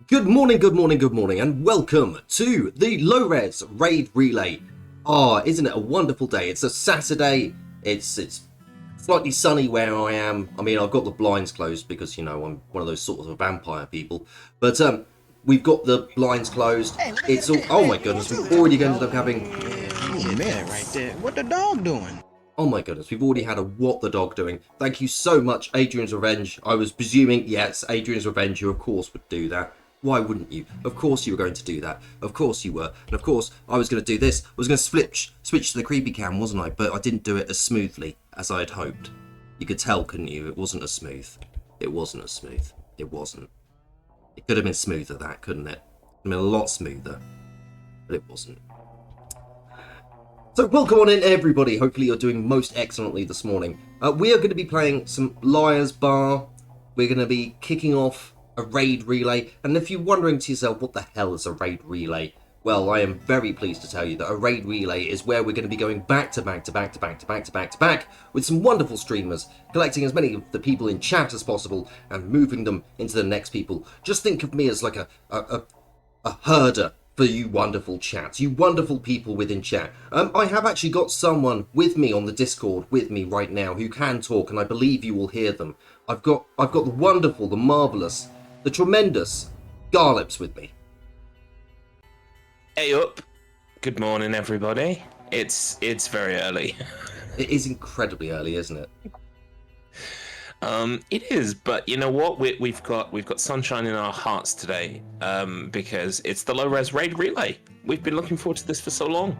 Good morning, and welcome to the Low Res Raid Relay. Isn't it a wonderful day? It's a Saturday. It's slightly sunny where I am. I mean, I've got the blinds closed because, you know, I'm one of those sort of vampire people. But we've got the blinds closed. It's all. Oh my goodness, we've already ended up having. Oh man, right there. What the dog doing? Oh my goodness, we've already had a what the dog doing. Thank you so much, Adrian's Revenge. I was presuming, yes, Adrian's Revenge, you of course would do that. Why wouldn't you? Of course you were going to do that. Of course you were. And of course I was going to do this. I was going to switch to the creepy cam, wasn't I? But I didn't do it as smoothly as I had hoped. You could tell, couldn't you? It wasn't as smooth. It wasn't as smooth. It wasn't. It could have been smoother, that, couldn't it? It could have been a lot smoother. But it wasn't. So welcome on in, everybody. Hopefully you're doing most excellently this morning. We are going to be playing some Liar's Bar. We're going to be kicking off a raid relay. And if you're wondering to yourself, what the hell is a raid relay? Well, I am very pleased to tell you that a raid relay is where we're going to be going back to back with some wonderful streamers, collecting as many of the people in chat as possible and moving them into the next people. Just think of me as like a herder for you wonderful chats, you wonderful people within chat. I have actually got someone with me on the Discord with me right now who can talk, and I believe you will hear them. I've got the wonderful, the marvellous, the tremendous Garlips with me. Hey up. Good morning, everybody. It's very early. It is incredibly early, isn't it? It is, but you know what? We've got sunshine in our hearts today, because it's the Low Res Raid Relay. We've been looking forward to this for so long.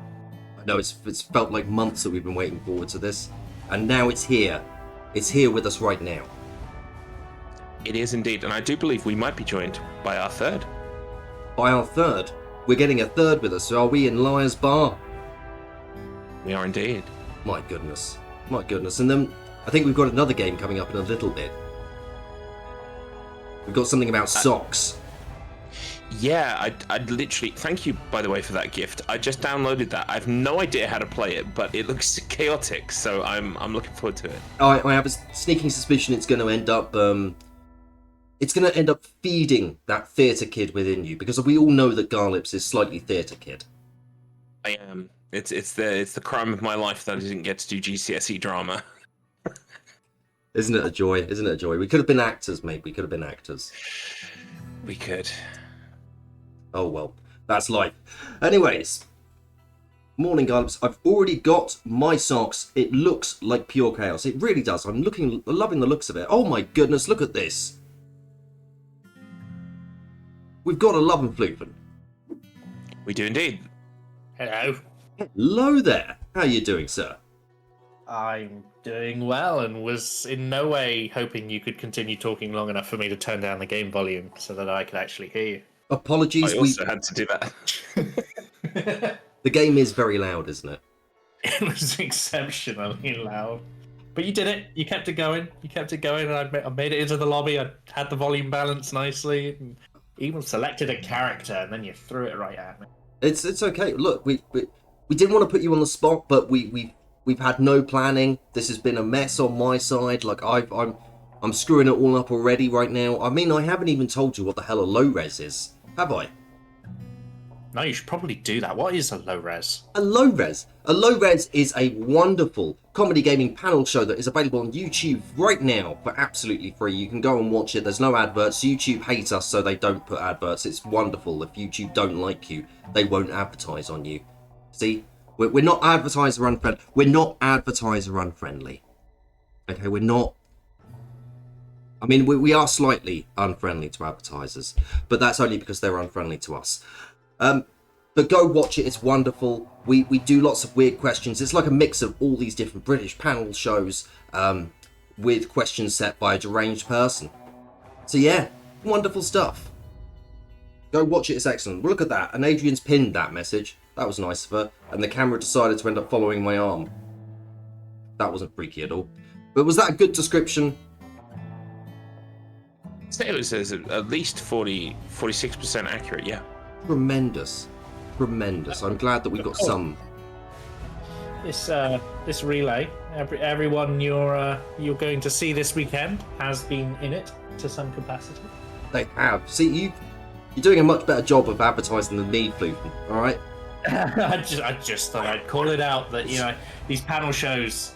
I know it's felt like months that we've been waiting forward to this, and now it's here. It's here with us right now. It is indeed, and I do believe we might be joined by our third. By our third? We're getting a third with us, so are we in Liar's Bar? We are indeed. My goodness. My goodness. And then I think we've got another game coming up in a little bit. We've got something about socks. Yeah, I'd literally... Thank you, by the way, for that gift. I just downloaded that. I have no idea how to play it, but it looks chaotic, so I'm looking forward to it. I have a sneaking suspicion it's going to end up... It's going to end up feeding that theatre kid within you, because we all know that Garlips is slightly theatre kid. I am. It's the crime of my life that I didn't get to do GCSE drama. Isn't it a joy? Isn't it a joy? We could have been actors, mate. We could have been actors. We could. Oh, well. That's life. Anyways. Morning, Garlips. I've already got my socks. It looks like pure chaos. It really does. I'm loving the looks of it. Oh, my goodness. Look at this. We've got a Love and Flupen. We do indeed. Hello. Hello there. How are you doing, sir? I'm doing well and was in no way hoping you could continue talking long enough for me to turn down the game volume so that I could actually hear you. Apologies. I also had to do that. The game is very loud, isn't it? It was exceptionally loud. But you did it. You kept it going. And I made it into the lobby. I had the volume balanced nicely. And even selected a character, and then you threw it right at me. It's okay. Look, we didn't want to put you on the spot, but we've had no planning. This has been a mess on my side. Like I'm screwing it all up already right now. I mean, I haven't even told you what the hell a low res is, have I? No, you should probably do that. What is a low res? A low res is a wonderful comedy gaming panel show that is available on YouTube right now for absolutely free. You can go and watch it. There's no adverts. YouTube hates us, so they don't put adverts. It's wonderful. If YouTube don't like you, they won't advertise on you. See, we're not advertiser unfriendly. We're not advertiser unfriendly. Okay, we're not. I mean, we are slightly unfriendly to advertisers, but that's only because they're unfriendly to us. But go watch it, it's wonderful. We do lots of weird questions. It's like a mix of all these different British panel shows with questions set by a deranged person. So yeah, wonderful stuff. Go watch it, it's excellent. Look at that, and Adrian's pinned that message. That was nice of her. And the camera decided to end up following my arm. That wasn't freaky at all. But was that a good description? I'd say it was at least 46% accurate, yeah. Tremendous. I'm glad that we got some. This relay, everyone you're going to see this weekend has been in it to some capacity. They have. See, You're doing a much better job of advertising than me, Fluton. All right. I just thought I'd call it out that these panel shows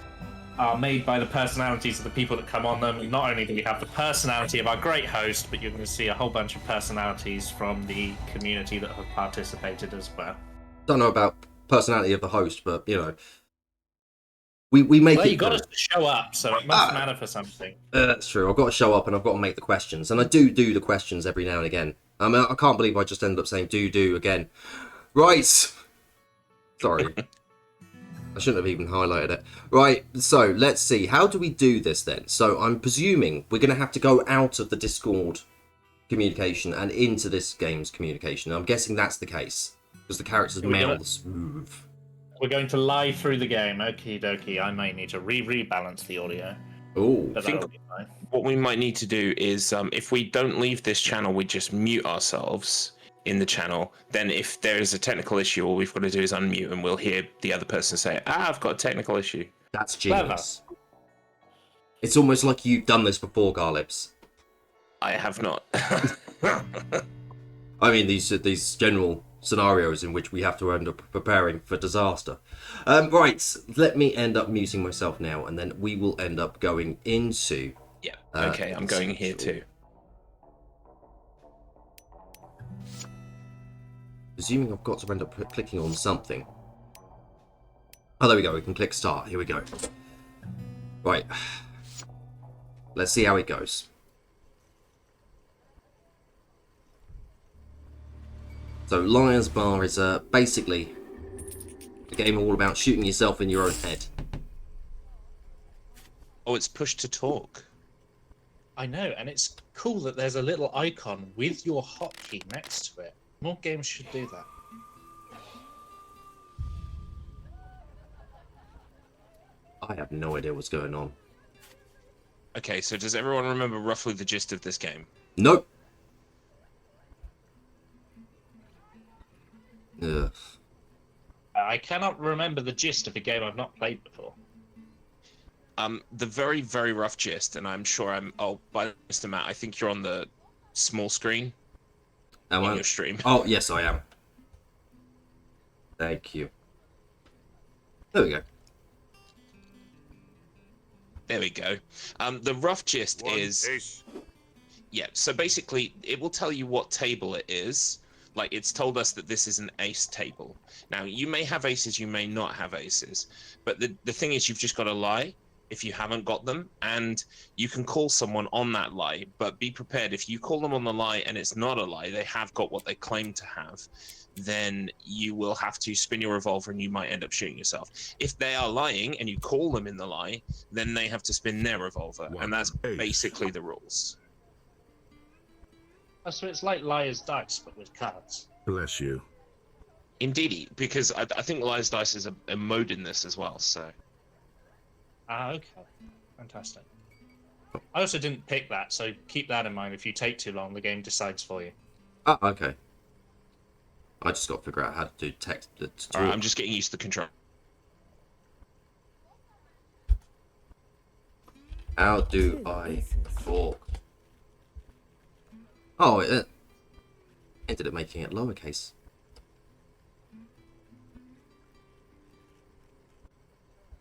are made by the personalities of the people that come on them. And not only do we have the personality of our great host, but you're going to see a whole bunch of personalities from the community that have participated as well. Don't know about personality of the host, but we make well, it. You got us to show up, so it must matter for something. That's true. I've got to show up and I've got to make the questions, and I do the questions every now and again. I mean, I can't believe I just ended up saying do again. Right. Sorry. I shouldn't have even highlighted it. Right, so let's see. How do we do this then? So I'm presuming we're going to have to go out of the Discord communication and into this game's communication. I'm guessing that's the case, because the characters' mouths move. We're going to lie through the game. Okie dokie. I may need to rebalance the audio. Oh, I think what we might need to do is, if we don't leave this channel, we just mute ourselves in the channel. Then if there is a technical issue, all we've got to do is unmute and we'll hear the other person say, I've got a technical issue. That's genius. It's almost like you've done this before, Garlips. I have not. I mean, these general scenarios in which we have to end up preparing for disaster. Right, let me end up muting myself now, and then we will end up going into... Yeah, okay, I'm going here too. Presuming I've got to end up clicking on something. Oh, there we go. We can click start. Here we go. Right. Let's see how it goes. So, Liar's Bar is basically a game all about shooting yourself in your own head. Oh, it's push to talk. I know, and it's cool that there's a little icon with your hotkey next to it. More games should do that. I have no idea what's going on. Okay, so does everyone remember roughly the gist of this game? Nope. Ugh. I cannot remember the gist of a game I've not played before. The very, very rough gist, and I'm sure oh, by Mr. Matt, I think you're on the small screen on your stream. Oh, yes, I am. Thank you. There we go. There we go. The rough gist is... Ace. Yeah, so basically, it will tell you what table it is. Like, it's told us that this is an ace table. Now, you may have aces, you may not have aces. But the thing is, you've just got to lie if you haven't got them. And you can call someone on that lie. But be prepared, if you call them on the lie and it's not a lie, they have got what they claim to have, then you will have to spin your revolver and you might end up shooting yourself. If they are lying and you call them in the lie, then they have to spin their revolver. And that's basically the rules. Oh, so it's like Liar's Dice, but with cards. Bless you. Indeed, because I think Liar's Dice is a mode in this as well, so... Ah, okay. Fantastic. I also didn't pick that, so keep that in mind. If you take too long, the game decides for you. Ah, okay. I just got to figure out how to do text. Alright, I'm just getting used to the control. How do I talk? Oh, it ended up making it lowercase.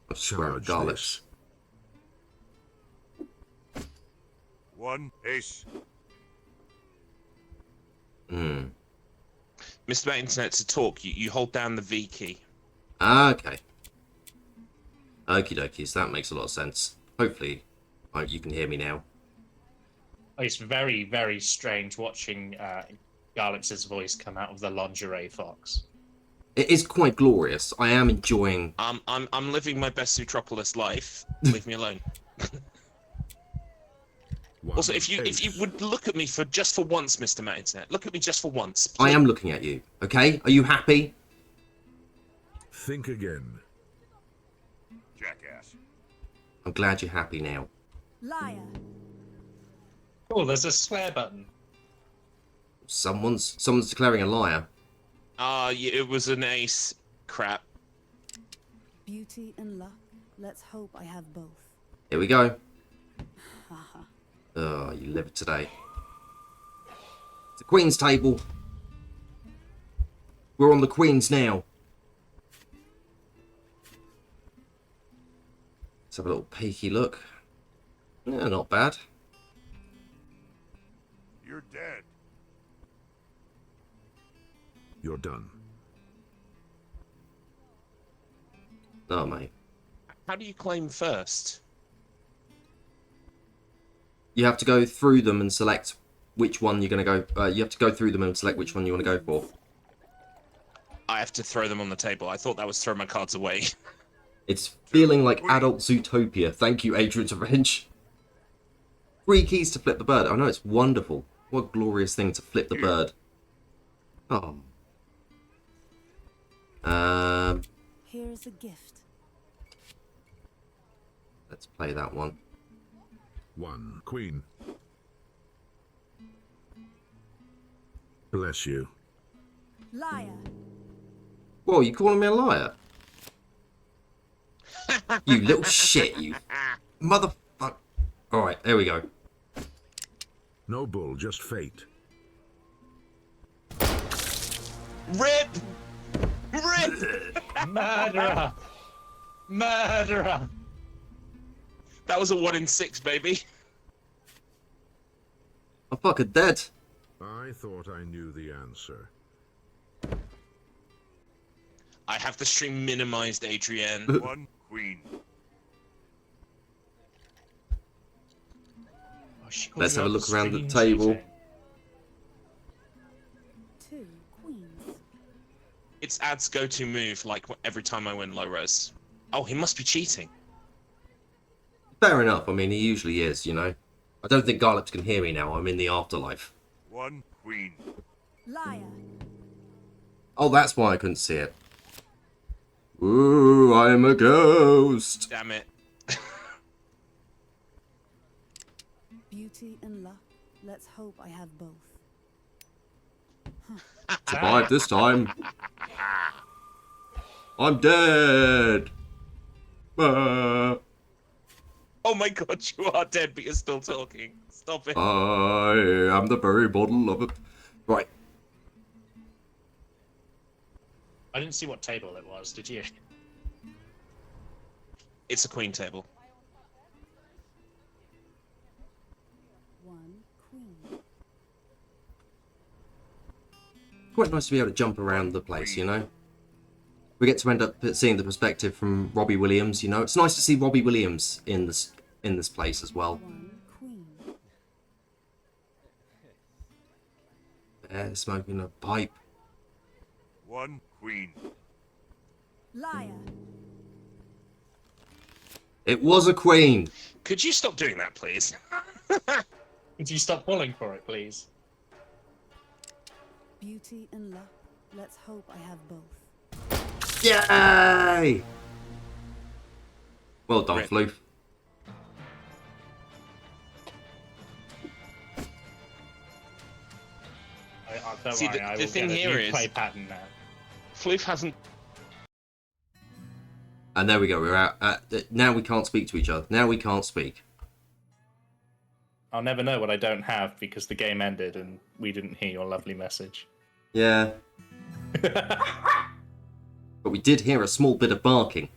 I swear to Garlips. One ace. Hmm. Mr. Matt Internet, to talk, you hold down the V key. Ah, okay. Okie dokie, so that makes a lot of sense. Hopefully, you can hear me now. It's very, very strange watching Garlips' voice come out of the lingerie fox. It is quite glorious. I am enjoying... I'm living my best Zootropolis life. Leave me alone. Also, if you would look at me just for once, Mr. Matt Internet, look at me just for once. Please. I am looking at you, okay? Are you happy? Think again. Jackass. I'm glad you're happy now. Liar. Oh, there's a swear button. Someone's declaring a liar. Yeah, it was an ace. Crap. Beauty and luck. Let's hope I have both. Here we go. Oh, you live it today. The Queen's table. We're on the Queen's now. Let's have a little peeky look. Yeah, not bad. You're dead. You're done. Oh, mate. How do you claim first? You have to go through them and select which one you're going to go... you have to go through them and select which one you want to go for. I have to throw them on the table. I thought that was throw my cards away. It's feeling like adult Zootopia. Thank you, Adrian's Revenge. 3 keys to flip the bird. I know, it's wonderful. What a glorious thing to flip the bird. Oh. Here is a gift. Let's play that one. 1 queen. Bless you. Liar. Whoa, you calling me a liar? You little shit, you motherfucker. Alright, there we go. No bull, just fate. Rip! Rip! Murderer! Murderer! That was a 1 in 6, baby. I'm fucking dead. I thought I knew the answer. I have the stream minimized, Adrian. 1 queen. Oh, she called Let's you have a out look for around the stream table. cheating. 2 queens. It's Ad's go-to move, like every time I win low res. Oh, he must be cheating. Fair enough. I mean, he usually is, you know. I don't think Garlips can hear me now. I'm in the afterlife. 1 queen. Liar. Oh, that's why I couldn't see it. Ooh, I'm a ghost. Damn it. Beauty and luck. Let's hope I have both. Survived this time. I'm dead. Oh my god, you are dead, but you're still talking. Stop it. I am the very model of it. Right. I didn't see what table it was, did you? It's a queen table. 1 queen. Quite nice to be able to jump around the place, you know. We get to end up seeing the perspective from Robbie Williams, you know. It's nice to see Robbie Williams in this place as well. 1 queen. Yeah, smoking a pipe. 1 queen. Liar. It was a queen. Could you stop doing that, please? Could you stop pulling for it, please? Beauty and luck. Let's hope I have both. Yay! Well done, Rip. Floof. Don't See, worry, the I will thing get a here new is- play pattern now. Floof hasn't... And there we go. We're out. Now we can't speak to each other. Now we can't speak. I'll never know what I don't have because the game ended and we didn't hear your lovely message. Yeah. But we did hear a small bit of barking.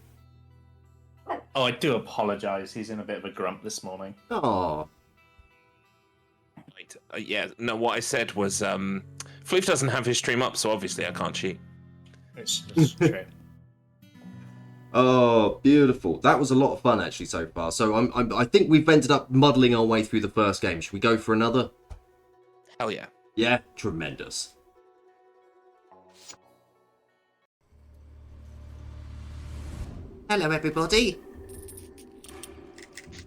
Oh, I do apologise. He's in a bit of a grump this morning. Oh. Right, yeah, no, what I said was, Floof doesn't have his stream up, so obviously I can't cheat. It's true. Oh, beautiful. That was a lot of fun, actually, so far. So I think we've ended up muddling our way through the first game. Should we go for another? Hell yeah. Yeah, tremendous. Hello, everybody.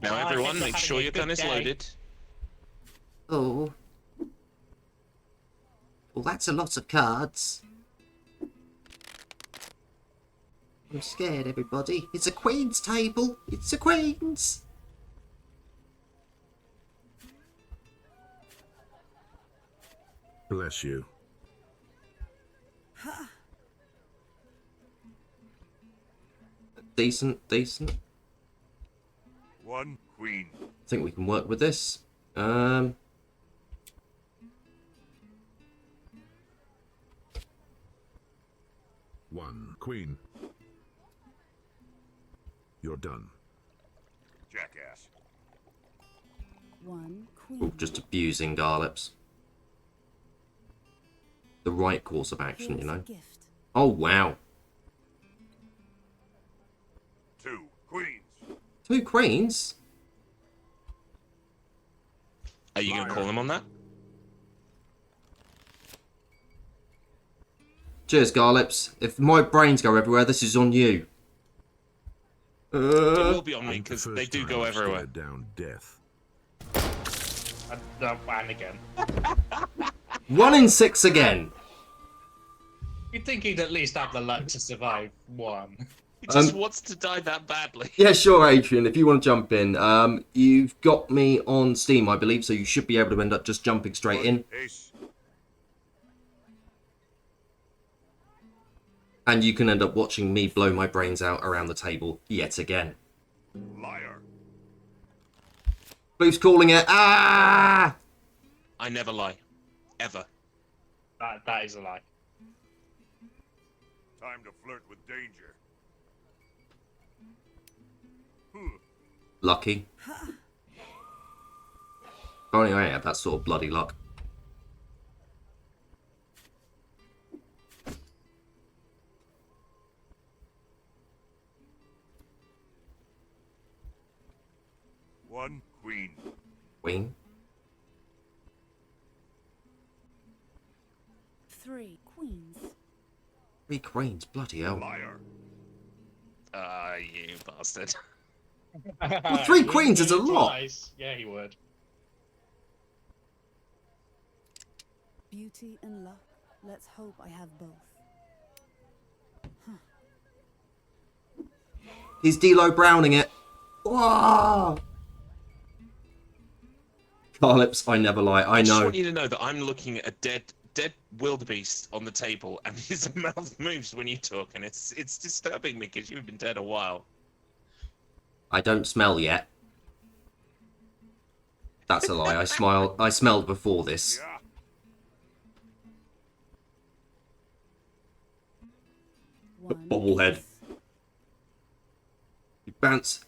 Now I everyone, think we're make sure having a your good gun is day. loaded. Oh. Well, that's a lot of cards. I'm scared, everybody. It's a Queen's table. It's a Queen's. Bless you. Decent, decent. 1 queen. I think we can work with this. 1 queen. You're done. Jackass. 1 queen. Oh, just abusing Garlips. The right course of action, Here's you a know. gift. Oh, wow. 2 queens. 2 queens? Are you going to call him on that? Cheers, Garlips. If my brains go everywhere, this is on you. It will be on me The because first they do time go I've everywhere. stared down death. And again. 1 in 6 again. You'd think he'd at least have the luck to survive one. He just wants to die that badly. Yeah, sure, Adrian, if you want to jump in. You've got me on Steam, I believe, so you should be able to end up just jumping straight in. Ace. And you can end up watching me blow my brains out around the table yet again. Liar. Blue's calling it. Ah! I never lie. Ever. That is a lie. Time to flirt with danger. Lucky. Only I had that sort of bloody luck. One queen. Queen. 3 queens. 3 queens, bloody hell. Liar. You bastard. Well, 3 queens is a lot. Twice. Yeah, he would. Beauty and luck. Let's hope I have both. He's D-Lo Browning it. Whoa! Garlips, I never lie. I I just know. want you to know that I'm looking at a dead wildebeest on the table, and his mouth moves when you talk, and it's disturbing me because you've been dead a while. I don't smell yet. That's a lie. I smelled before this. Yeah. One Bobblehead. ace.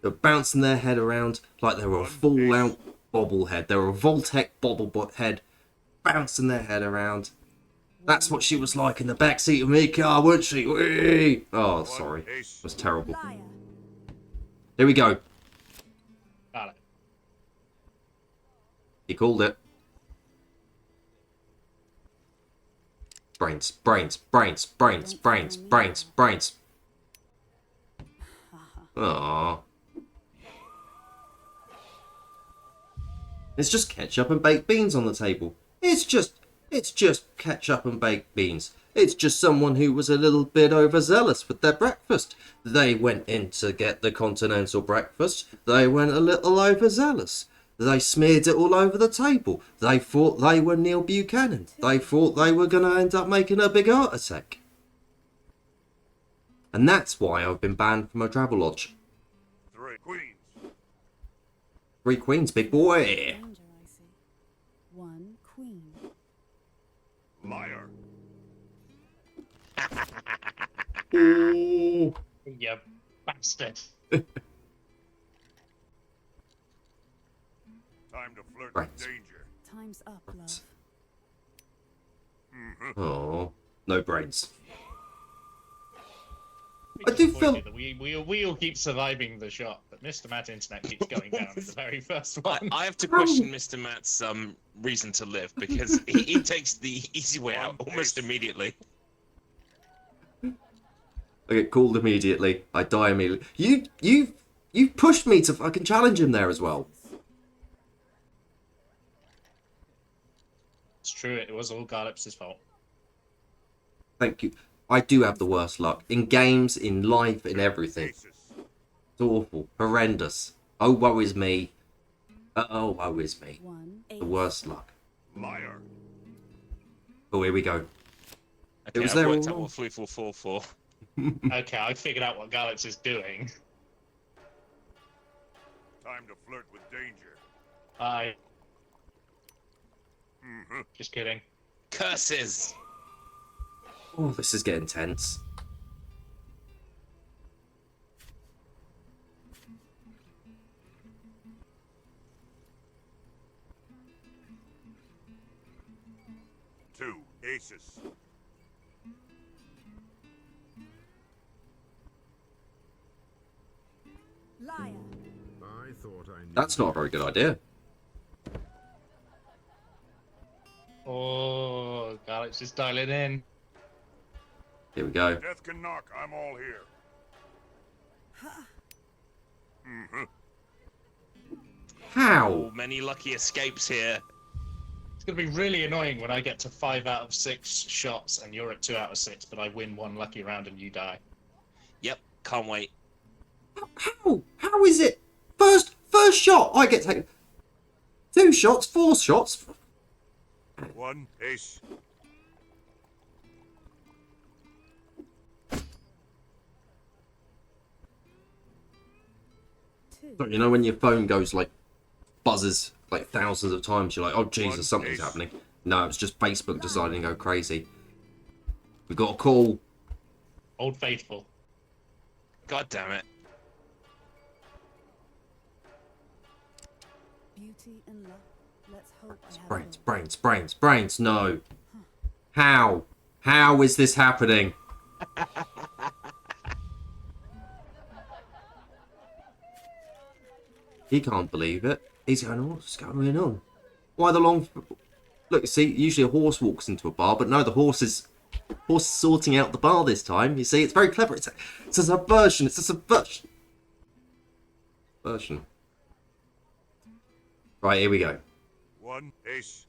They're bouncing their head around like they were a full-out bobblehead. They were a Voltec bobblehead, bouncing their head around. That's what she was like in the backseat of my car, wasn't she? Whee! Oh, sorry. It Ace. was terrible. Liar. Here we go. Got it. He called it. Brains, brains, brains, brains, brains, brains, brains. Aww. It's just ketchup and baked beans on the table. It's just ketchup and baked beans. It's just someone who was a little bit overzealous with their breakfast. They went in to get the continental breakfast. They went a little overzealous. They smeared it all over the table. They thought they were Neil Buchanan. They thought they were going to end up making a big heart attack. And that's why I've been banned from a travel lodge. 3 queens. 3 queens, big boy. Danger, I see. 1 queen. Liar. Ooh. You bastard. Time to flirt Right. with danger. Time's up, love. Oh, no brains. Be I do disappointed feel- that we all keep surviving the shot, but Mr. Matt Internet keeps going down in the very first one. I have to question Mr. Matt's reason to live because he takes the easy way out almost immediately. I get called immediately. I die immediately. You pushed me to fucking challenge him there as well. It's true, it was all Garlips' fault. Thank you. I do have the worst luck. In games, in life, in everything. Aces. It's awful. Horrendous. Oh, woe is me. Oh, woe is me. 1 The ace. worst luck. Liar. Oh, here we go. Okay, was I've there worked all out what 344. Okay, I figured out what Garlips is doing. Time to flirt with danger. I. Just kidding. Curses! Oh, this is getting tense. 2 aces. Liar. I thought I knew. That's not a very good idea. Oh, Alex is dialing in. Here we go. Death can knock. I'm all here. Mm-hmm. How? Oh, many lucky escapes here. It's going to be really annoying when I get to 5 out of 6 shots and you're at 2 out of 6, but I win 1 lucky round and you die. Yep, can't wait. How? How is it? First shot, I get taken. 2 shots, 4 shots. 1 ace. Two. You know when your phone goes like buzzes like thousands of times, you're like, oh Jesus, something's happening. No, it's just Facebook deciding to go crazy. We got a call. Old Faithful. God damn it. Beauty and luck. Let's hope I have Brains, both. brains, brains, brains. No. How? How is this happening? He can't believe it. He's going, what's going on? Why the long... Look, see, usually a horse walks into a bar, but no, the horse is sorting out the bar this time. You see, it's very clever. It's a subversion. It's a subversion. Version. Right, here we go. 1 ace.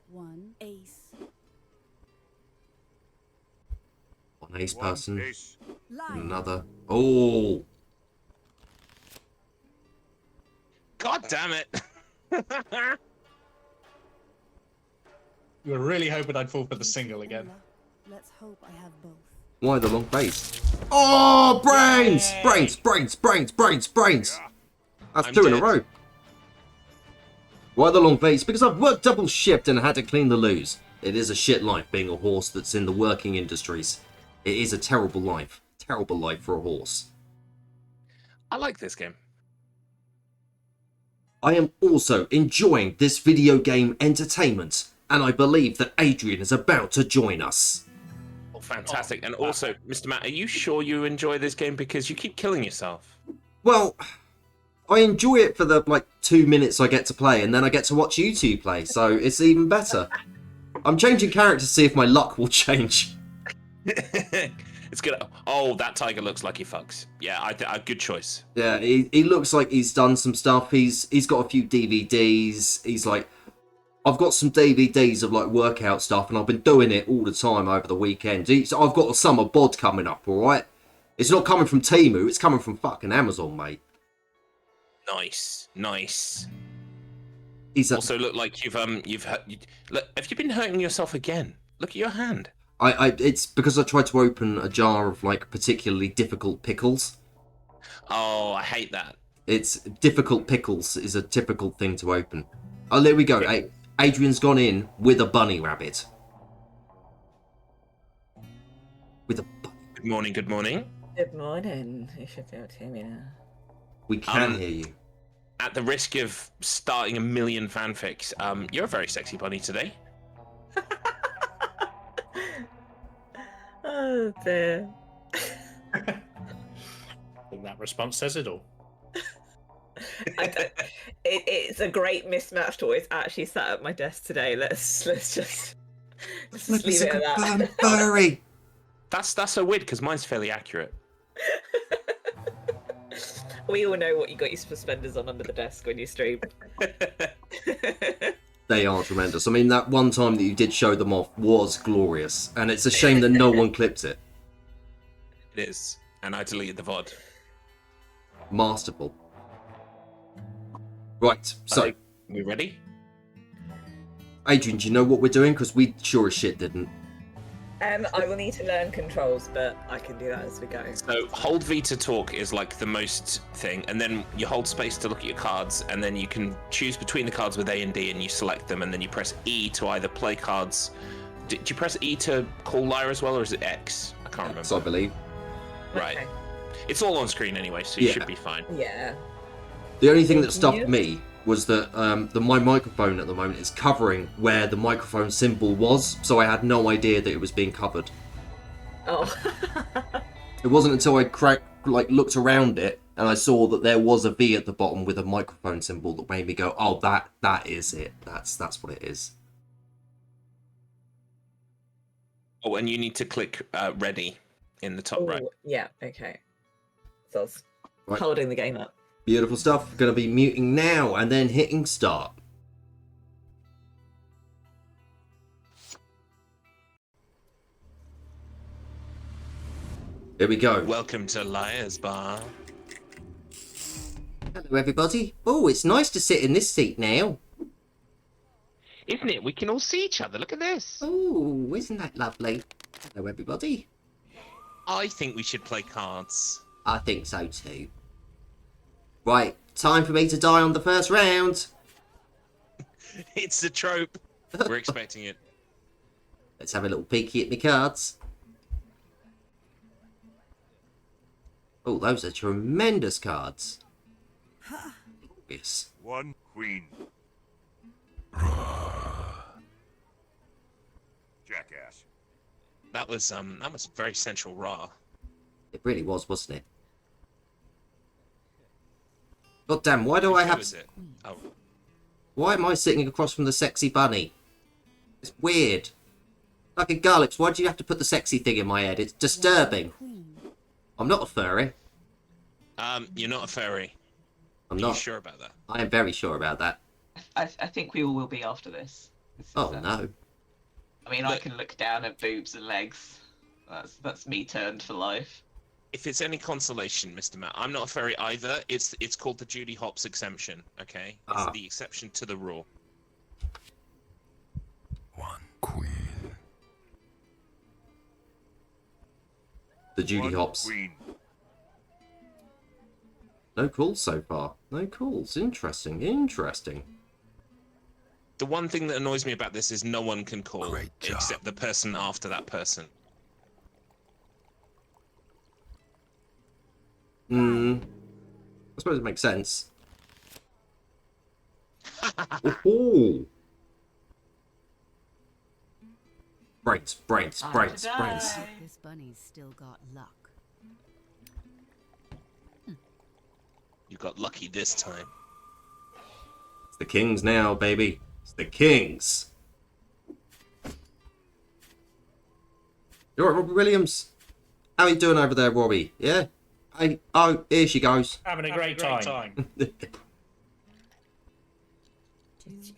One ace. One ace 1 person. ace. Liar. Another. Oh! God damn it. You were really hoping I'd fall for the Beauty single and again. luck. Let's hope I have both. Why the long face? Oh, brains! Yay! Brains, brains, brains, brains, brains! That's I'm 2 in a dead. row. Why the long face? Because I've worked double shift and had to clean the loos. It is a shit life being a horse that's in the working industries. It is a terrible life. Terrible life for a horse. I like this game. I am also enjoying this video game entertainment, and I believe that Adrian is about to join us. Oh, fantastic. And also, Mr. Matt, are you sure you enjoy this game? Because you keep killing yourself. Well, I enjoy it for the, 2 minutes I get to play, and then I get to watch you two play, so it's even better. I'm changing character to see if my luck will change. It's good. Oh, that tiger looks like he fucks. Yeah, good choice. Yeah, he looks like he's done some stuff. He's got a few DVDs. He's like, I've got some DVDs of workout stuff, and I've been doing it all the time over the weekend. So I've got a summer bod coming up, all right? It's not coming from Temu. It's coming from fucking Amazon, mate. Nice, nice. He's Also, look like you've look, have you been hurting yourself again? Look at your hand. It's because I tried to open a jar of particularly difficult pickles. Oh, I hate that. It's difficult pickles is a typical thing to open. Oh, there we go. Yeah. Adrian's gone in with a bunny rabbit. With a bunny. Good morning, good morning. Good morning. You should be able to hear me now. We can hear you. At the risk of starting a million fanfics, you're a very sexy bunny today. Oh dear. I think that response says it all. It's a great mismatch to always actually sat at my desk today. Let's just leave it at that. Furry. That's so weird because mine's fairly accurate. We all know what you got your suspenders on under the desk when you stream. They are tremendous. I mean, that one time that you did show them off was glorious, and it's a shame that no one clipped it. It is, and I deleted the VOD. Masterful. Right, so, we ready? Adrian, do you know what we're doing? Because we sure as shit didn't. I will need to learn controls, but I can do that as we go. So hold V to talk is like the most thing, and then you hold space to look at your cards, and then you can choose between the cards with A and D, and you select them, and then you press E to either play cards. Do you press E to call liar as well, or is it X? I can't remember. So I believe. Right. Okay. It's all on screen anyway, so you Yeah. should be fine. Yeah. The only thing that Thank stopped you. me was that my microphone at the moment is covering where the microphone symbol was, so I had no idea that it was being covered. Oh. It wasn't until I looked around it and I saw that there was a V at the bottom with a microphone symbol that made me go, "Oh, that is it. That's what it is." Oh, and you need to click ready in the top right. Oh, yeah, okay. So I was Right. holding the game up. Beautiful stuff. Going to be muting now and then hitting start. Here we go. Welcome to Liar's Bar. Hello, everybody. Oh, it's nice to sit in this seat now. Isn't it? We can all see each other. Look at this. Oh, isn't that lovely? Hello, everybody. I think we should play cards. I think so too. Right, time for me to die on the first round. It's a trope. We're expecting it. Let's have a little peeky at my cards. Oh, those are tremendous cards. Yes. 1 queen. Jackass. That was very central raw. It really was, wasn't it? God damn, why do I Who have... is it? Oh, Why am I sitting across from the sexy bunny? It's weird. Like a Garlics, why do you have to put the sexy thing in my head? It's disturbing. Queen. I'm not a furry. you're not a fairy. I'm Are you not. sure about that? I am very sure about that. I think we all will be after this. Oh, no. I mean, I can look down at boobs and legs. That's me turned for life. If it's any consolation, Mr. Matt, I'm not a fairy either. It's called the Judy Hopps exception, okay? It's the exception to the rule. 1 queen. The Judy 1 Hopps. queen. No calls so far. No calls. Interesting. Interesting. The one thing that annoys me about this is no one can call Great job. except the person after that person. I suppose it makes sense. Ooh. Brains, brains, brains, brains. This bunny's still got luck. You got lucky this time. It's the Kings now, baby. It's the Kings. You alright, Robbie Williams? How you doing over there, Robbie? Yeah? Oh, here she goes. Having a great time.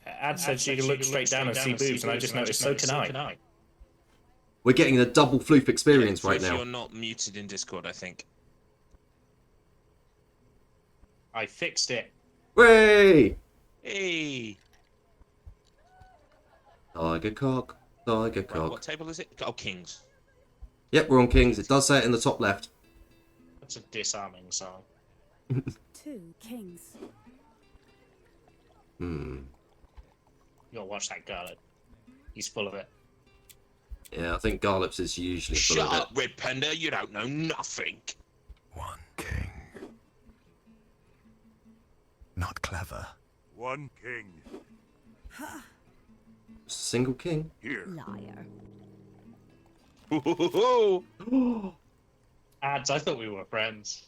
Ad said she could look straight down and see boobs, and I just noticed so can I. We're getting a double floof experience right Floof, now. You're not muted in Discord, I think. I fixed it. Way! Hey! Tiger cock, tiger Right, cock. what table is it? Oh, Kings. Yep, we're on Kings. It does say it in the top left. That's a disarming song. 2 kings. Hmm. You gotta watch that Garlic. He's full of it. Yeah, I think Garlips is usually full Shut of up, Red Panda. You don't know nothing. 1 king. Not clever. 1 king. Just a single king. Here. Liar. Ads, I thought we were friends.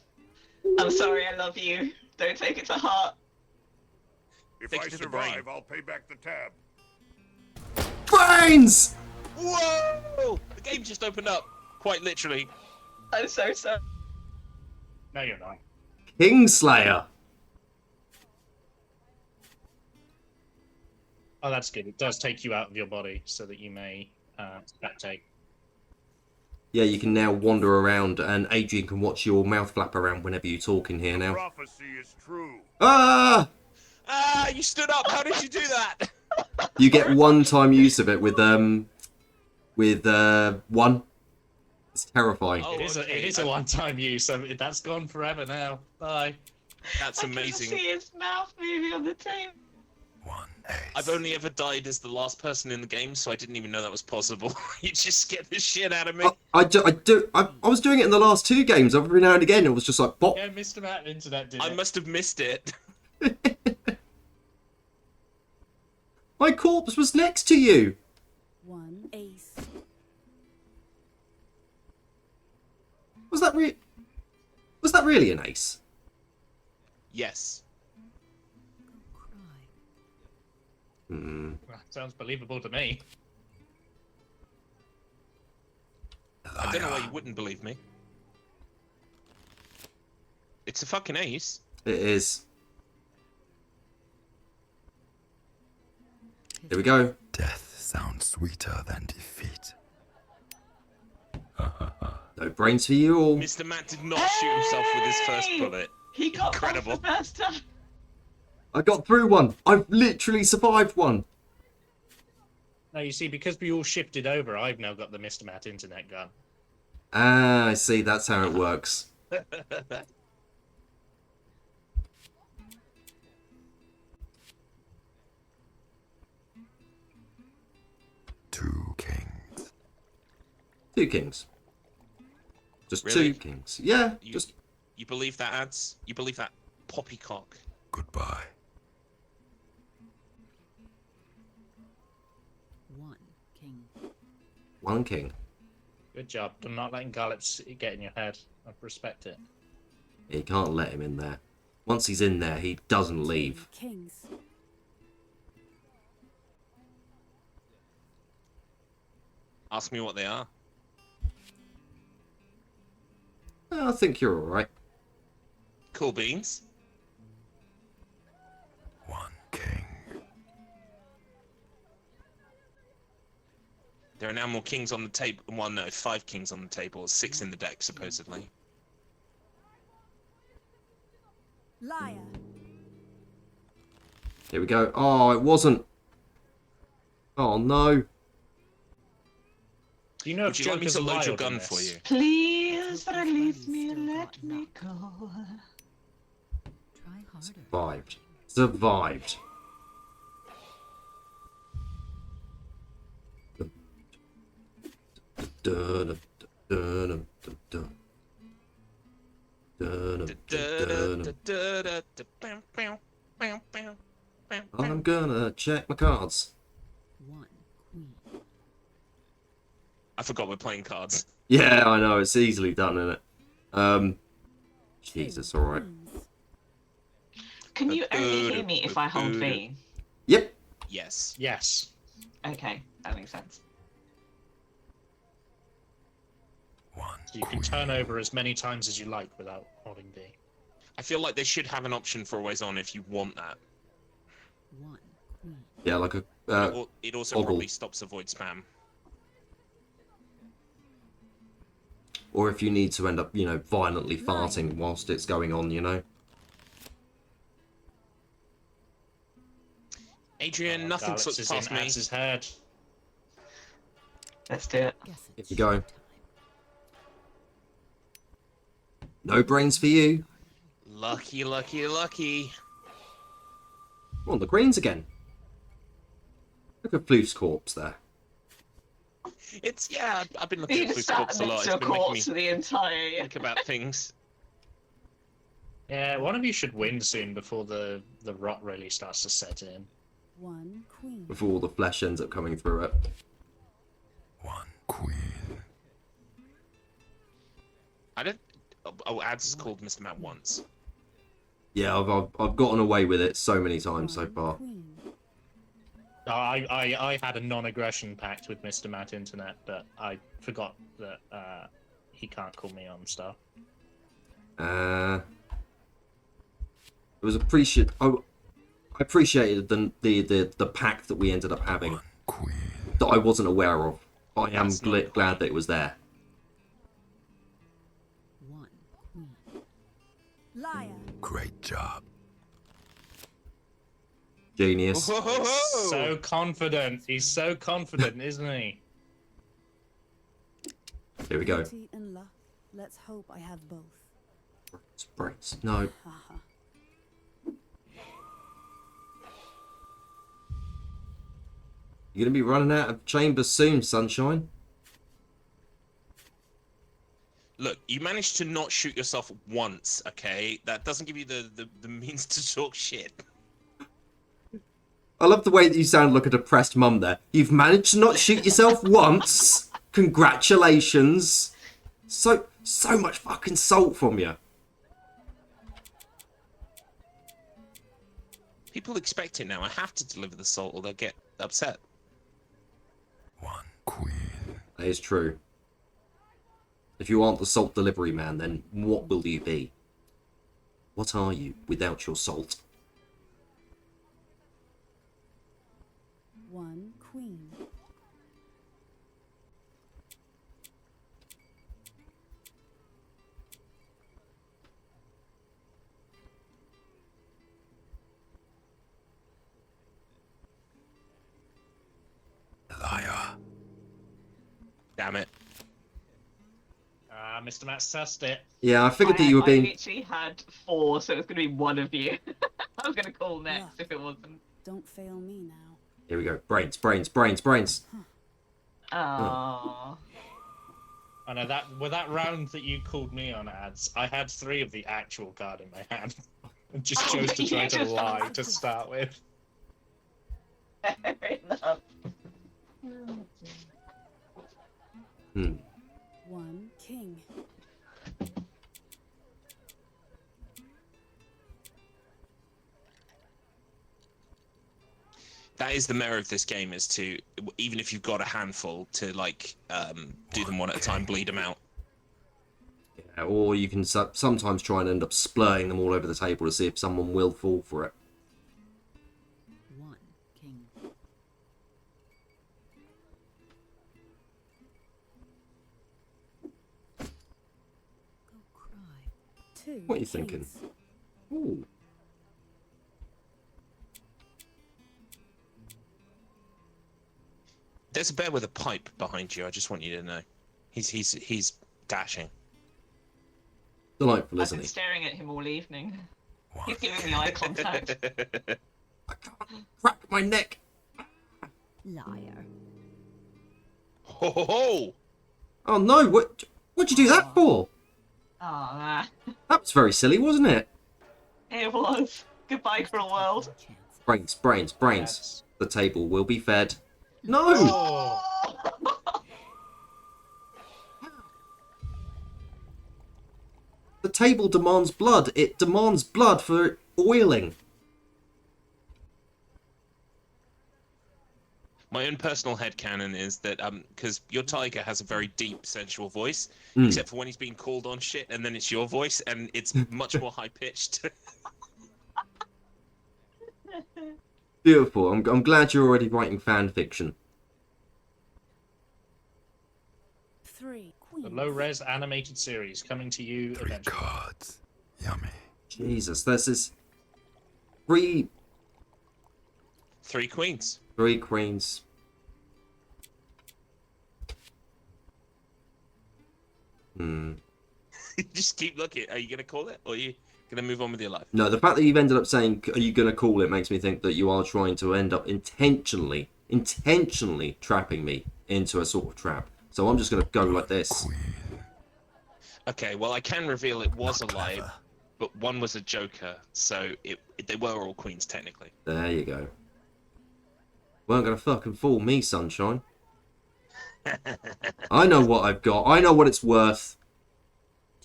I'm sorry, I love you. Don't take it to heart. If Take I it to the brain. survive, I'll pay back the tab. Brains! Whoa! The game just opened up. Quite literally. I'm so sorry. No, you're not. Kingslayer. Oh, that's good. It does take you out of your body so that you may spectate. Yeah, you can now wander around and Adrian can watch your mouth flap around whenever you talk in here now. Prophecy is true. Ah! Ah, you stood up. How did you do that? You get one-time use of it with 1. It's terrifying. Oh, It is a one-time use. So that's gone forever now. Bye. That's I can amazing. see his mouth moving on the table. 1 ace. I've only ever died as the last person in the game, so I didn't even know that was possible. You just scared the shit out of me. I was doing it in the last 2 games. Every now and again, it was just like, pop. Yeah, Mr. Matt Internet did I it. must have missed it. My corpse was next to you. 1 ace. Was that really an ace? Yes. Go cry. Hmm. Well, sounds believable to me. I don't know why you wouldn't believe me. It's a fucking ace. It is. Here we go. Death sounds sweeter than defeat. No brains for you all. Mr. Matt did not shoot himself with his first bullet. He got Incredible. both the first time. I got through one. I've literally survived one. No, you see, because we all shifted over, I've now got the Mr. Matt internet gun. Ah, I see. That's how it works. Two kings. 2 kings. Just Really? 2 kings. Yeah, You- just You believe that, ads? You believe that poppycock? Goodbye. 1 king. 1 king. Good job. Do not letting gallops get in your head. I respect it. You can't let him in there. Once he's in there, he doesn't leave. Kings. Ask me what they are. I think you're alright. Cool beans. One king. There are now more kings on the table. Well, no, 5 kings on the table. 6 in the deck, supposedly. Liar. Here we go. Oh, it wasn't. Oh, no. Do you know Would if you like me Joker's to load your wild in gun for this? you? Please release me and let me go. Try harder. Survived. Survived. I'm gonna check my cards. 1 queen. I forgot we're playing cards. Yeah, I know, it's easily done, isn't it? Jesus, alright. Queens. Can you only hear me if I hold V? Yep. Yes. Yes. Okay, that makes sense. One So you can turn over as many times as you like without holding B. I feel like they should have an option for always on if you want that. 1 queen. Yeah, like a It also Ogle. probably stops avoid spam. or if you need to end up, you know, violently farting whilst it's going on, you know. Adrian, nothing Gallops slips is past in me. Ads's head. Let's do it. Guess Here it's you go. time. No brains for you. Lucky, lucky, lucky. We're on the greens again. Look at Floof's corpse there. It's, yeah, I've been looking You at just Blue sat Corpse a lot. next It's to a been making me corpse for the entire. think about things. Yeah, one of you should win soon before the rot really starts to set in. 1 queen. Before all the flesh ends up coming through it. One queen. I don't. Oh, Ads has called Mr. Matt once. Yeah, I've gotten away with it so many times so 1 far. queen. I had a non-aggression pact with Mr. Matt Internet, but I forgot that he can't call me on stuff. It was I appreciated the pact that we ended up having One queen. that I wasn't aware of. I am That's not glad that it was there. 1 queen. Liar. Great job. Genius. So confident. He's so confident, isn't he? Here we go. Beauty and luck. Let's hope I have both. Brains. No. Haha. You're gonna be running out of chambers soon, sunshine. Look, you managed to not shoot yourself once, okay? That doesn't give you the means to talk shit. I love the way that you sound like a depressed mum there. You've managed to not shoot yourself once. Congratulations. So much fucking salt from you. People expect it now. I have to deliver the salt or they'll get upset. One queen. That is true. If you aren't the salt delivery man, then what will you be? What are you without your salt? 1 queen. Liar. Damn it. Mr. Matt sussed it. Yeah, I figured that you were I being... literally had 4, so it's going to be one of you. I was going to call next if it wasn't. Don't fail me now. Here we go. Brains, brains, brains, brains. Aww. I know that with that round that you called me on ads, I had 3 of the actual card in my hand. And just chose to try to lie to start with. Fair enough. 1 king. That is the merit of this game, is to, even if you've got a handful, to like do them one at a time, bleed them out. Yeah, or you can sometimes try and end up splurting them all over the table to see if someone will fall for it. 1 king. Go cry. 2 What are you thinking? kings. Ooh. There's a bear with a pipe behind you. I just want you to know. He's dashing. Delightful, I've isn't been he? staring at him all evening. One He's giving me eye contact. I can't crack my neck. Liar. Ho ho ho! Oh no, what'd you do that for? Aw, That was very silly, wasn't it? it was. Goodbye, cruel world. Brains, brains, brains. Yes. The table will be fed. No! Oh, The table demands blood. It demands blood for oiling. My own personal headcanon is that because your tiger has a very deep, sensual voice, Mm. except for when he's being called on shit, and then it's your voice, and it's much more high pitched. Beautiful. I'm glad you're already writing fan fiction. 3 the queens. low res animated series coming to you 3 eventually. cards. Yummy. Jesus, this is three 3 queens. queens. Just keep looking. Are you gonna call it, or are you gonna move on with your life? No, the fact that you've ended up saying, are you going to call it, makes me think that you are trying to end up intentionally trapping me into a sort of trap. So I'm just going to go like this. Queen. Okay, well I can reveal it was a Not lie, clever. but one was a joker, so they were all queens technically. There you go. Weren't going to fucking fool me, sunshine. I know what I've got. I know what it's worth.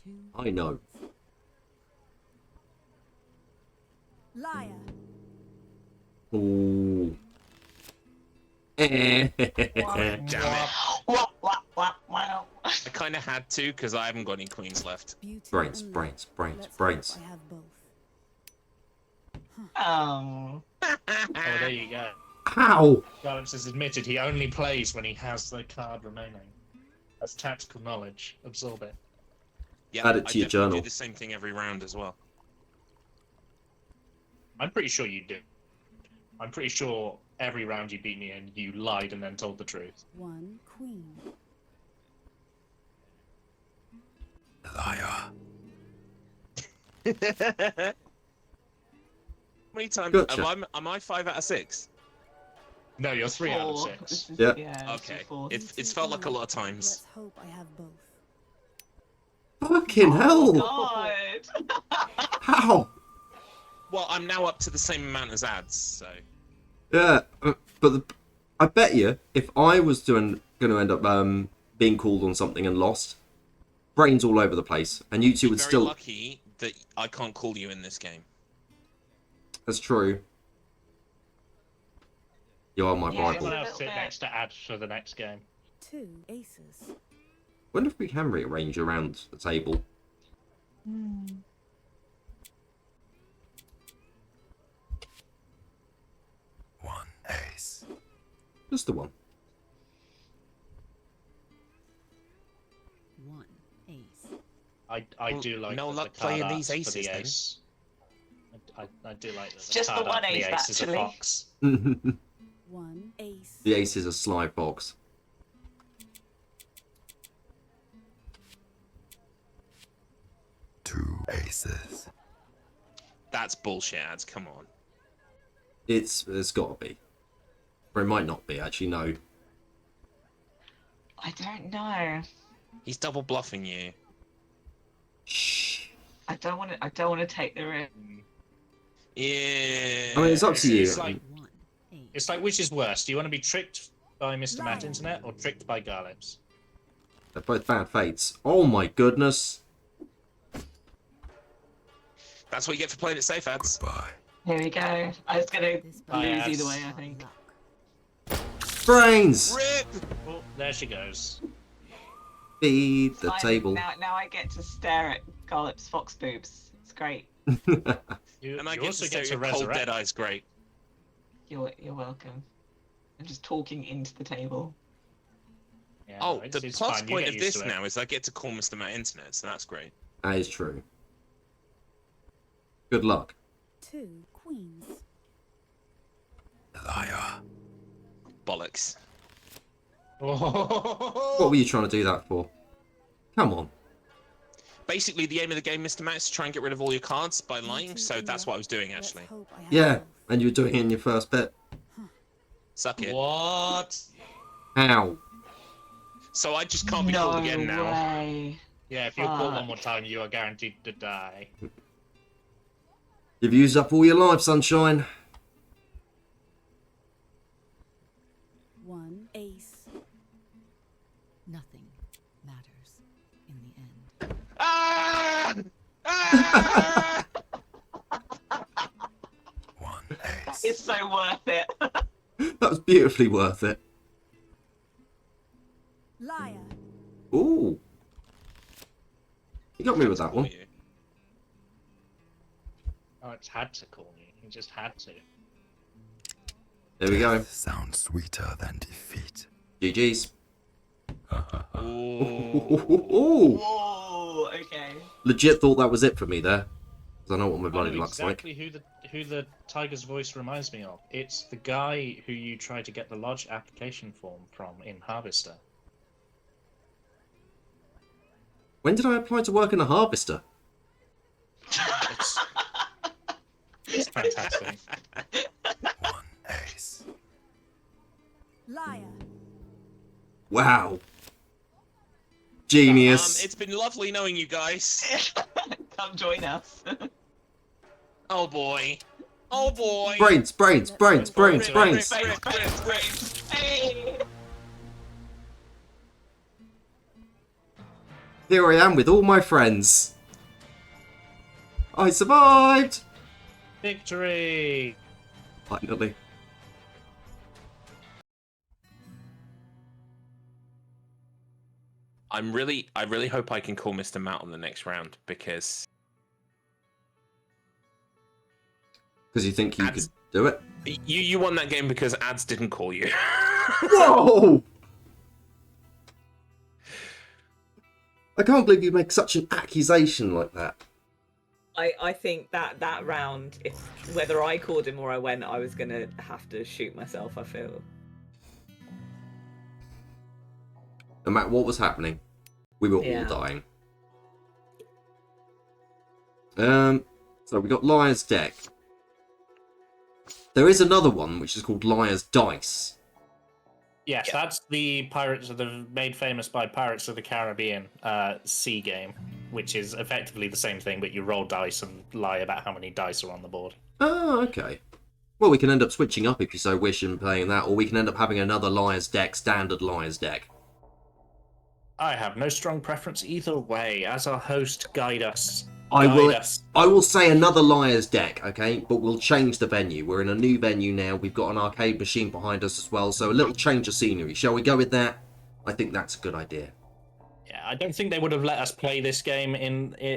2 I know. liar. Ooh. Damn it. Wah, wah, wah, wow. I kind of had to, because I haven't got any queens left. Beauty Brains, and brains, love. brains, Let's brains. hope I have both. Oh. Oh, there you go. Ow! Garlips has admitted he only plays when he has the card remaining. That's tactical knowledge. Absorb it. Yeah, Add it to I your definitely journal. do the same thing every round as well. I'm pretty sure you do. I'm pretty sure every round you beat me in, you lied and then told the truth. 1 queen. Liar. How many times Gotcha. am I 5 out of 6? No, you're 3 out of 4. 6. This is- Yeah. this is Okay. 4. It's felt like a lot of times. Let's hope I have both. Fucking hell! God. How? Well, I'm now up to the same amount as ads, so. Yeah, I bet you if I was going to end up being called on something and lost, brains all over the place, and you two You're would very still. lucky that I can't call you in this game. That's true. You are my Yeah, Someone Bible. else sit next to ads for the next game. 2 aces. Wonder if we can rearrange around the table. One ace. Just the one. 1 ace. I do like no that luck the card playing art these for aces, the then. ace. I do like that It's the just card the art one for the ace, ace is a actually. fox. The 1 ace. ace is a sly fox. Two aces. That's bullshit, ads. Come on. It's got to be. Or it might not be, actually, no. I don't know. He's double bluffing you. Shh. I don't want to. I don't want to take the risk. Yeah. I mean, it's up to you. It's like 1 ace. It's like, which is worse? Do you want to be tricked by Mr. Matt Internet or tricked by Garlips? They're both bad fates. Oh my goodness. That's what you get for playing it safe, ads. Goodbye. Here we go. I was gonna This Oh, yeah, lose either it's- way. I think. luck. Brains! Rip! Oh, there she goes. Feed the Fine, table. Now I get to stare at Gollop's fox boobs. It's great. You, And I you get also to get stare to at cold resurrect. dead eyes. Great. You're welcome. I'm just talking into the table. Yeah, Oh, no, the it's plus fine, you point get of used this to it. now is I get to call Mr. Matt Internet, so that's great. That is true. Good luck. 2 queens. Liar. Bollocks. What were you trying to do that for? Come on. Basically, the aim of the game, Mr. Matt, is to try and get rid of all your cards by lying, Beauty so and that's luck. what I was doing, Let's actually. hope I have Yeah, both. and you were doing it in your first bit. Suck it. What? Ow. So I just can't be no called again now. way. Yeah, if you're called one Fuck. more time, you are guaranteed to die. You've used up all your life, sunshine. 1 ace. Nothing matters in the end. Ah! Ah! One ace. It's so worth it. That was beautifully worth it. Liar. Ooh. You got me with that one. You. Oh, it's had to call me. He just had to. There we go. Death sounds sweeter than defeat. GG's. Ooh. Whoa. Okay. Legit thought that was it for me there. Because I know what my I bloody know luck's like. exactly who the tiger's voice reminds me of. It's the guy who you try to get the lodge application form from in Harvester. When did I apply to work in a harvester? It's, it's fantastic. One ace. Liar. Wow. Genius. It's been lovely knowing you guys. Come join us. Oh boy. Oh boy. Brains, brains, brains, brains, brains. Hey. Here I am with all my friends. I survived! Victory! Finally. I really hope I can call Mr. Matt on the next round because Because you think you Ads- could do it? you won that game because ads didn't call you. Whoa! I can't believe you make such an accusation like that. I think that round, if whether I called him or I went, I was gonna have to shoot myself. I feel. No matter what was happening, we were Yeah. all dying. So we got Liar's Deck. There is another one which is called Liar's Dice. Yes, Yeah. that's the made famous by Pirates of the Caribbean C game, which is effectively the same thing, but you roll dice and lie about how many dice are on the board. Oh, okay. Well, we can end up switching up if you so wish and playing that, or we can end up having another Liar's deck, standard Liar's deck. I have no strong preference either way. As our host, guide us. I Guide will say another Liar's deck, okay? But we'll change the venue. We're in a new venue now. We've got an arcade machine behind us as well, so a little change of scenery. Shall we go with that? I think that's a good idea. Yeah, I don't think they would have let us play this game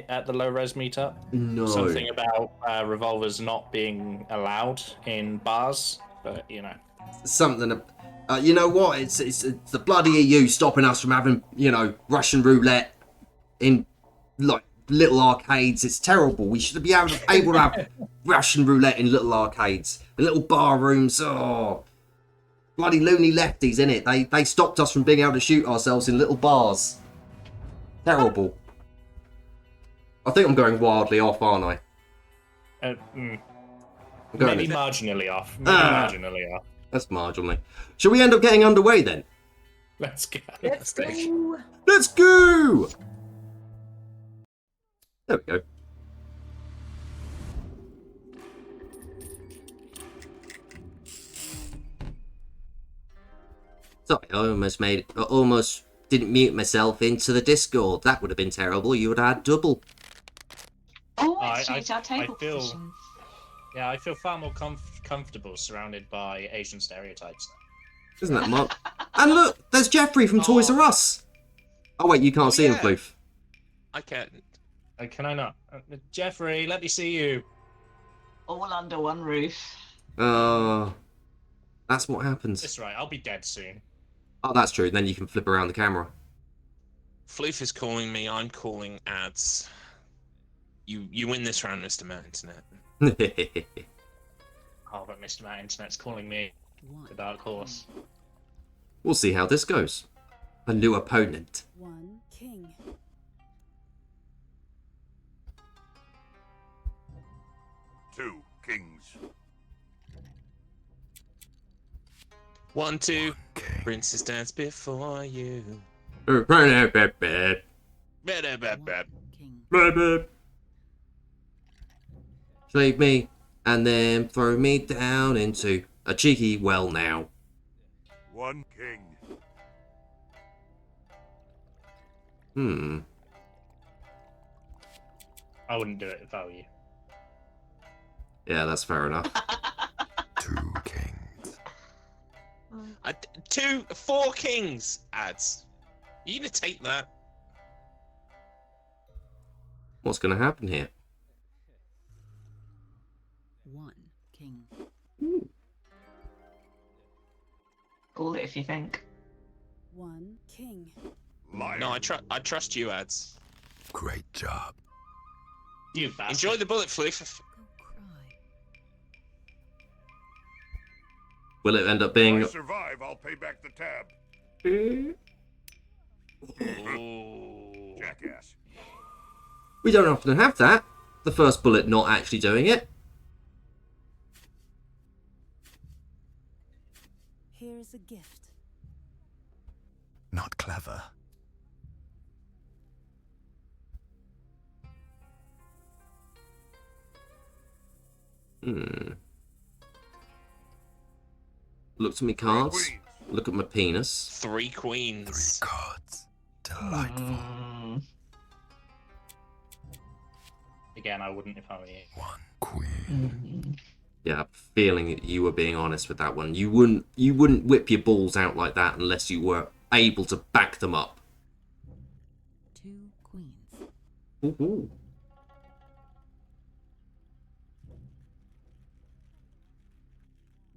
at the Low Res meetup. No. Something about revolvers not being allowed in bars, but you know. Something. You know what? It's the bloody EU stopping us from having, you know, Russian roulette in like little arcades. It's terrible. We should be able to have Russian roulette in little arcades, the little bar rooms. Oh, bloody loony lefties, innit? They stopped us from being able to shoot ourselves in little bars. Terrible. I think I'm going wildly off, aren't I? Maybe Going marginally off. Maybe marginally off. That's marginally. Shall we end up getting underway then? Let's go. Let's go. Let's go! There we go. Sorry, I almost didn't mute myself into the Discord. That would have been terrible. You would have had double. Oh, I- let's change our table feel- positions. Yeah, I feel far more comfortable surrounded by Asian stereotypes now. Isn't that Mark? And look, there's Jeffrey from Toys R Us. Oh wait, you can't see him, yeah. Floof. I can't. Can I not? Jeffrey, let me see you. All under one roof. That's what happens. That's right, I'll be dead soon. Oh, that's true. Then you can flip around the camera. Floof is calling me. I'm calling ads. You win this round, Mr. Matt Internet. Oh, but Mr. Matt Internet's calling me the dark horse. We'll see how this goes. A new opponent. 1 king. Two kings. 1, 2. Princess dance before you. Save me and then throw me down into a cheeky well now. One king. I wouldn't do it if I were you. Yeah, that's fair enough. 2 kings. 4 kings. Ads. You gonna take that? What's going to happen here? 1 king. Call it if you think. 1 king. Liar. No, I trust you, ads. Great job. You bastard. Enjoy the bullet, Floof. Go cry. Will it end up If being... I survive, I'll pay back the tab. Ooh. Jackass. We don't often have that. The first bullet not actually doing it. Here is a gift. Not clever. Look at me cards. Queens. Look at my penis. 3 queens. 3 cards. Delightful. Again, I wouldn't if I were you. 1 queen. Yeah, I have a feeling that you were being honest with that one. You wouldn't whip your balls out like that unless you were able to back them up. 2 queens. Ooh.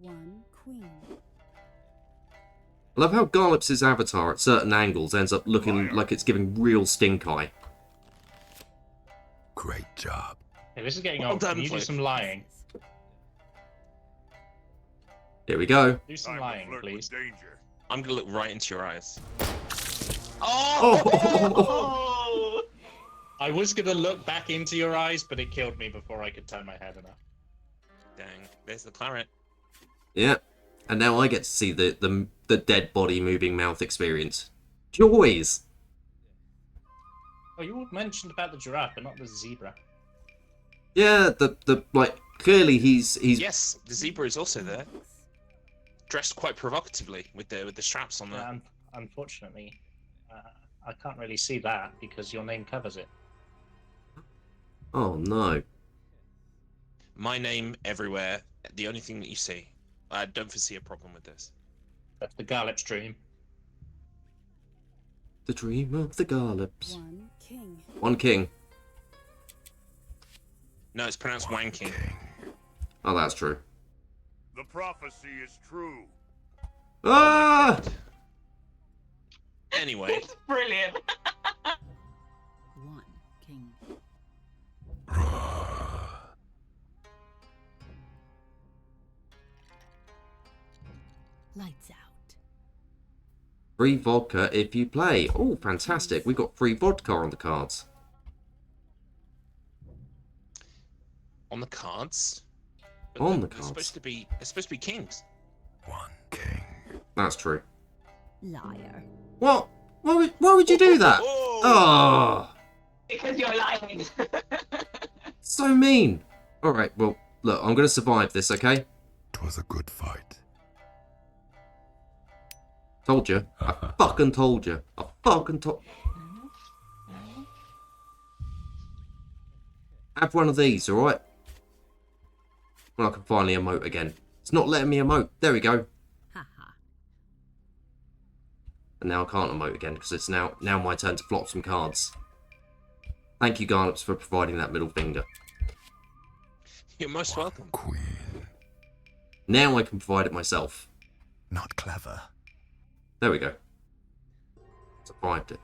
One queen. I love how Garlips' avatar at certain angles ends up looking like it's giving real stink eye. Great job. Hey, this is getting Well old. done, Can you do Flip. some lying? Here we go. Do some Time to lying, flirt please. with danger. I'm gonna look right into your eyes. Oh! Oh! I was gonna look back into your eyes, but it killed me before I could turn my head enough. Dang, there's the claret. Yeah. And now I get to see the dead body moving mouth experience. Joys! Oh, you all mentioned about the giraffe, but not the zebra. Yeah, like, clearly he's Yes, the zebra is also there, dressed quite provocatively with the straps on there. Unfortunately, I can't really see that because your name covers it. Oh no. My name everywhere. The only thing that you see. I don't foresee a problem with this. That's the Garlep's dream. The dream of the Garlops. One king. One king. No, it's pronounced wanking. Oh, that's true. The prophecy is true. Ah! Anyway, It's brilliant. One king. Lights out. Free vodka if you play. Oh, fantastic. We've got free vodka on the cards. on the cards. But On the they're cards. supposed to be. They're supposed to be kings. One king. That's true. Liar. What? Why would you do that? Oh! Oh, Because you're lying. so mean. All right, well, look, I'm going to survive this, okay? It was a good fight. Told you. I fucking told you. I fucking told... Have one of these, alright? When I can finally emote again. It's not letting me emote. There we go. Haha. And now I can't emote again because it's now my turn to flop some cards. Thank you, Garlops, for providing that middle finger. You're most welcome. Queen. Now I can provide it myself. Not clever. There we go. Survived it.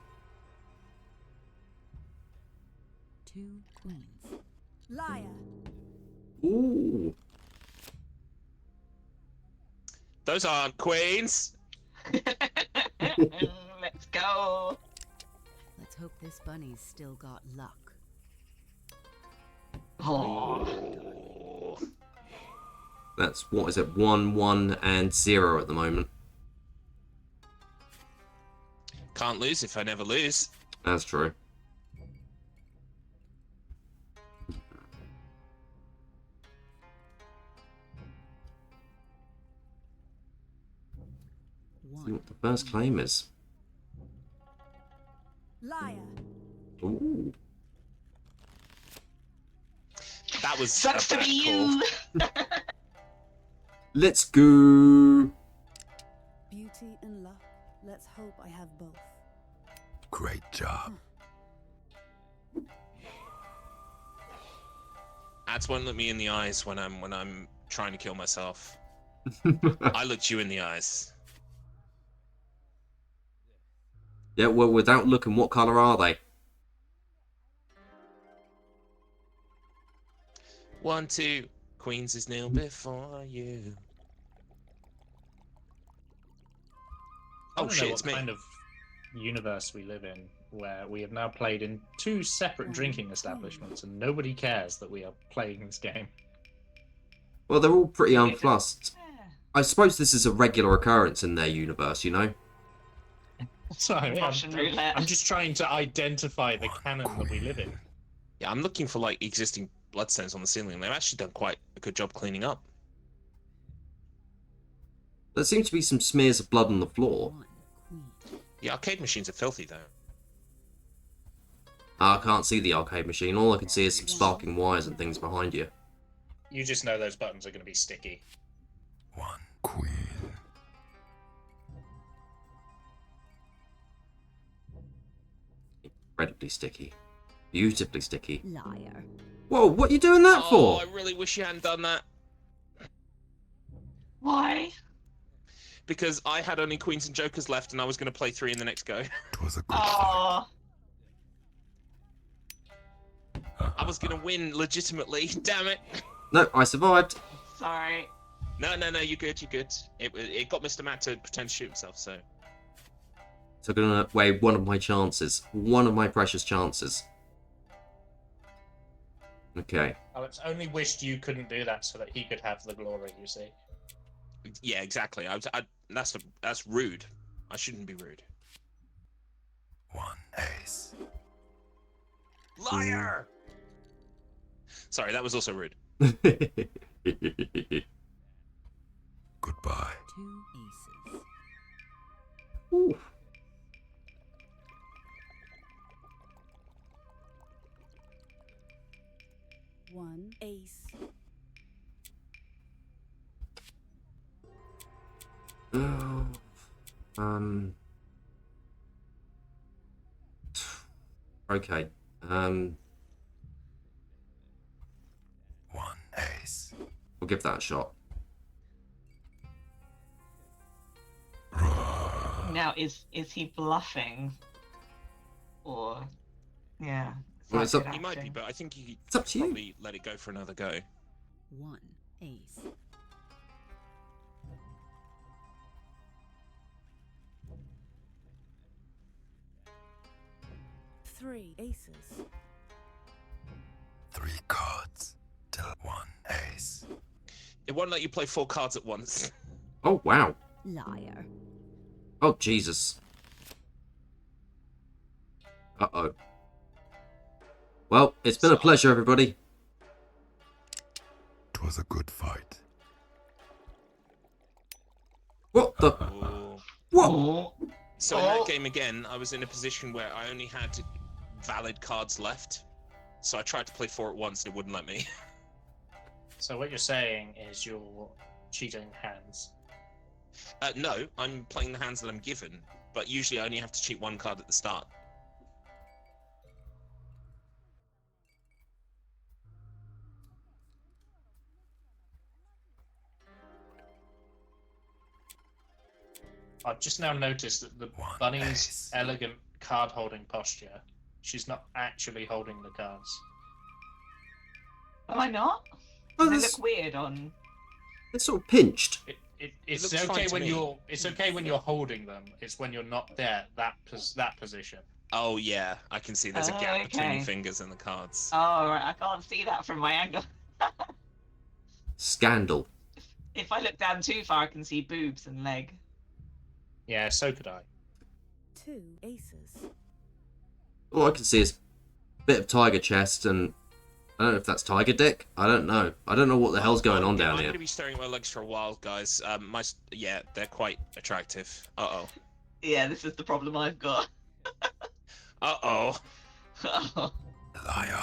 Two queens. Liar. Ooh. Those aren't queens. Let's go. Let's hope this bunny's still got luck. Oh. That's, what is it, 1, 1, and 0 at the moment. Can't lose if I never lose. That's true. See what the first claim is. Liar. Ooh. That was Sucks a to bad be call. you. Let's go. Beauty and luck. Let's hope I have both. Great job. Ads won't look me in the eyes when I'm trying to kill myself. I looked you in the eyes. Yeah, well, without looking, what colour are they? 1, 2. Queens is kneel before you. I Oh don't know shit, what it's me. kind of universe we live in, where we have now played in 2 separate drinking establishments, and nobody cares that we are playing this game. Well, they're all pretty unfussed. I suppose this is a regular occurrence in their universe, you know? Sorry, Russian roulette. I'm just trying to identify the canon that we live in. Yeah, I'm looking for like existing bloodstains on the ceiling. They've actually done quite a good job cleaning up. There seems to be some smears of blood on the floor. One queen. The arcade machines are filthy though. I can't see the arcade machine. All I can see is some sparking wires and things behind you. You just know those buttons are going to be sticky. One queen. Incredibly sticky. Beautifully sticky. Liar. Whoa, what are you doing that Oh, for? I really wish you hadn't done that. Why? Because I had only queens and jokers left and I was going to play 3 in the next go. It was a good Oh. fight. I was going to win legitimately. Damn it. No, I survived. Sorry. No, you're good, you're good. It got Mr. Matt to pretend to shoot himself, so... Took away one of my chances. One of my precious chances. Okay. Alex only wished you couldn't do that so that he could have the glory, you see. Yeah, exactly. That's rude. I shouldn't be rude. 1 ace. Liar! Sorry, that was also rude. Goodbye. 2 aces. Ooh. 1 ace. um. Okay. 1 ace. We'll give that a shot. Now, is he bluffing? Or, yeah. Well, that it's up- good He might be, acting? but I think he It's up to you. probably let it go for another go. 1 ace. Three aces. 3 cards. Till 1 ace. It won't let you play 4 cards at once. Oh wow. Liar. Oh Jesus. Uh-oh. Well, it's been a pleasure, everybody. 'Twas a good fight. What the? Ooh. What? Oh, So in that game again, I was in a position where I only had valid cards left. So I tried to play 4 at once and it wouldn't let me. So what you're saying is you're cheating hands. No, I'm playing the hands that I'm given, but usually I only have to cheat 1 card at the start. I've just now noticed that the One bunny's ace. elegant card holding posture, she's not actually holding the cards. am I not? Oh, Does it this- look weird on? It's sort of pinched. It's looks fine okay to when me. you're holding them. It's when you're not there, that position. Oh yeah, I can see there's a Oh, gap between okay. your fingers and the cards. Oh, right, I can't see that from my angle. Scandal. If I look down too far, I can see boobs and leg. Yeah, so could I. 2 aces. All I can see is a bit of tiger chest, and I don't know if that's tiger dick. I don't know. I don't know what the hell's going on down I'm here. going to be staring at my legs for a while, guys. Yeah, they're quite attractive. Uh-oh. Yeah, this is the problem I've got. Uh-oh. Liar.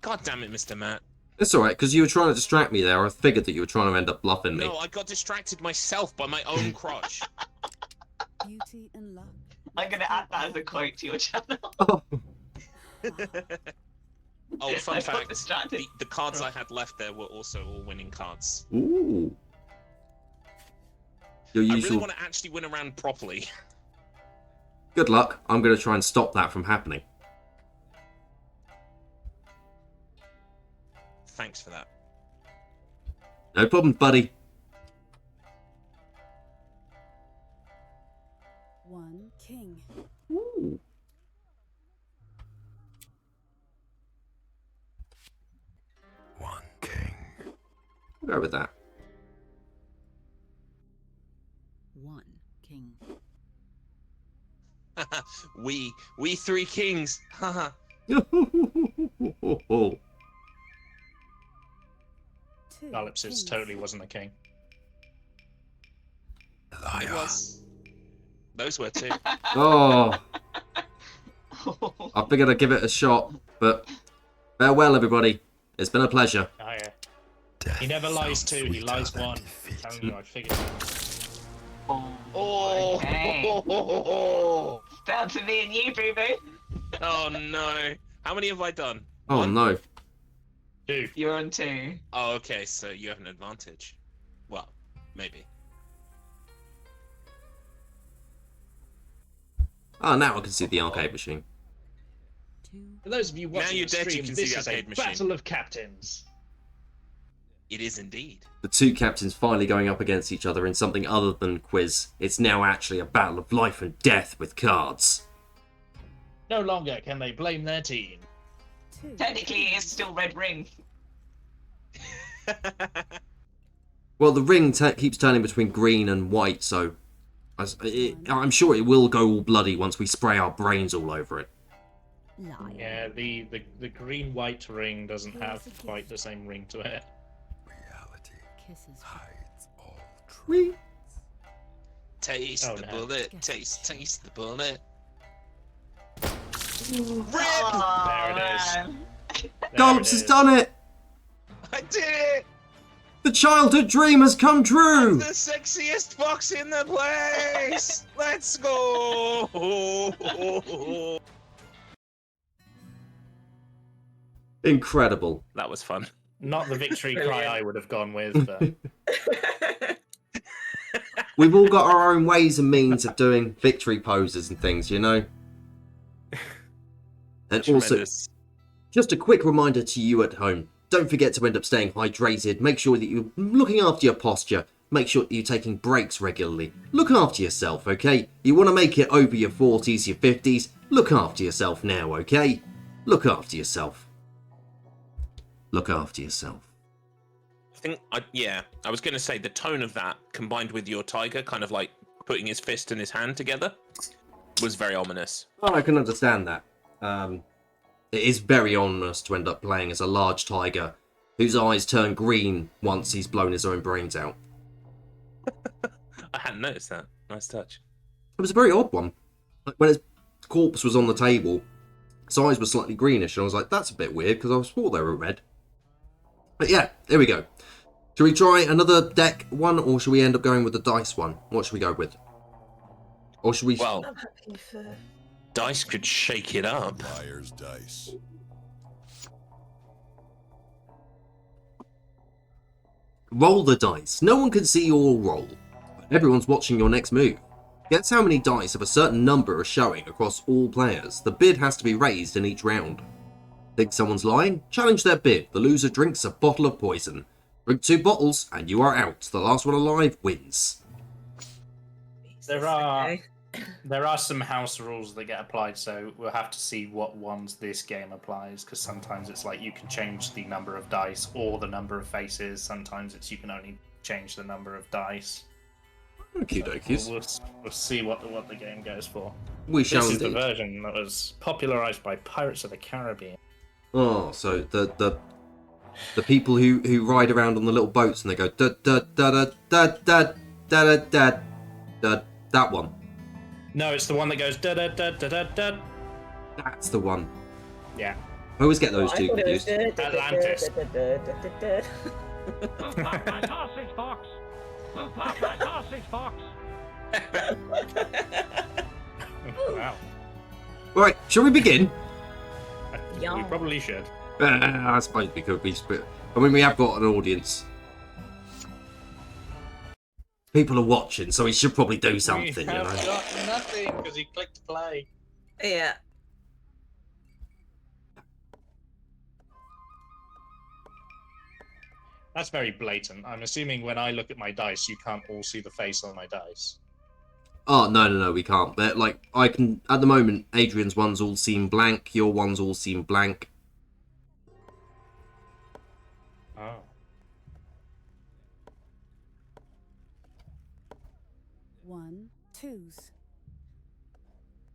God damn it, Mr. Matt. It's alright, because you were trying to distract me there. I figured that you were trying to end up bluffing me. No, I got distracted myself by my own crotch. Beauty and luck. I'm gonna add that as a quote to your channel. Oh, Oh, fun I got fact, distracted. the cards I had left there were also all winning cards. ooh. Your I really usual. want to actually win a round properly. Good luck. I'm going to try and stop that from happening. Thanks for that. No problem, buddy. 1 king. Ooh. 1 king. I'll go with that. 1 king. we 3 kings. Haha. 2 Ellipsis kings. totally wasn't a king. Liar. It was. Those were 2. Oh, I figured I'd give it a shot, but farewell, everybody. It's been a pleasure. Oh, yeah. Death He never lies sounds 2, he sweeter lies than 1. defeat. Telling you, I figured it out. Oh, okay. Down to me and you, boo boo. Oh no. How many have I done? Oh, 1? no. 2. You're on 2. Oh, okay, so you have an advantage. Well, maybe. Oh, now I can see the arcade machine. 2 For those of you watching you're the dead, you stream, can see this the is a arcade machine. battle of captains. It is indeed. The 2 captains finally going up against each other in something other than quiz. It's now actually a battle of life and death with cards. No longer can they blame their team. 2 Technically, it's still red ring. Well, the ring keeps turning between green and white, so I'm sure it will go all bloody once we spray our brains all over it. Liar. Yeah, the green white ring doesn't have quite the same ring to it. Reality Kisses. hides all truth. We Taste Oh, the no. bullet. Taste the bullet. Oh, There it is. man. Dollops has done it. I did it! The childhood dream has come true. The sexiest box in the place! Let's go! Incredible. That was fun. Not the victory cry I would have gone with, but We've all got our own ways and means of doing victory poses and things, you know? And also, Tremendous. just a quick reminder to you at home. Don't forget to end up staying hydrated. Make sure that you're looking after your posture. Make sure that you're taking breaks regularly. Look after yourself, okay? You want to make it over your 40s, your 50s. Look after yourself now, okay? Look after yourself. Look after yourself. I was going to say the tone of that combined with your tiger kind of like putting his fist and his hand together was very ominous. Oh, I can understand that. It is very ominous to end up playing as a large tiger whose eyes turn green once he's blown his own brains out. I hadn't noticed that. Nice touch. It was a very odd one. Like when his corpse was on the table, his eyes were slightly greenish, and I was like, that's a bit weird, because I thought they were red. But yeah, here we go. Should we try another deck one, or should we end up going with the dice one? What should we go with? Or should we... Well, I'm happy for. dice could shake it up. Liar's dice. Roll the dice. No one can see your roll. Everyone's watching your next move. Guess how many dice of a certain number are showing across all players. The bid has to be raised in each round. Think someone's lying? Challenge their bid. The loser drinks a bottle of poison. Drink 2 bottles and you are out. The last one alive wins. there are Okay. there are some house rules that get applied, so we'll have to see what ones this game applies, because sometimes it's like you can change the number of dice or the number of faces. Sometimes it's you can only change the number of dice. Okie dokies. We'll see what the game goes for. We shall This is the indeed. version that was popularized by Pirates of the Caribbean. Oh, so the people who ride around on the little boats and they go da da da da da da da da da. That one. No, it's the one that goes da da da da da da. That's the one. Yeah. I always get those I two thought it was confused. Atlantis. Sausage fox! Sausage fox! Wow. Right, shall we begin? Yeah. We probably should. I suppose we could be. I mean, we have got an audience. People are watching, so we should probably do something, you know. got nothing because he clicked play. Yeah. That's very blatant. I'm assuming when I look at my dice, you can't all see the face on my dice. Oh, no, we can't. But, like, I can... At the moment, Adrian's ones all seem blank. Your ones all seem blank. Oh. One, twos.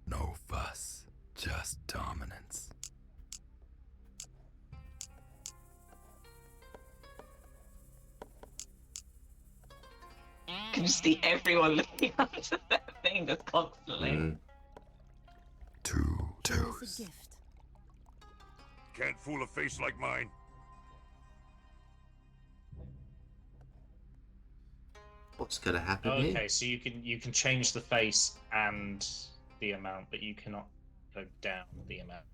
No fuss, just dominance. You can just see everyone looking onto that thing just constantly. Mm. 2 Here's twos. a gift. Can't fool a face like mine. What's going to happen here? Okay, so you can change the face and the amount, but you cannot go down the amount.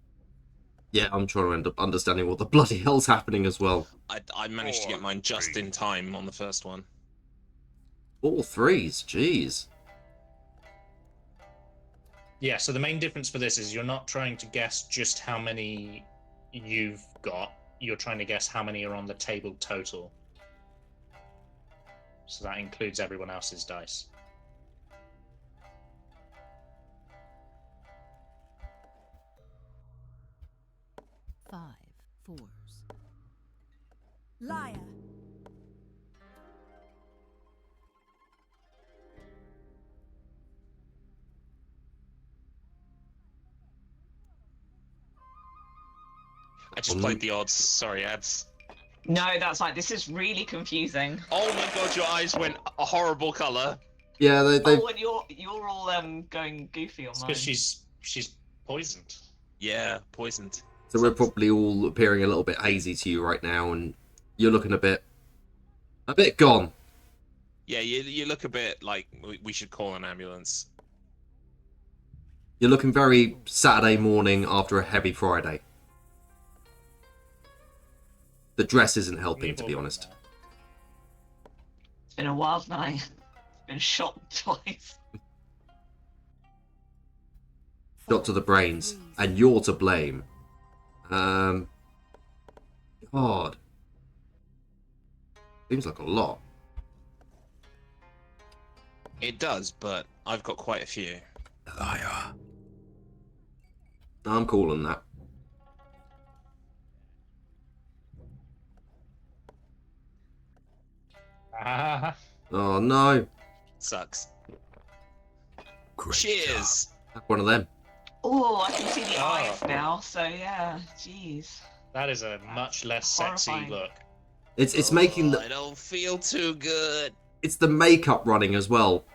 Yeah, I'm trying to end up understanding what the bloody hell's happening as well. I managed to get mine just in time on the first one. All threes, jeez. Yeah, so the main difference for this is you're not trying to guess just how many you've got, you're trying to guess how many are on the table total. So that includes everyone else's dice. Five, fours. Liar. just played the odds. Sorry, ads. No, that's like this is really confusing. Oh my god, your eyes went a horrible colour. Yeah, they. Oh, and you're all going goofy on mine. Because she's poisoned. Yeah, poisoned. So we're probably all appearing a little bit hazy to you right now, and you're looking a bit gone. Yeah, you look a bit like we should call an ambulance. You're looking very Saturday morning after a heavy Friday. The dress isn't helping, to be honest. It's been a wild night. Been shot twice. Shot to the brains, and you're to blame. God. Seems like a lot. It does, but I've got quite a few. Liar. I'm calling that. Ah, Oh no. Sucks. Great Cheers. That's one of them. Oh, I can see the Oh. eyes now. So yeah, jeez. that is a much less sexy Horrifying. look. It's making I the don't feel too good. it's the makeup running as well.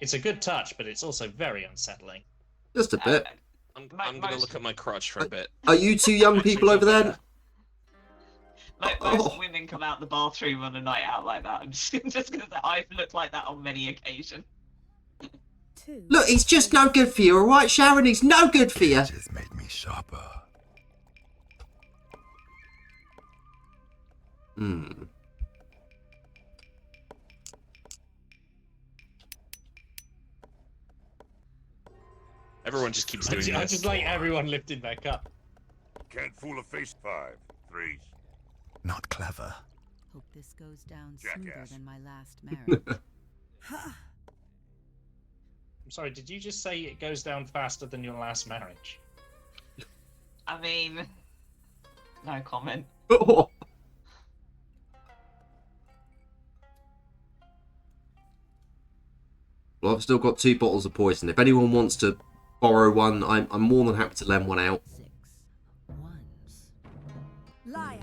It's a good touch, but it's also very unsettling. Just a bit. I'm gonna look at my crotch for a bit. Are you two young people over there? Like Oh. most women come out the bathroom on a night out like that. I'm just because I've looked like that on many occasions. 2. Look, he's just no good for you, alright, Sharon? He's no good for you. Just made me sharper. Hmm. Everyone just keeps I doing just, I this. just like everyone lifting their cup. Can't fool a face. 5, 3. Not clever. Hope this goes down smoother Jackass. than my last marriage. I'm sorry, did you just say it goes down faster than your last marriage? I mean, no comment. Oh. Well, I've still got 2 bottles of poison. If anyone wants to borrow one, I'm more than happy to lend one out. 6 ones. Liar.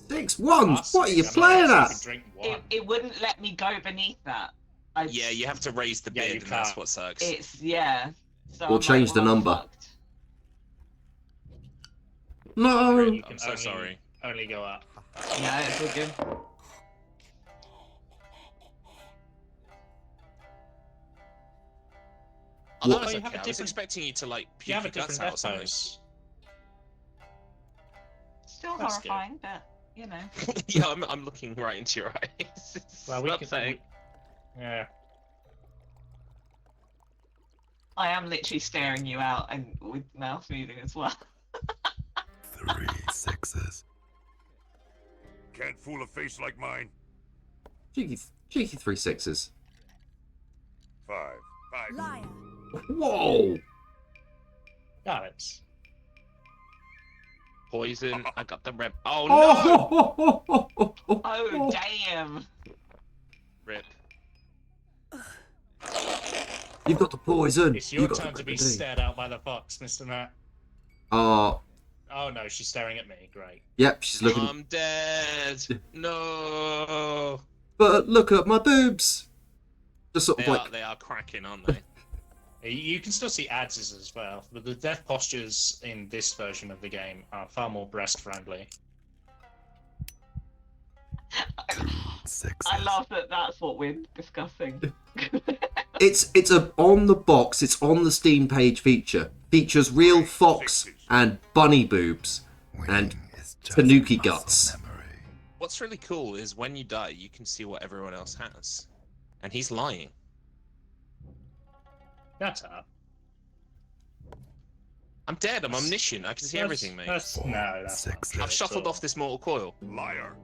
6 ones? Us? What are you I'm playing not at? drink one. It wouldn't let me go beneath that. Yeah, you have to raise the Yeah, bid, you and that's can't. what sucks. It's yeah. So Or I'm change like, the well, I'm number. fucked. No. You can I'm so sorry. only go up. No, it's all good. Oh, that What- was you okay. have a I was different- expecting you to like You puke have a your guts different out or death something. pose. Still That's good. horrifying, but you know. Yeah, I'm looking right into your eyes. It's Well, we can. upsetting. Yeah. I am literally staring you out and with mouth moving as well. 3 6s. Can't fool a face like mine. Cheeky 3 6s. 5, 5. Liar. Whoa. Got it. Poison. I got the rep. Oh no! Oh damn! Rip. You've got the poison. It's your You've got turn the to be grenade. stared out by the fox, Mr. Nat. Oh, Oh no, she's staring at me. Great. yep, she's looking. I'm dead. No. But look at my boobs. Just sort of like. They are cracking, aren't they? You can still see ads as well, but the death postures in this version of the game are far more breast friendly. 6s. I love that. That's what we're discussing. It's on the box. It's on the Steam page feature. Features real fox and bunny boobs and Winning is just tanuki muscle guts. memory. What's really cool is when you die, you can see what everyone else has, and he's lying. That's up. I'm dead. I'm omniscient. I can see everything, mate. No, that's not Six. true I've at shuffled all. off this mortal coil. Liar.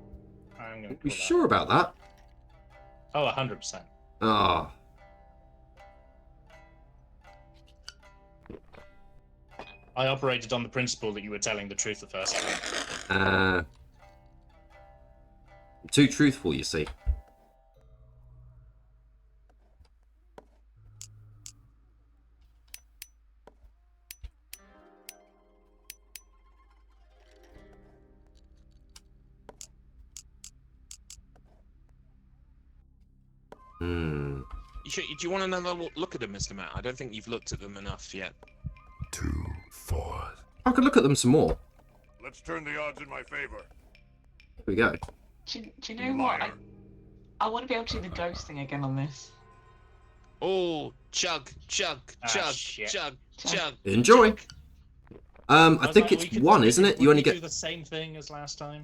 I'm gonna You call that. sure about that? Oh, 100%. Ah, I operated on the principle that you were telling the truth the first time. too truthful, you see. Hmm. Do you want another look at them, Mr. Matt? I don't think you've looked at them enough yet. 2 4s. I could look at them some more. Let's turn the odds in my favor. Here we go. Do you know what? Liar. I want to be able to do the ghost thing again on this. Oh, chug, chug, chug, shit. chug, chug. Enjoy. chug. I was think like, it's 1, isn't it? You only do get. the same thing as last time.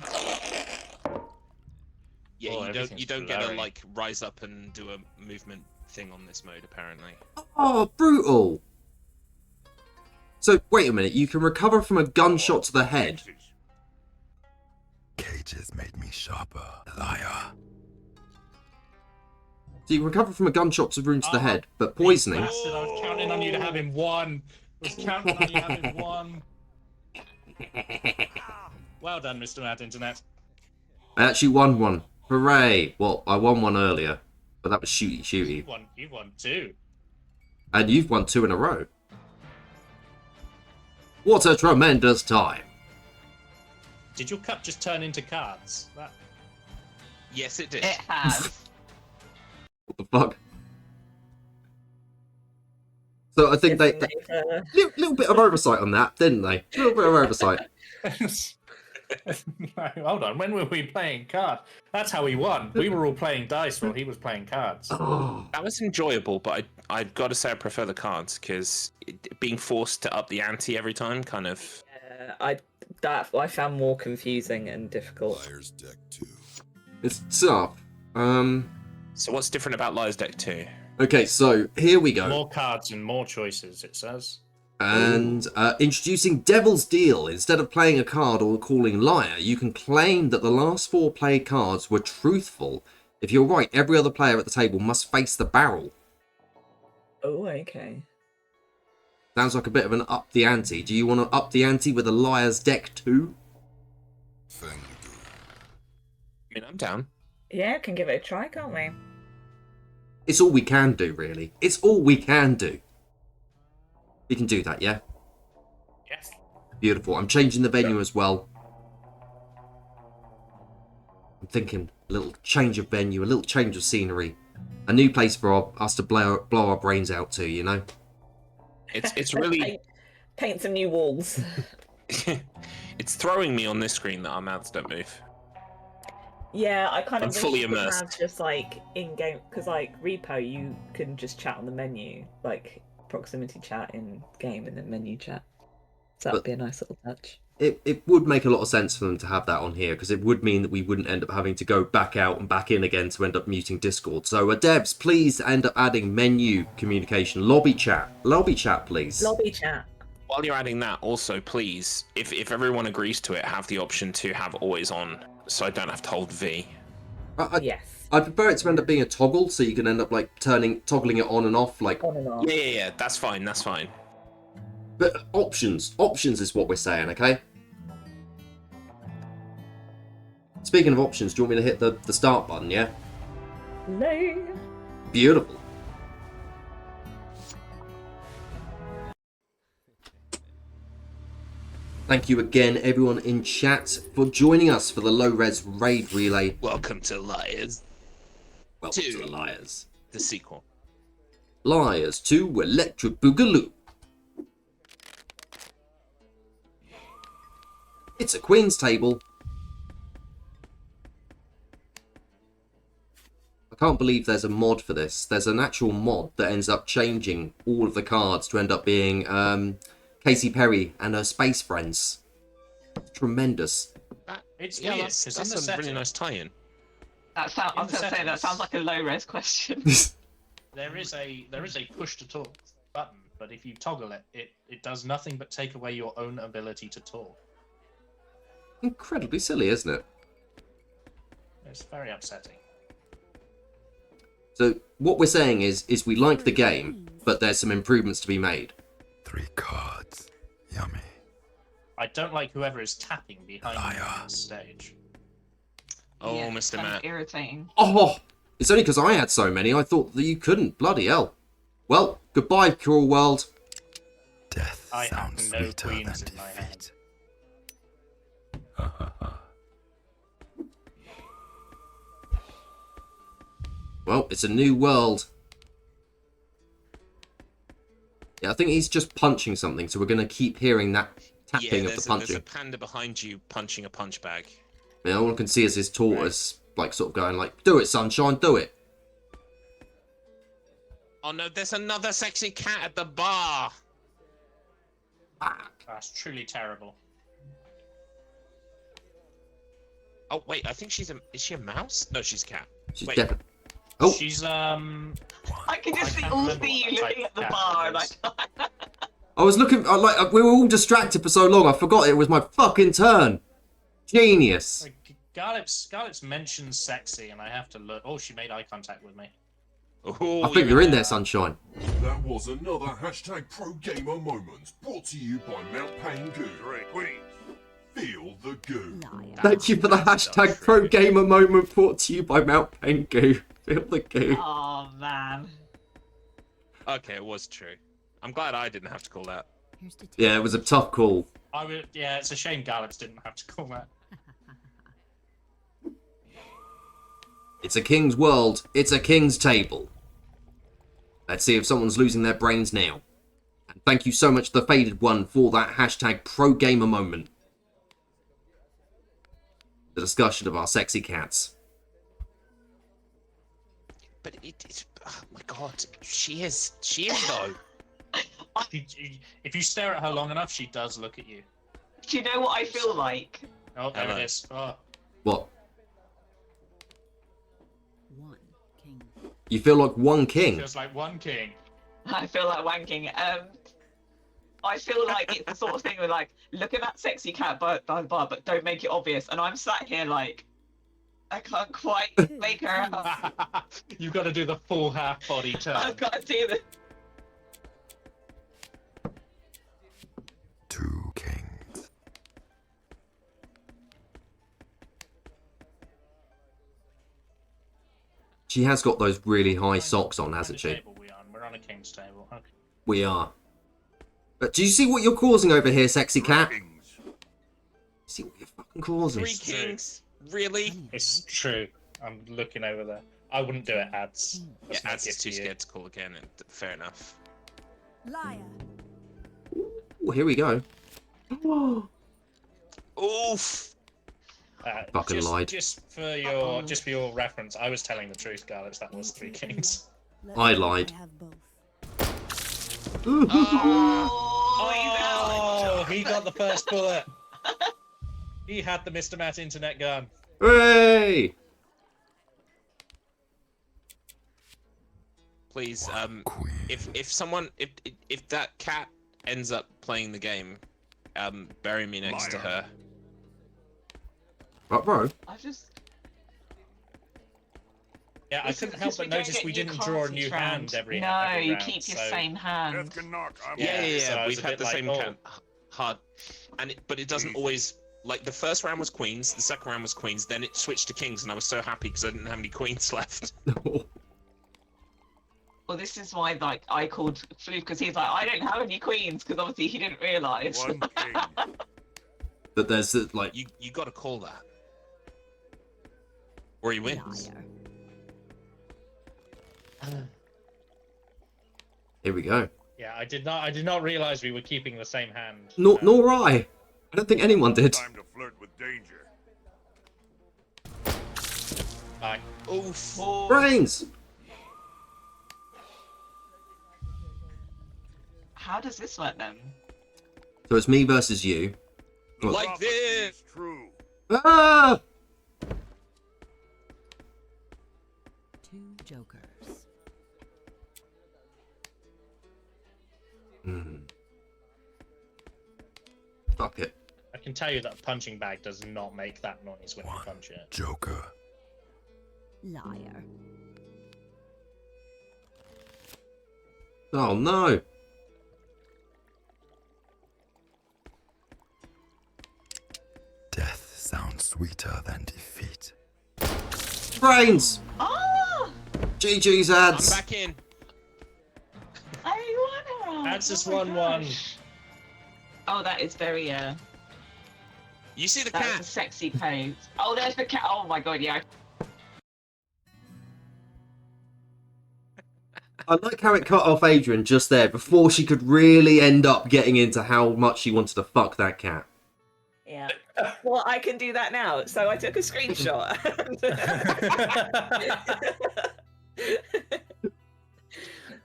Yeah, Oh, you everything's don't get to blurry. like rise up and do a movement thing on this mode apparently. Oh, brutal. So wait a minute. You can recover from a gunshot to the head. Aces. Cages made me sharper. Liar. So you can recover from a gunshot to wound to the head, but poisoning. Bastard, I was counting on you to have him 1. I was counting on you to have him 1. Well done, Mr. Matt Internet. I actually won one. Hooray! Well, I won one earlier, but that was shooty. You won 2. And you've won 2 in a row. What a tremendous time! Did your cup just turn into cards? Yes, it did. It has. What the fuck? So I think they little bit of oversight on that, didn't they? A little bit of oversight. Hold on, when were we playing cards? That's how we won. We were all playing dice while he was playing cards. Oh, That was enjoyable, but I've got to say I prefer the cards because being forced to up the ante every time kind of. I found more confusing and difficult. Liar's deck 2. it's tough. So what's different about Liar's Deck 2? Okay, so here we go. More cards and more choices, it says. And introducing Devil's Deal. Instead of playing a card or calling liar, you can claim that the last 4 played cards were truthful. If you're right, every other player at the table must face the barrel. Oh, okay. Sounds like a bit of an up the ante. Do you want to up the ante with a Liar's Deck 2? Thing to do. I mean, I'm down. Yeah, can give it a try, can't we? It's all we can do, really. It's all we can do. We can do that, yeah? Yes. Beautiful. I'm changing the venue as well. I'm thinking a little change of venue, a little change of scenery. A new place for us to blow our brains out to, you know? It's really paint some new walls. it's throwing me on this screen that our mouths don't move. Yeah, I kind I'm of wish fully you could immersed. have just like in-game, because like Repo, you can just chat on the menu, like proximity chat in game and then menu chat. So that'd But- be a nice little touch. It would make a lot of sense for them to have that on here, because it would mean that we wouldn't end up having to go back out and back in again to end up muting Discord. So, Debs, please end up adding menu communication, lobby chat, please. Lobby chat. While you're adding that, also please, if everyone agrees to it, have the option to have always on, so I don't have to hold V. Yes. I prefer it to end up being a toggle, so you can end up like toggling it on and off, like. On and off. Yeah, that's fine. That's fine. But options is what we're saying, okay? Speaking of options, do you want me to hit the start button? Yeah. No. Beautiful. Thank you again, everyone in chat, for joining us for the Low Res Raid Relay. Welcome to Liars, Welcome to 2. the Liars. the sequel. Liars 2 Electric Boogaloo. It's a Queen's table. I can't believe there's a mod for this. There's an actual mod that ends up changing all of the cards to end up being Katy Perry and her space friends. Tremendous. It's Yeah, weird, that's 'cause in the a really setting- nice tie-in. I was going to say that settings. sounds like a low res question. There is a push to talk button, but if you toggle it, it does nothing but take away your own ability to talk. Incredibly silly, isn't it? It's very upsetting. So what we're saying is we like the game, but there's some improvements to be made. 3 cards. Yummy. I don't like whoever is tapping behind me Liar. on the stage. Oh, Yeah, Mr. kind of Matt. irritating. Oh, it's only because I had so many. I thought that you couldn't. Bloody hell. Well, goodbye, cruel world. Death I have sounds no sweeter than queens in my hand. defeat. Ha ha ha. Well, it's a new world. Yeah, I think he's just punching something, so we're going to keep hearing that tapping Yeah, of the there's punching. a panda behind you punching a punch bag. Yeah, all I can see is his tortoise, like, sort of going like, do it, sunshine, do it. Oh no, there's another sexy cat at the bar. That's truly terrible. Oh wait, I think is she a mouse? No, she's a cat. She's Wait. definitely... Oh! She's I can just I see can't all remember of you what type looking of at the cat bar, it and I is. I was looking, like, we were all distracted for so long, I forgot it was my fucking turn. Genius. Garlips mentions sexy, and I have to look. Oh, she made eye contact with me. Ooh, I think you're in there, sunshine. That was another hashtag Pro Gamer Moments brought to you by Mount Pain Goo. Great, please. Feel the goo. Thank you for the hashtag Pro Gamer moment brought to you by Mount Pain Goo. Feel the goo. Oh man. Okay, it was true. I'm glad I didn't have to call that. Yeah, it was a tough call. Yeah, it's a shame Garlips didn't have to call that. It's a king's world. It's a king's table. Let's see if someone's losing their brains now. And thank you so much, the Faded One, for that hashtag Pro Gamer moment. The discussion of our sexy cats. But it's oh my god, she is though. If you stare at her long enough, she does look at you. Do you know what I feel like? Oh, there Hello. it is. Oh. What? One king. You feel like one king? Feels like one king. I feel like wanking. I feel like it's the sort of thing where, like, look at that sexy cat by the bar, but don't make it obvious. And I'm sat here like, I can't quite make her out. You've got to do the full half body turn. I've got to do this. Two kings. She has got those really high socks on, hasn't she? We're on a king's table. Okay. We are. But do you see what you're causing over here, sexy cat? Kings. See what you're fucking causing? 3 kings? Really? It's true. I'm looking over there. I wouldn't do it, ads. Yeah, That's my Ads is gift too to you. scared to call again, and fair enough. Liar. Ooh, here we go. Oof! Fucking just, lied. Just for your reference, I was telling the truth, Garlips. That was 3 kings. Let's I hope lied. have both. Oh, he got the first bullet. He had the Mr. Matt internet gun. Hooray! Please, Queen. if that cat ends up playing the game, bury me next to her. What, bro? I just. Yeah, I This couldn't is help because but we don't notice get we new didn't draw a cards new each hand round. every No, every you round, keep your so- same hand. Death can knock. I'm Yeah, so I was We've a had bit the like, same oh. hard, but it doesn't always. Like the first round was queens, the second round was queens, then it switched to kings, and I was so happy because I didn't have any queens left. Well, this is why, like, I called Fluke because he's like, I don't have any queens because obviously he didn't realise. one king. That there's like You got to call that, or he wins. Liar. here we go. Yeah, I did not realize we were keeping the same hand. Nor I. I don't think anyone did. Time to flirt with danger. Bye. Oof. Brains. How does this work then? So it's me versus you. The Like prophecy this. is true. Ah! Two jokers. Fuck it. I can tell you that a punching bag does not make that noise when you punch it. Joker. Liar. Oh no. Death sounds sweeter than defeat. Brains. Oh! GG's I'm ads. back in. I won. That's just Oh my 1-1. gosh. Oh, that is very, You see the that was a cat? sexy pose. Oh, there's the cat. Oh my god, yeah. I like how it cut off Adrian just there before she could really end up getting into how much she wanted to fuck that cat. Yeah. Well, I can do that now. So I took a screenshot.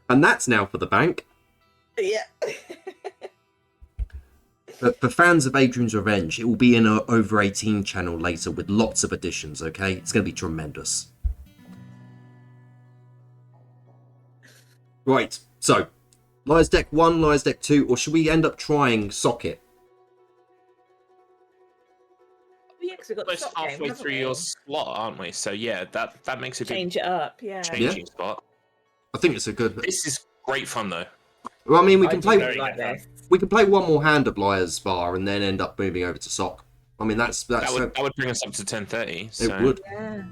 And that's now for the bank. Yeah. But for fans of Adrian's Revenge, it will be in our over 18 channel later with lots of additions, okay? It's going to be tremendous. Right, so, Liar's Deck 1, Liar's Deck 2, or should we end up trying Socket? Yeah, because we've got the Almost top game, halfway haven't through we? your slot, aren't we? So yeah, that makes a good Change it up, yeah. changing spot. I think it's a good... This is great fun though. Well, I mean, we I can do play... very like this. We can play one more hand of Liar's Bar and then end up moving over to Sock. I mean, that's That would bring us up to 10:30. So. It would. Yeah.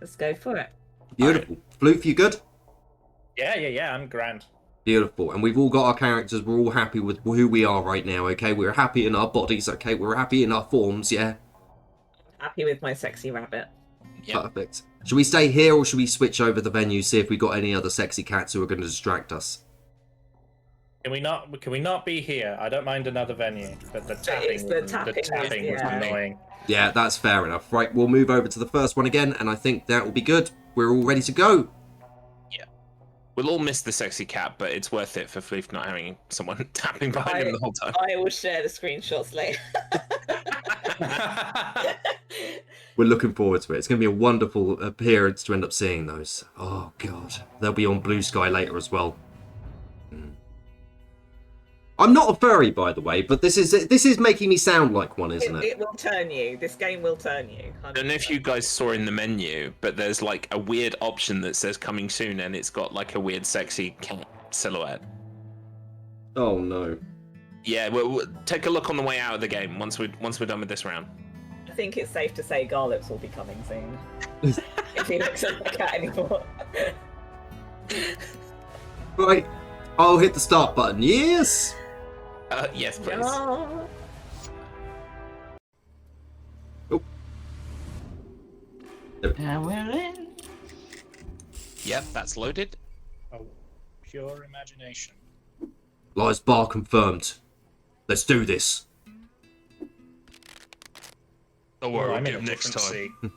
Let's go for it. Beautiful. Floof, you good? Yeah, I'm grand. Beautiful. And we've all got our characters. We're all happy with who we are right now, okay? We're happy in our bodies, okay? We're happy in our forms, yeah? Happy with my sexy rabbit. Yep. Perfect. Should we stay here or should we switch over the venue, see if we got any other sexy cats who are going to distract us? Can we not be here? I don't mind another venue, but the tapping, the was yeah. annoying. Yeah, that's fair enough. Right, we'll move over to the first one again, and I think that will be good. We're all ready to go. Yeah. We'll all miss the sexy cat, but it's worth it for Floof not having someone tapping behind him the whole time. I will share the screenshots later. We're looking forward to it. It's going to be a wonderful appearance to end up seeing those. Oh, God. They'll be on Blue Sky later as well. I'm not a furry, by the way, but this is making me sound like one, isn't it? It will turn you. This game will turn you. 100%. I don't know if you guys saw in the menu, but there's like a weird option that says coming soon, and it's got like a weird sexy cat silhouette. Oh, no. Yeah, we'll take a look on the way out of the game once we're done with this round. I think it's safe to say Garlips will be coming soon. If he looks like a cat anymore. Right. I'll hit the start button. Yes! Yes, please. Oh. And we're in. Yep, that's loaded. Oh, pure imagination. Lies bar confirmed. Let's do this. Don't Oh, worry, I'm we'll in get a next different time. seat.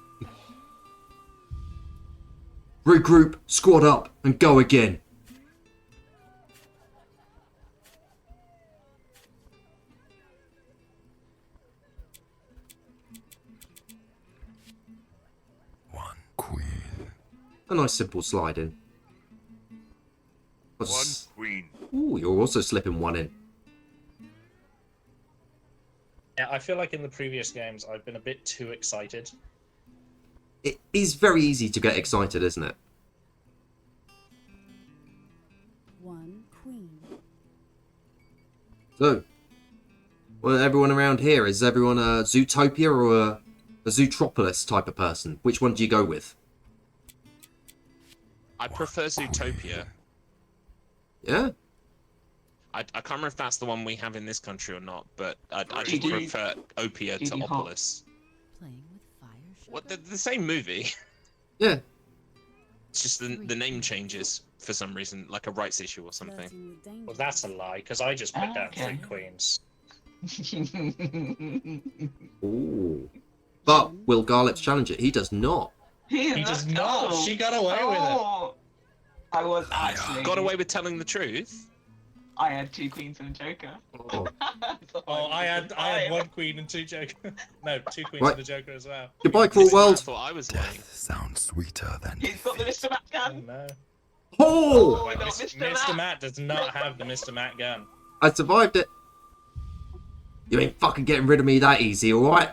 Regroup, squad up, and go again. One queen. A nice simple slide in. One queen. Ooh, you're also slipping one in. Yeah, I feel like in the previous games I've been a bit too excited. It is very easy to get excited, isn't it? One queen. So, well, everyone around here, is everyone a Zootopia or a Zootropolis type of person? Which one do you go with? I prefer Zootopia. Yeah? I can't remember if that's the one we have in this country or not, but I just GD prefer Opia to GD Opolis. Playing with fire. What, the same movie? Yeah. It's just the name changes for some reason, like a rights issue or something. Flirting with danger. Well, that's a lie, because I just put down Okay. 3 queens. Ooh. But will Garlips challenge it? He does not. He does not. Oh. She got away with it. Oh. I was actually. Got away with telling the truth? I had 2 queens and a joker. Oh. Oh, I had 1 queen and 2 joker. No, 2 queens Right. and a joker as well. Goodbye, cruel I world. thought I was lying. Death sounds sweeter than He's got the Mr. Matt Oh, gun. no. Oh! Oh, we got Mr. Mr. Matt does not have the Mr. Matt gun. I survived it. You ain't fucking getting rid of me that easy, alright?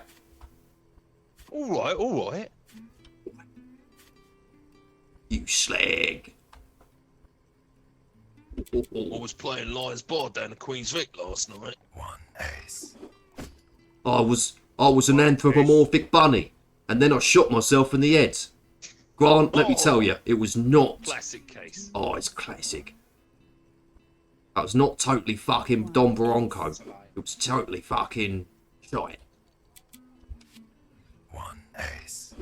Alright. You slag. I was playing Liar's Bar down at Queen's Vic last night. one ace. I was an anthropomorphic bunny, and then I shot myself in the head. Grant, let me tell you, it was not. Classic case. Oh, it's classic. That was not totally fucking Don Bronco. That's a lie. It was totally fucking shite. One ace.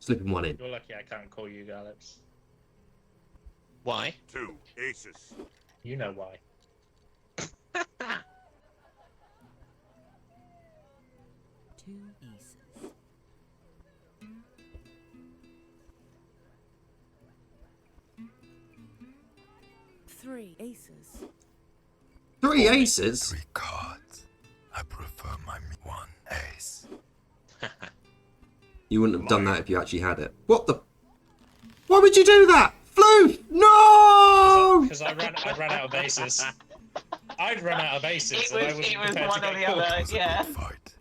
Slipping one in. You're lucky I can't call you Gallops. Why? 2 aces. You know why. Two aces. Three aces. 3 aces? 3 cards. I prefer my 1 ace. You wouldn't have done that if you actually had it. What the? Why would you do that? Floof! No! Because I ran out of aces. I'd run out of aces. and I wasn't It was prepared one to or get the caught. other. Was a Yeah. good fight.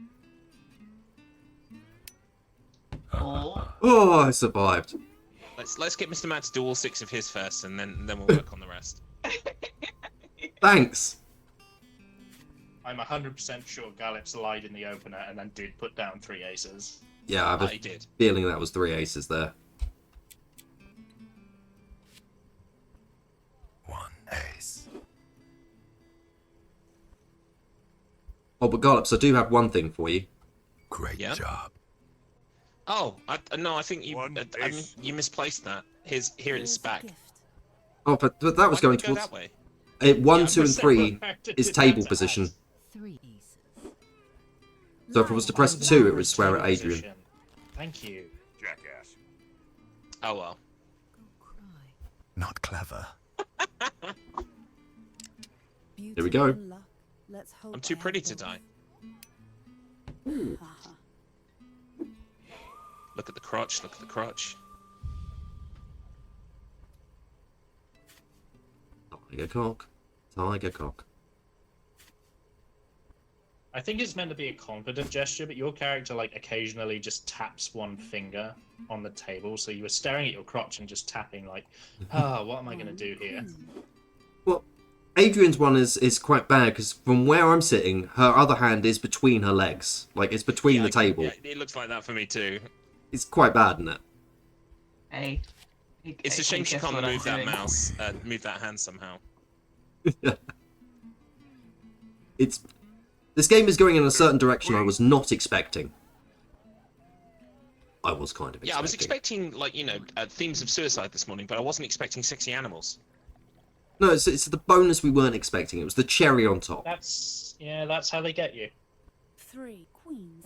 Oh. Oh, I survived. Let's get Mr. Matt to do all 6 of his first, and then we'll work on the rest. Thanks. I'm 100% sure Gallips lied in the opener and then did put down 3 aces. Yeah, I have a I did. feeling that was 3 aces there. 1 ace. Oh, but Garlops, I do have one thing for you. Great Yeah? job. Oh, no, I think you One I mean, ace. you misplaced that. Here it's Here's a back. gift. Oh, but that Why was did going it go towards... that way? 1, Yeah, 2, and so 3 I did is that table to position. us. Three aces. So if I was to Liar. press Oh, 2, it lower would swear at table Adrian. position. Thank you. Jackass. Oh well. Cry. Not clever. Beauty Here we go. and luck. Let's hope I'm too I pretty have to both. die. Haha. Look at the crotch. Look at the crotch. Tiger cock. Tiger cock. I think it's meant to be a confident gesture, but your character like occasionally just taps one finger on the table, so you were staring at your crotch and just tapping like, what am I going to do here? Well, Adrian's one is quite bad because from where I'm sitting, her other hand is between her legs. Like, it's between the table. Yeah, it looks like that for me too. It's quite bad, isn't it? Hey. It's a shame she can't move that mouse, move that hand somehow. It's... This game is going in a certain direction I was not expecting. I was kind of expecting. Yeah, I was expecting, like, you know, themes of suicide this morning, but I wasn't expecting sexy animals. No, it's the bonus we weren't expecting. It was the cherry on top. That's how they get you. Three queens.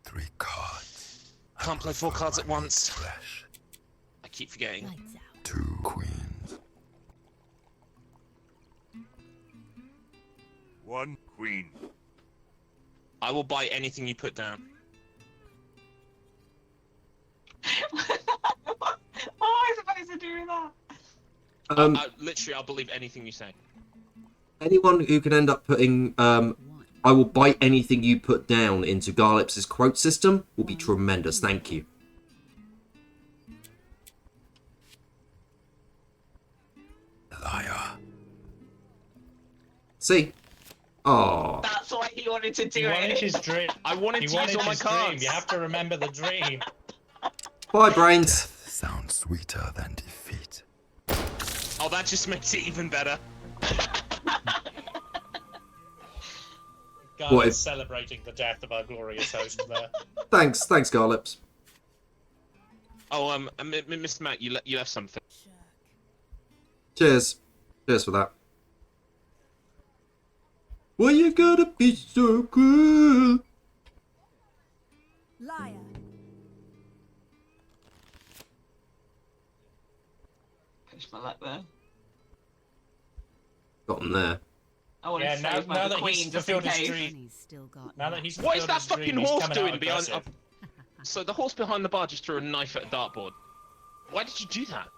3 cards. Can't play 4 cards at once. Flesh. I keep forgetting. Lights out. 2 queens. 1 queen. I will buy anything you put down. What am I supposed to do with that? Literally, I'll believe anything you say. Anyone who can end up putting I will bite anything you put down into Garlips's quote system will be tremendous. Thank you. Liar. See? Oh. That's why he wanted to do He wanted it. his dream. I wanted He to wanted use all my his dream. cards. You have to remember the dream. Bye, brains. Death sounds sweeter than defeat. Oh, that just makes it even better. God What is if- celebrating the death of our glorious host there. Thanks, Garlips. Oh, Mr. Matt, you left something. Jerk. Cheers. Cheers for that. Why you gotta be so cruel? Liar. Push my luck there. Got him there. I want Yeah, to now, save now my that queen he's just in fulfilled his case. dream. He's still got. Now that he's What is fulfilled that his dream, fucking he's horse coming out doing behind? aggressive. So the horse behind the bar just threw a knife at a dartboard. Why did you do that?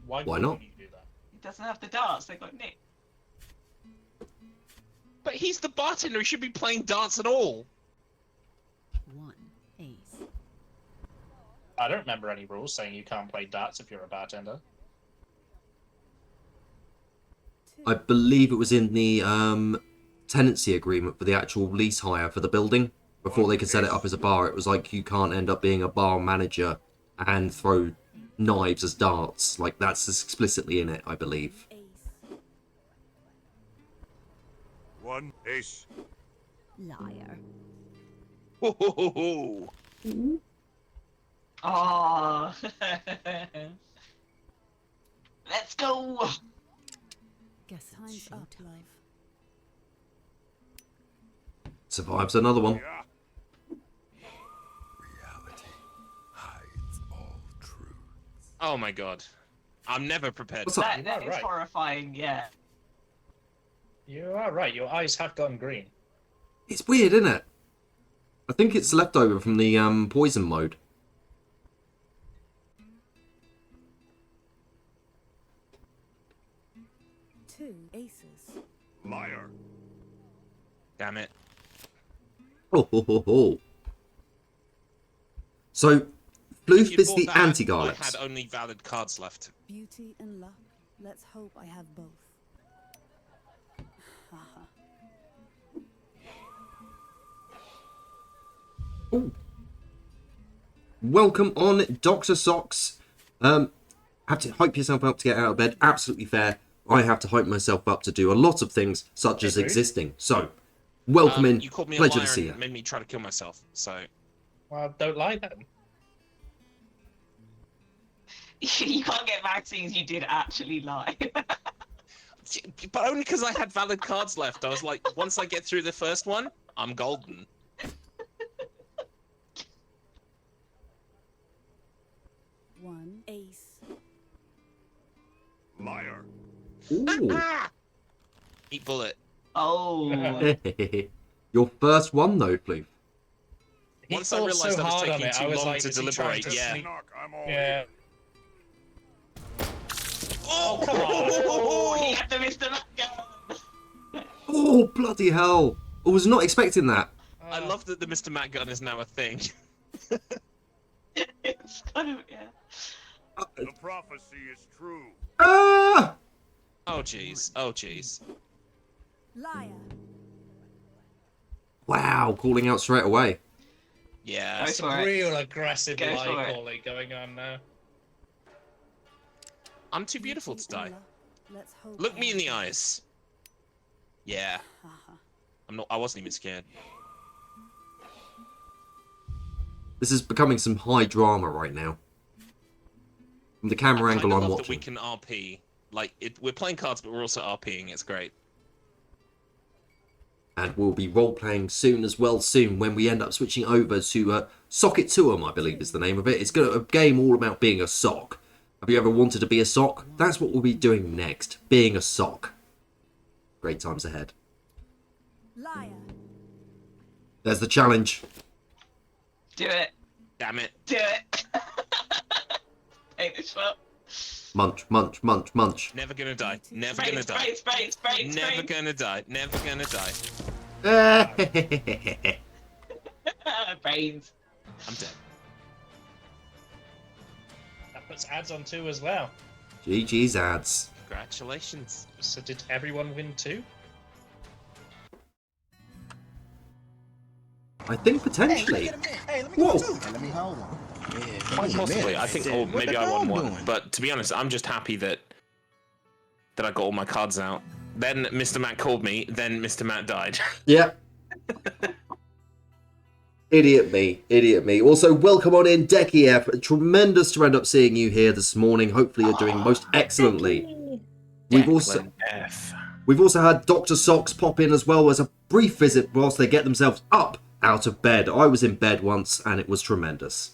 Why wouldn't not? you do that? He doesn't have the darts, they got nicked. But he's the bartender. He should be playing darts at all. One ace. I don't remember any rules saying you can't play darts if you're a bartender. Two. I believe it was in the tenancy agreement for the actual lease hire for the building. Before they could set it up as a bar, it was like you can't end up being a bar manager and throw knives as darts. Like, that's explicitly in it, I believe. Ace. 1 ace. Liar. Ho, ho, ho, ho. Oh. Let's go. Guess time's up, life. Survives another one. Reality hides all truth. Oh my god. I'm never prepared. What's up? That is right. horrifying. Yeah. You are right. Your eyes have gone green. It's weird, isn't it? I think it's left over from the poison mode. Two aces. Liar. Damn it. Oh, ho, ho, ho. So, If Floof you'd is bought the that, anti-Garlics. I had only valid cards left. Beauty and luck. Let's hope I have both. Haha. Ooh. Welcome on, Dr. Socks. Have to hype yourself up to get out of bed. Absolutely fair. I have to hype myself up to do a lot of things, such as existing. So, welcome in. You called me a Pleasure liar to see you. and made me try to kill myself. So Well, don't lie then. You can't get vaccines. You did actually lie. but only because I had valid cards left. I was like, once I get through the first one, I'm golden. One ace. Liar. Ooh. Eat bullet. Oh. Your first one, though, Floof. He Once I thought realised so I was hard taking on it, too I was long like, to is he trying deliberate, to yeah. sneak- Knock, I'm all Yeah. Oh, come on. Oh, he had the Mr. Gun. Oh, bloody hell. I was not expecting that. I love that the Mr. Matt gun is now a thing. It's kind of, yeah. The prophecy is true. Ah! Oh jeez. Oh jeez. Liar. Wow, calling out straight away. Yeah. Go Some for it. real aggressive Go for lie it. calling going on now. I'm too beautiful to Beauty and die. luck. Let's hope Look I me have in the both. eyes. Yeah. Haha. I'm not. I wasn't even scared. This is becoming some high drama right now. From the camera I angle kinda I'm love that we watching. can RP. Like we're playing cards, but we're also RPing. It's great. And we'll be role-playing soon as well, soon, when we end up switching over to Socket Tour, I believe is the name of it. It's a game all about being a sock. Have you ever wanted to be a sock? That's what we'll be doing next. Being a sock. Great times ahead. Liar. There's the challenge. Do it. Damn it. Do it. Take this shot. Munch, munch, munch, munch. Never gonna die. Never Spray, gonna die. spray, spray, spray, Never spray. gonna die. Never gonna die. Brains. I'm dead. That puts ads on 2 as well. GG's ads. Congratulations. So did everyone win 2? I think potentially. Whoa! Let me hold on. Yeah, Quite possibly. I think, or What maybe the I won dog one. doing? But to be honest, I'm just happy that I got all my cards out. Then Mr. Matt called me. Then Mr. Matt died. Yep. Idiot me. Idiot me. Also, welcome on in, Decky F. Tremendous to end up seeing you here this morning. Hopefully you're doing most excellently. We've also had Dr. Socks pop in as well as a brief visit whilst they get themselves up out of bed. I was in bed once and it was tremendous.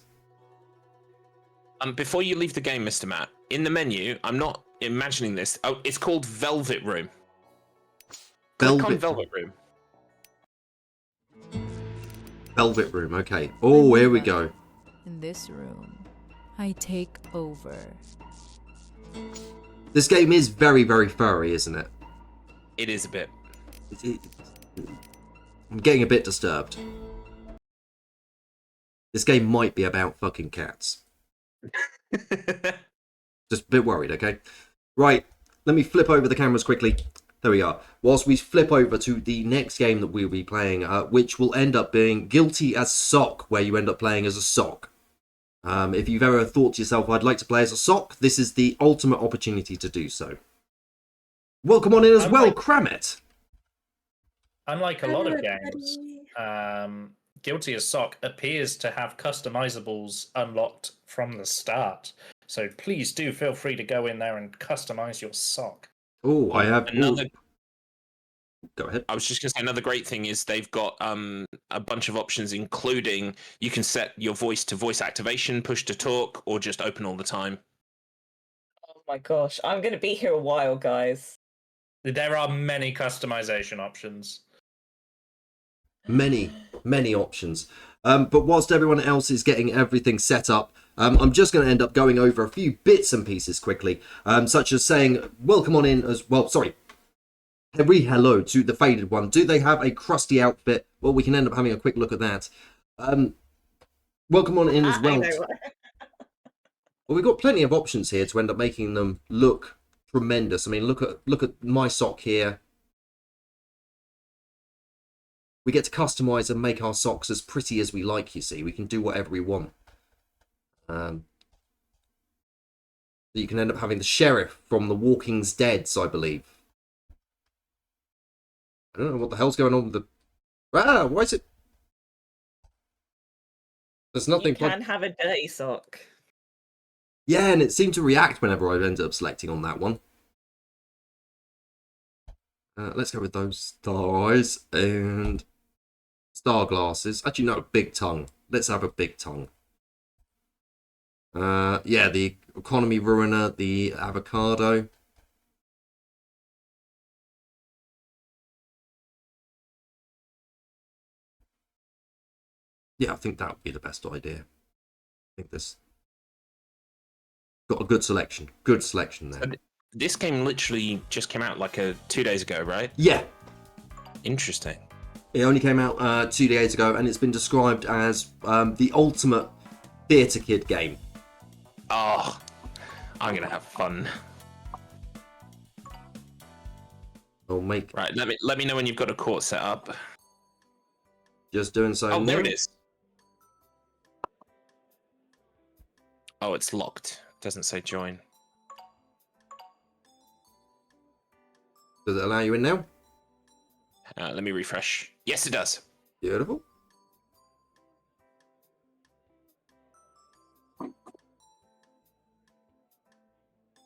Before you leave the game, Mr. Matt, in the menu, I'm not imagining this. Oh, it's called Velvet Room. Click on Velvet Room. Velvet Room, okay. Oh, here we go. In this room, I take over. This game is very, very furry, isn't it? It is a bit. I'm getting a bit disturbed. This game might be about fucking cats. Just a bit worried, okay? Right, let me flip over the cameras quickly. There we are. Whilst we flip over to the next game that we'll be playing, which will end up being Guilty as Sock, where you end up playing as a sock. If you've ever thought to yourself, I'd like to play as a sock, this is the ultimate opportunity to do so. Welcome on in as well, Kramet. Unlike a lot of games, Guilty as Sock appears to have customizables unlocked from the start. So please do feel free to go in there and customize your sock. Oh, I have another. Go ahead. I was just going to say another great thing is they've got a bunch of options, including you can set your voice to voice activation, push to talk, or just open all the time. Oh my gosh, I'm going to be here a while, guys. There are many customization options. Many options. But whilst everyone else is getting everything set up, I'm just going to end up going over a few bits and pieces quickly, such as saying, welcome on in as well. Sorry. Hello to the Faded One. Do they have a crusty outfit? Well, we can end up having a quick look at that. Welcome on in as well. Well, we've got plenty of options here to end up making them look tremendous. I mean, look at my sock here. We get to customize and make our socks as pretty as we like, you see. We can do whatever we want. You can end up having the sheriff from The Walking Dead, I believe. I don't know what the hell's going on with the... Ah, why is it... There's nothing... You can have a dirty sock. Yeah, and it seemed to react whenever I ended up selecting on that one. Let's go with those star eyes and... Star glasses. Actually, no, big tongue. Let's have a big tongue. Yeah, the economy ruiner, the avocado. Yeah, I think that would be the best idea. I think this got a good selection. Good selection there. This game literally just came out like 2 days ago, right? Yeah. Interesting. It only came out 2 days ago, and it's been described as the ultimate theatre kid game. Oh, I'm gonna have fun. I'll make... Right, let me know when you've got a court set up. Just doing so. Oh, there it is. Oh, it's locked. Doesn't say join. Does it allow you in now? Let me refresh. Yes, it does. Beautiful.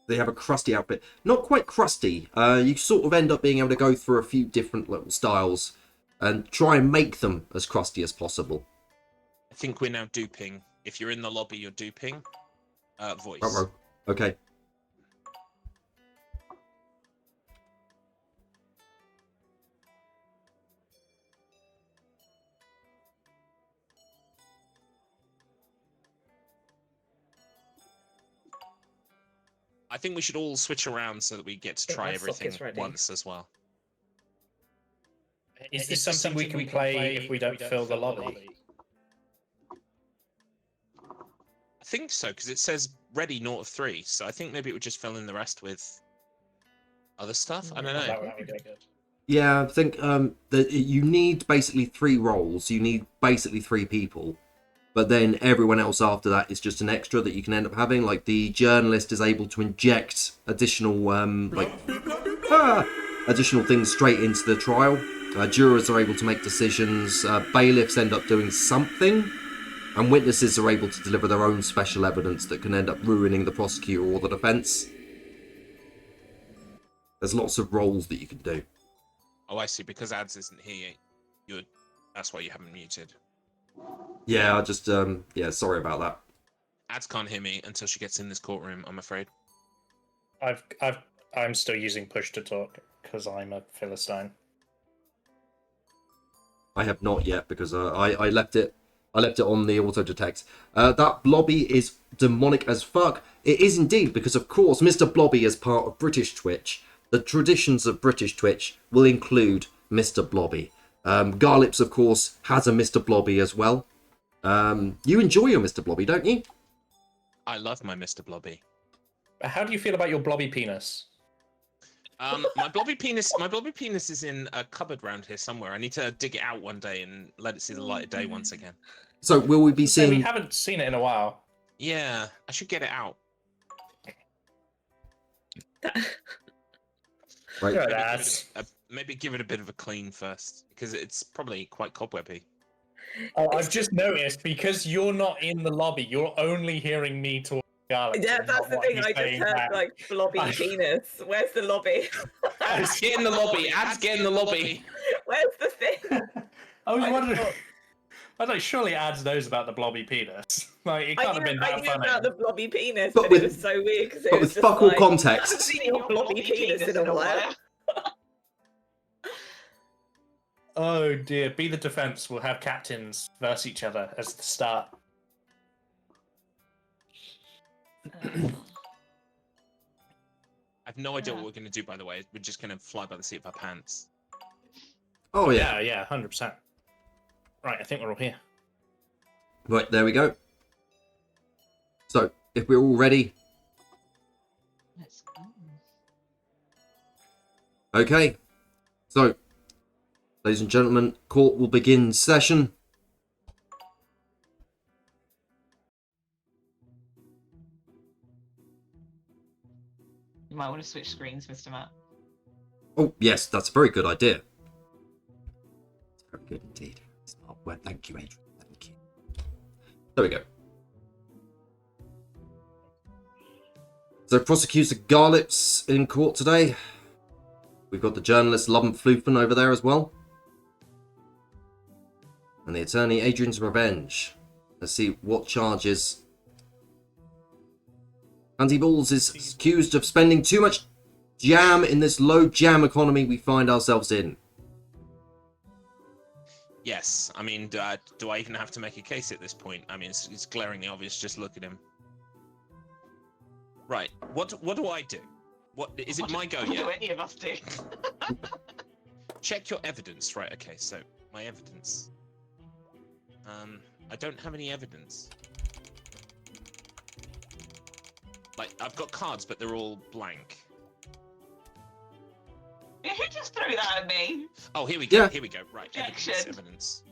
They have a crusty outfit. Not quite crusty. You sort of end up being able to go through a few different little styles and try and make them as crusty as possible. I think we're now duping. If you're in the lobby, you're duping. Voice. Uh-oh. Okay. I think we should all switch around so that we get to try everything once as well. Is this something we can play if we don't fill the lobby? I think so, because it says ready 0 of 3, so I think maybe it would just fill in the rest with other stuff. I don't know. That would be good. Yeah, I think that you need basically 3 roles. You need basically 3 people. But then everyone else after that is just an extra that you can end up having. Like the journalist is able to inject additional additional things straight into the trial. Jurors are able to make decisions. Bailiffs end up doing something. And witnesses are able to deliver their own special evidence that can end up ruining the prosecutor or the defence. There's lots of roles that you can do. Oh, I see. Because ads isn't here, that's why you haven't muted. Yeah, I just yeah, sorry about that. Ads can't hear me until she gets in this courtroom, I'm afraid. I'm still using push to talk because I'm a Philistine. I have not yet because I left it on the auto detect. That Blobby is demonic as fuck. It is indeed, because of course Mr. Blobby is part of British Twitch. The traditions of British Twitch will include Mr. Blobby. Garlips, of course, has a Mr. Blobby as well. You enjoy your Mr. Blobby, don't you? I love my Mr. Blobby. How do you feel about your blobby penis? My blobby penis is in a cupboard round here somewhere. I need to dig it out one day and let it see the light of day once again. So will we be seeing... We haven't seen it in a while. Yeah, I should get it out. Right. Maybe give it a bit of a clean first, because it's probably quite cobwebby. Oh, I've just noticed, because you're not in the lobby, you're only hearing me talk. Garlic. Yeah, that's the thing. I just heard like blobby penis. Where's the lobby? Ads, get in the lobby. Ads, get in the lobby. Where's the thing? I was I wondering. thought- I was like, surely Ads knows about the blobby penis. Like, it can't have been I that knew funny. about the blobby penis, But but, with- it was so weird because it But was with just fuck all like, I context. haven't seen your blobby penis in a while. Oh dear, be the defense. We'll have captains verse each other as the start. I have no idea what we're going to do, by the way. We're just going to fly by the seat of our pants. Oh yeah. Yeah, 100%. Right, I think we're all here. Right, there we go. So, if we're all ready. Let's go. Okay. So, ladies and gentlemen, court will begin session. You might want to switch screens, Mr. Matt. Oh, yes, that's a very good idea. Very good indeed. Smart word. Thank you, Adrian. Thank you. There we go. So, prosecutor Garlips in court today. We've got the journalist Lubben Floofan over there as well. And the attorney Adrian's Revenge. Let's see what charges. Andy Balls is accused of spending too much jam in this low jam economy we find ourselves in. Yes, I mean, do I even have to make a case at this point? I mean, it's glaringly obvious. Just look at him. Right. What do I do? What is it? My go What do yet? any of us do? Check your evidence. Right. Okay. So my evidence. I don't have any evidence. Like, I've got cards, but they're all blank. Who just threw that at me? Oh, here we go. Yeah. Here we go. Right. Objection. Evidence.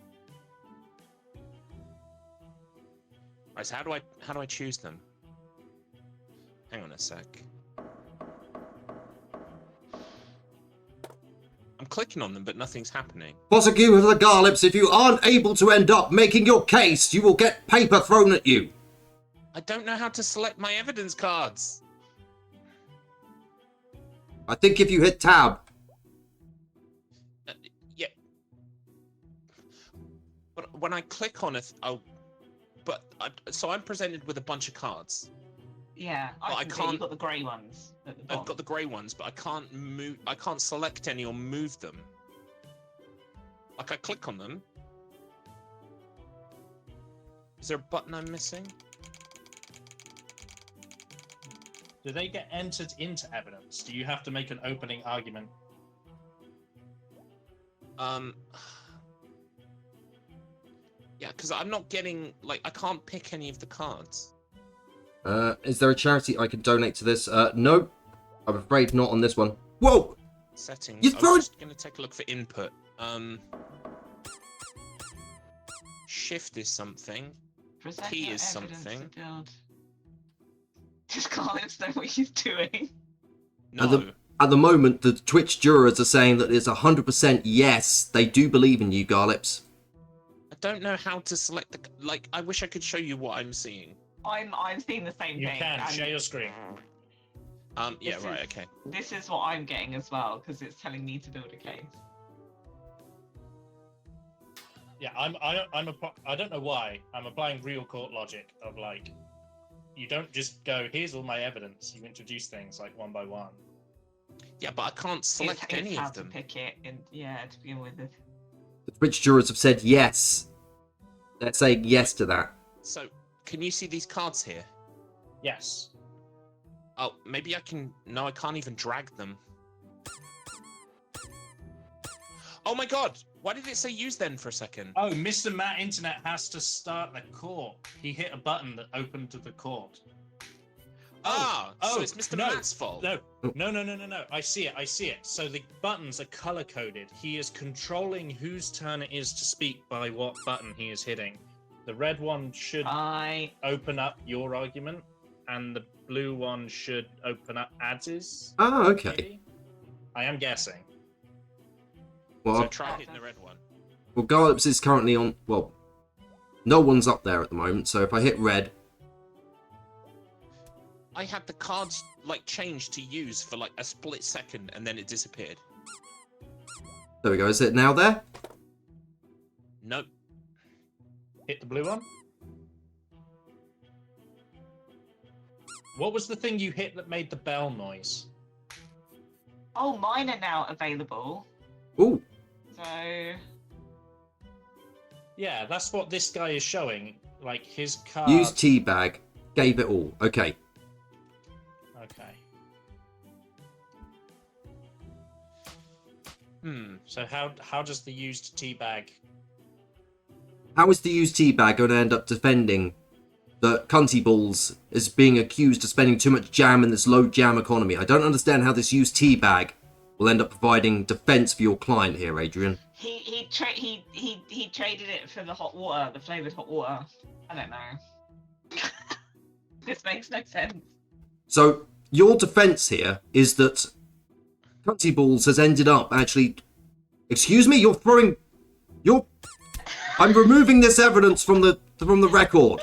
Right. So how do I choose them? Hang on a sec. I'm clicking on them, but nothing's happening. Prosecutor the Garlips, if you aren't able to end up making your case, you will get paper thrown at you. I don't know how to select my evidence cards. I think if you hit tab. Yeah. But when I click on it, so I'm presented with a bunch of cards. Yeah, Well, I can see can't- You've got the grey ones at the bottom. I've got the grey ones, but I can't move. I can't select any or move them. Like I click on them. Is there a button I'm missing? Do they get entered into evidence? Do you have to make an opening argument? Yeah, because I'm not getting I can't pick any of the cards. Is there a charity I can donate to this? No. I'm afraid not on this one. Whoa! Settings. You I'm throw- just gonna take a look for input. Shift is something. Present P your is evidence something. to build. Just can't know what he's doing. No. At the moment, the Twitch jurors are saying that it's 100% yes, they do believe in you, Garlips. I don't know how to select the. I wish I could show you what I'm seeing. I'm seeing the same You thing. can and share your screen. Yeah, This right, is- okay. This is what I'm getting as well because it's telling me to build a case. Yeah, I don't know why. I'm applying real court logic of you don't just go, here's all my evidence. You introduce things one by one. Yeah, but I can't select it's any how of them. to pick it, and to begin with. The Twitch jurors have said yes. They're saying yes to that. So, can you see these cards here? Yes. Oh, maybe I can. No, I can't even drag them. Oh my god! Why did it say use then for a second? Oh, Mr. Matt Internet has to start the court. He hit a button that opened to the court. So it's Mr. Matt's fault. No. I see it. So the buttons are color coded. He is controlling whose turn it is to speak by what button he is hitting. The red one should open up your argument, and the blue one should open up Ads's. Oh, okay. Maybe? I am guessing. Well, So try hitting the red one. well, Garlips is currently on. Well, no one's up there at the moment, so if I hit red. I had the cards like changed to use for like a split second, and then it disappeared. There we go. Is it now there? Nope. Hit the blue one. What was the thing you hit that made the bell noise? Oh, mine are now available. Ooh. So Yeah, that's what this guy is showing. Like his card. Use teabag. Gave it all. Okay. Okay. So how does the used teabag? How is the used teabag going to end up defending the cunty balls is being accused of spending too much jam in this low jam economy? I don't understand how this used teabag will end up providing defense for your client here, Adrian. he traded it for the hot water, the flavored hot water. I don't know. This makes no sense. So your defense here is that cunty balls has ended up actually. Excuse me, I'm removing this evidence from the record.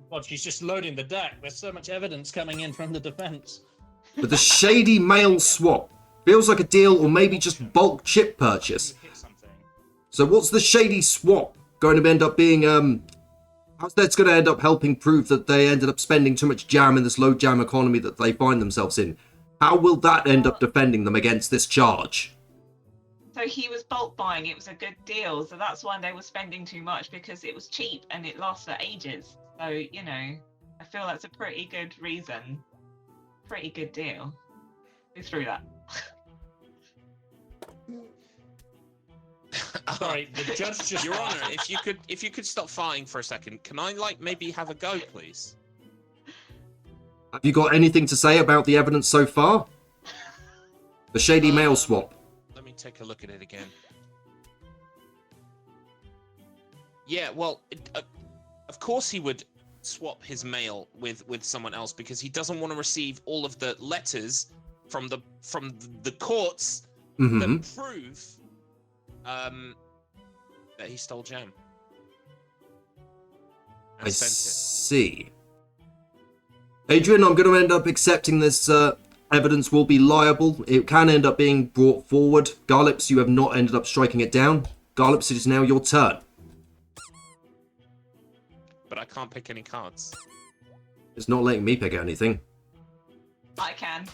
Well, she's just loading the deck. There's so much evidence coming in from the defense. But the shady mail swap feels like a deal, or maybe just bulk chip purchase. So what's the shady swap going to end up being? How's that's going to end up helping prove that they ended up spending too much jam in this low jam economy that they find themselves in? How will that end up defending them against this charge? So he was bulk buying. It was a good deal. So that's why they were spending too much, because it was cheap and it lasts for ages. So, you know, I feel that's a pretty good reason. Pretty good deal. Who threw that? Sorry, the judge just. Your Honor, if you could stop farting for a second, can I like maybe have a go, please? Have you got anything to say about the evidence so far? The shady mail swap. Let me take a look at it again. Yeah, well, of course he would swap his mail with someone else, because he doesn't want to receive all of the letters from the courts that prove that he stole jam. I see. Adrian, I'm going to end up accepting this evidence will be liable. It can end up being brought forward. Garlips, you have not ended up striking it down. Garlips, it is now your turn. But I can't pick any cards. It's not letting me pick anything. I can.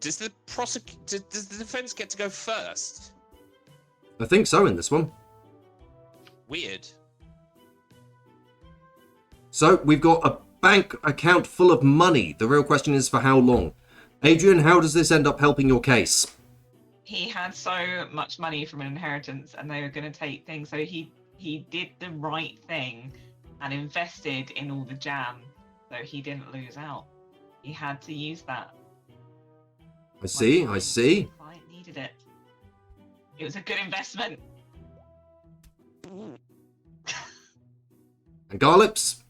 Does the defense get to go first? I think so in this one. Weird. So we've got a bank account full of money. The real question is for how long? Adrian, how does this end up helping your case? He had so much money from an inheritance and they were going to take things. So he did the right thing and invested in all the jam. So he didn't lose out. He had to use that. I see. My client needed it. It was a good investment. And Garlips?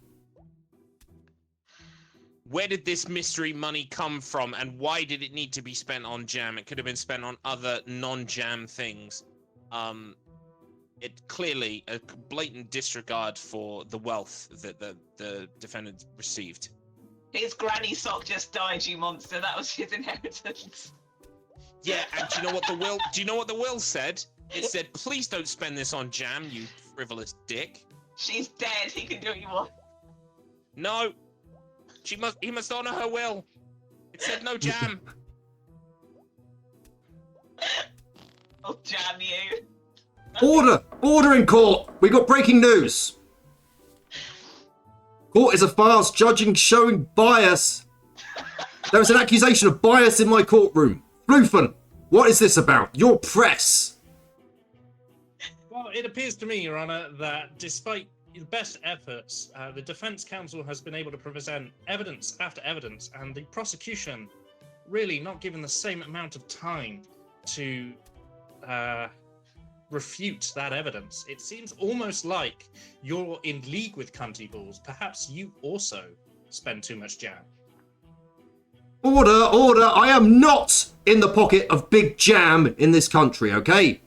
Where did this mystery money come from, and why did it need to be spent on jam? It could have been spent on other non-jam things. It clearly a blatant disregard for the wealth that the defendant received. His granny sock just died, you monster. That was his inheritance. Yeah, and do you know what the will? Do you know what the will said? It said, "Please don't spend this on jam, you frivolous dick." She's dead. He can do what you want. No, he must honor her will. It said no jam. I'll jam you. Order in court. We got breaking news. Court is a farce judging showing bias. There is an accusation of bias in my courtroom. Bluffen, what is this about? Your press. Well, it appears to me, Your Honor, that despite the best efforts, the defense counsel has been able to present evidence after evidence, and the prosecution really not given the same amount of time to refute that evidence. It seems almost like you're in league with cunty balls. Perhaps you also spend too much jam. Order. I am not in the pocket of big jam in this country, okay?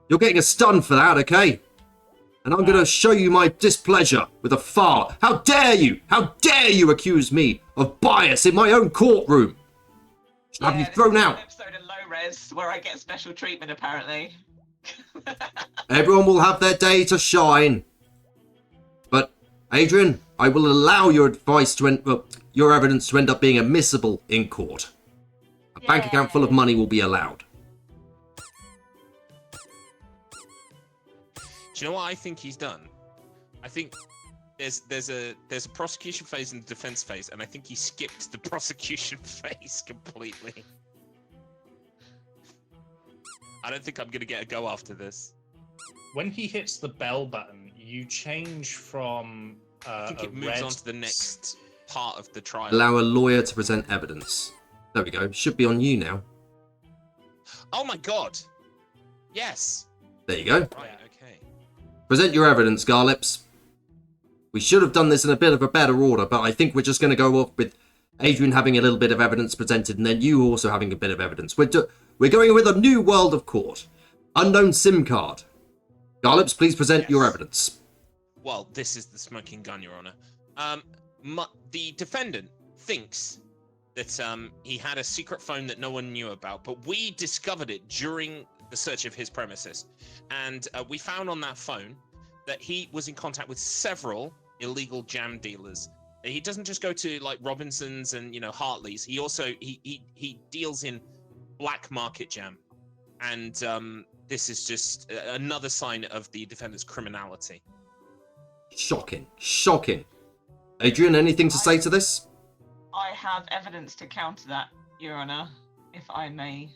You're getting a stun for that, okay? And I'm going to show you my displeasure with a fart. How dare you? How dare you accuse me of bias in my own courtroom? Should have you thrown this is out. An episode of Low Res where I get special treatment, apparently. Everyone will have their day to shine. But, Adrian, I will allow your advice to your evidence to end up being admissible in court. A bank account full of money will be allowed. Do you know what I think he's done? I think there's a prosecution phase and a defense phase, and I think he skipped the prosecution phase completely. I don't think I'm gonna get a go after this. When he hits the bell button, you change from I think it moves on to the next part of the trial. Allow a lawyer to present evidence. There we go. Should be on you now. Oh my god! Yes. There you go. Right. Okay. Present your evidence, Garlips. We should have done this in a bit of a better order, but I think we're just going to go off with Adrian having a little bit of evidence presented, and then you also having a bit of evidence. We're going with a new world of court. Unknown SIM card. Garlips, please present your evidence. Well, this is the smoking gun, Your Honor. The defendant thinks that he had a secret phone that no one knew about, but we discovered it during the search of his premises, and we found on that phone that he was in contact with several illegal jam dealers. He doesn't just go to like Robinson's and Hartley's. He also he deals in black market jam, and this is just another sign of the defendant's criminality. Shocking, shocking. Adrian, anything to say to this? I have evidence to counter that, Your Honor, if I may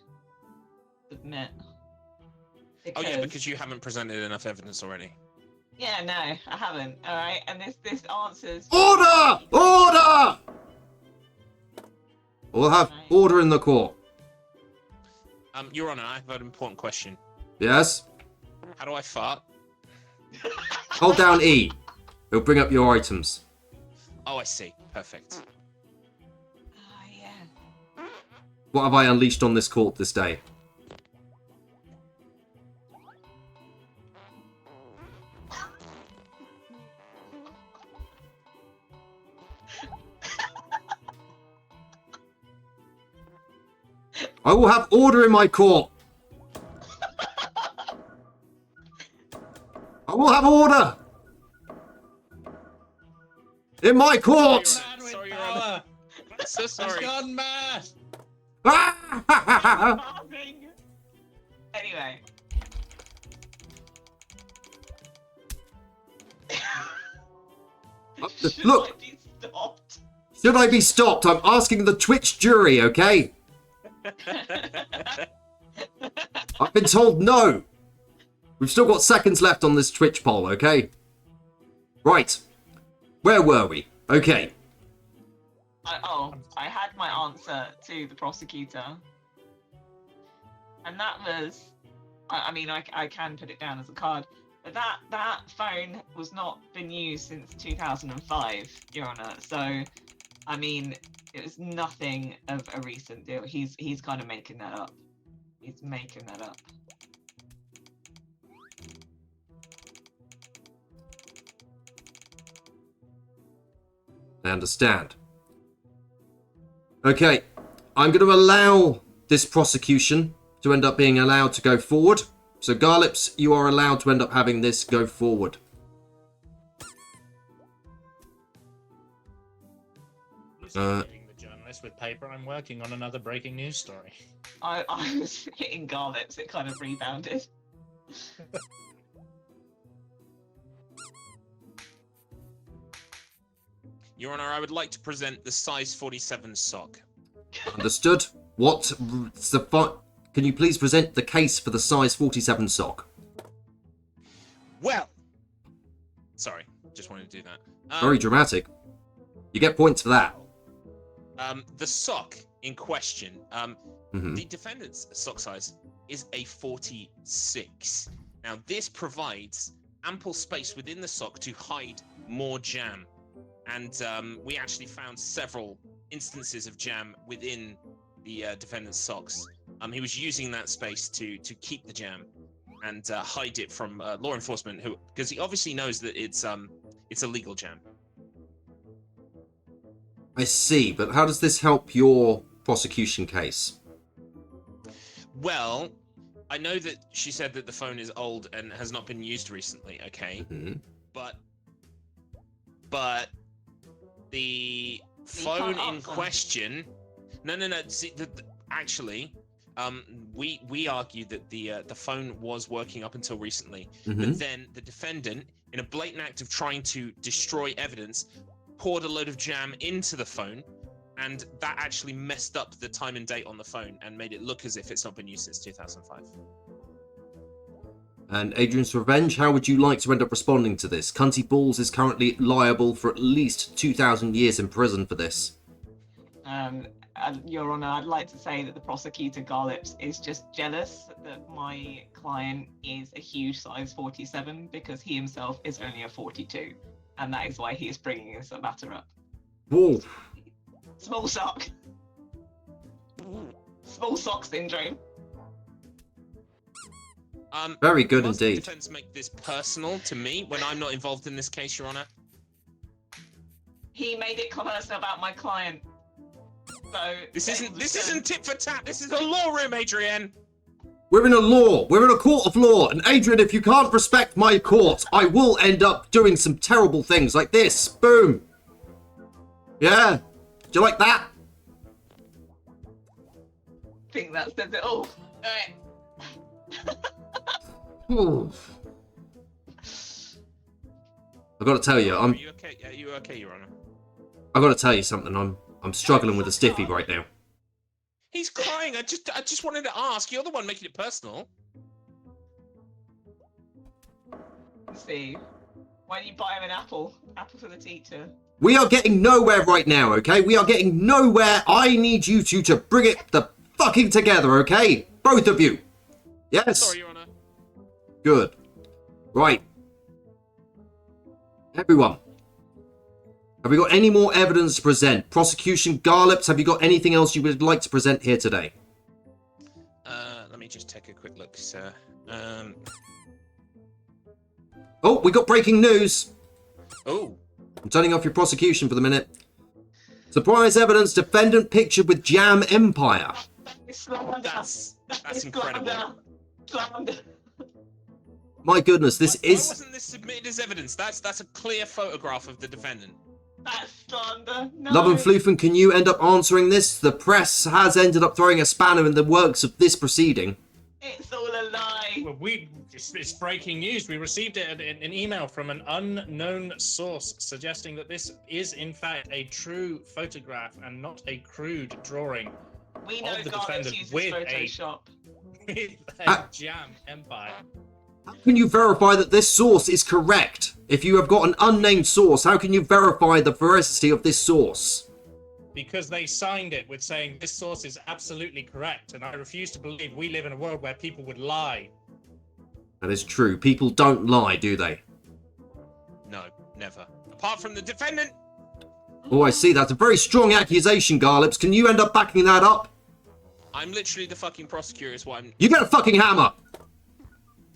submit. Because you haven't presented enough evidence already. Yeah, no, I haven't. All right, and this answers. Order! Order! We'll have order in the court. Your Honor, I have an important question. Yes? How do I fart? Hold down E. It'll bring up your items. Oh, I see. Perfect. Oh, yeah. What have I unleashed on this court this day? I will have order in my court. I will have order in my court. Sorry, Your Honor. I'm so sorry. He's gone mad. Anyway. Look. Should I be stopped? I'm asking the Twitch jury, okay? I've been told no. We've still got seconds left on this Twitch poll, okay? Right. Where were we? Okay. I had my answer to the prosecutor. And that was, I mean, I can put it down as a card, but that phone was not been used since 2005, Your Honor. So, I mean, it was nothing of a recent deal. He's kind of making that up. He's making that up. I understand. Okay, I'm going to allow this prosecution to end up being allowed to go forward. So, Garlips, you are allowed to end up having this go forward. The journalist with paper. I'm working on another breaking news story. I was hitting Garlips. It kind of rebounded. Your Honor, I would like to present the size 47 sock. Understood. What's the Can you please present the case for the size 47 sock? Well, sorry, just wanted to do that. Very dramatic. You get points for that. The sock in question, the defendant's sock size is a 46. Now, this provides ample space within the sock to hide more jam. And we actually found several instances of jam within the defendant's socks. He was using that space to keep the jam. and hide it from law enforcement, because he obviously knows that it's a legal jam. I see, but how does this help your prosecution case? Well, I know that she said that the phone is old and has not been used recently, okay? Mm-hmm. But the phone in question... No. See, actually, we argue that the phone was working up until recently, but then the defendant, in a blatant act of trying to destroy evidence, poured a load of jam into the phone, and that actually messed up the time and date on the phone and made it look as if it's not been used since 2005. And Adrian's Revenge, how would you like to end up responding to this? Cunty Balls is currently liable for at least 2,000 years in prison for this. Your Honour, I'd like to say that the prosecutor Garlips is just jealous that my client is a huge size 47 because he himself is only a 42. And that is why he is bringing this matter up. Whoa. Small sock. Small sock syndrome. Very good Must the indeed. defense make this personal to me when I'm not involved in this case, Your Honour? He made it personal about my client. So This isn't tit for tat. This is a law room, Adrian. We're in a law. We're in a court of law. And Adrian, if you can't respect my court, I will end up doing some terrible things like this. Boom. Yeah. Do you like that? I think that says it all. Alright. I've got to tell you, Are you okay? Are you okay, Your Honour? I've got to tell you something. I'm struggling with a stiffy right now. He's crying. I just wanted to ask. You're the one making it personal. See, why don't you buy him an apple? Apple for the teacher. We are getting nowhere right now, okay? We are getting nowhere. I need you two to bring it the fucking together, okay? Both of you. Yes? Sorry, Your Honour. Good. Right. Everyone. Have we got any more evidence to present? Prosecution Garlips, have you got anything else you would like to present here today? Let me just take a quick look, sir. Oh, we got breaking news. Oh. I'm turning off your prosecution for the minute. Surprise evidence, defendant pictured with Jam Empire. That's incredible. Slander. My goodness, this Why is... wasn't this submitted as evidence? That's a clear photograph of the defendant. That's slander. No. Love and Floofen, can you end up answering this? The press has ended up throwing a spanner in the works of this proceeding. It's all a lie. Well, it's breaking news. We received an email from an unknown source suggesting that this is in fact a true photograph and not a crude drawing We know of the Garlips defendant uses with Photoshop. a Jam Empire. How can you verify that this source is correct? If you have got an unnamed source, how can you verify the veracity of this source? Because they signed it with saying this source is absolutely correct, and I refuse to believe we live in a world where people would lie. That is true. People don't lie, do they? No, never. Apart from the defendant. Oh, I see. That's a very strong accusation, Garlips. Can you end up backing that up? I'm literally the fucking prosecutor. Is what I'm. You get a fucking hammer!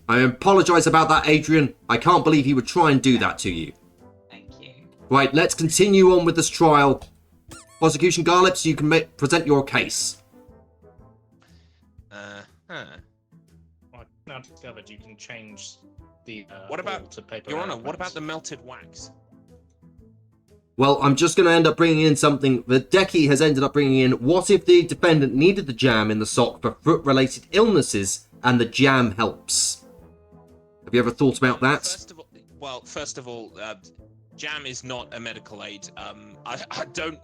I apologise about that, Adrian. I can't believe he would try and do that to you. Thank you. Right, let's continue on with this trial. Prosecution Garlips, you can present your case. Well, I've now discovered you can change the What about, all to paper Your Honour, aeroplanes. what about the melted wax? Well, I'm just going to end up bringing in something that Decky has ended up bringing in. What if the defendant needed the jam in the sock for foot-related illnesses and the jam helps? Have you ever thought about that? First of all, jam is not a medical aid. I don't.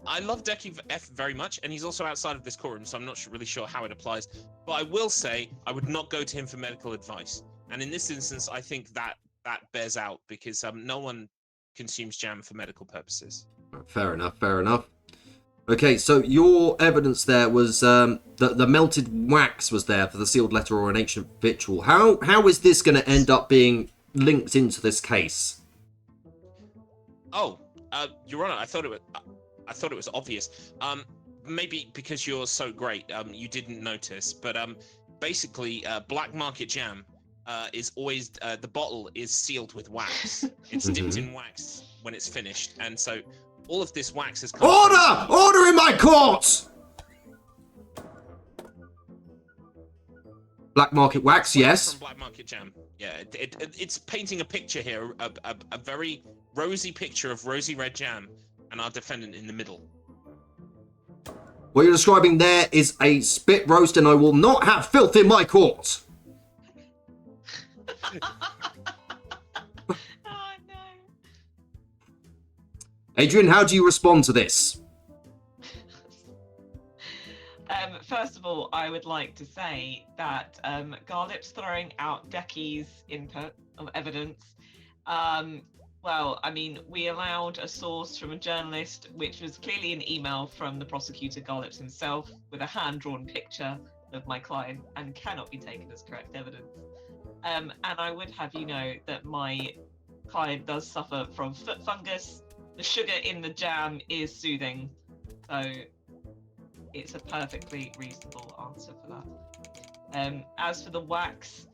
I love Decky F very much, and he's also outside of this courtroom, so I'm not really sure how it applies. But I will say I would not go to him for medical advice. And in this instance, I think that bears out because no one consumes jam for medical purposes. Fair enough, fair enough. Okay, so your evidence there was that the melted wax was there for the sealed letter or an ancient ritual. How is this going to end up being linked into this case? Oh, Your Honour, I thought it was obvious. Maybe because you're so great, you didn't notice. But basically, black market jam is always the bottle is sealed with wax. It's dipped in wax when it's finished, and so all of this wax has come. Order in my court. Black market wax, yes. From black market jam. Yeah, it's painting a picture here, a very rosy picture of rosy red jam, and our defendant in the middle. What you're describing there is a spit roast, and I will not have filth in my court. Oh no. Adrian, how do you respond to this? First of all, I would like to say that Garlip's throwing out Decky's input of evidence. Well, I mean, we allowed a source from a journalist, which was clearly an email from the prosecutor Garlips himself, with a hand-drawn picture of my client, and cannot be taken as correct evidence. And I would have you know that my client does suffer from foot fungus. The sugar in the jam is soothing, so it's a perfectly reasonable answer for that. As for the wax,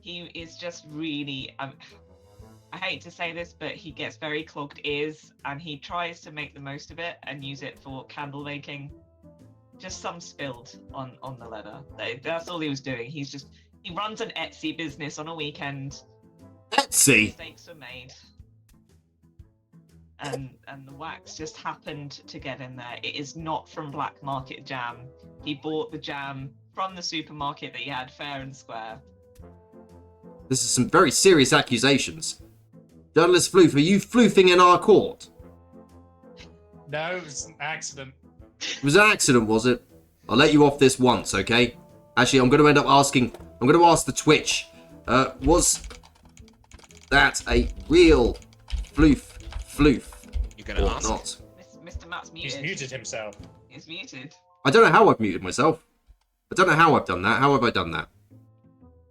he is just really, I hate to say this, but he gets very clogged ears, and he tries to make the most of it and use it for candle making. Just some spilled on the leather. That's all he was doing. He runs an Etsy business on a weekend. Etsy? Mistakes were made. And the wax just happened to get in there. It is not from black market jam. He bought the jam from the supermarket that he had fair and square. This is some very serious accusations. Journalist Floof, are you floofing in our court? No, it was an accident. It was an accident, was it? I'll let you off this once, okay? Actually, I'm going to end up asking... I'm going to ask the Twitch. Was that a real floof? You're going to ask? Not? Mr. Matt's muted. He's muted himself. He's muted. I don't know how I've muted myself. I don't know how I've done that. How have I done that?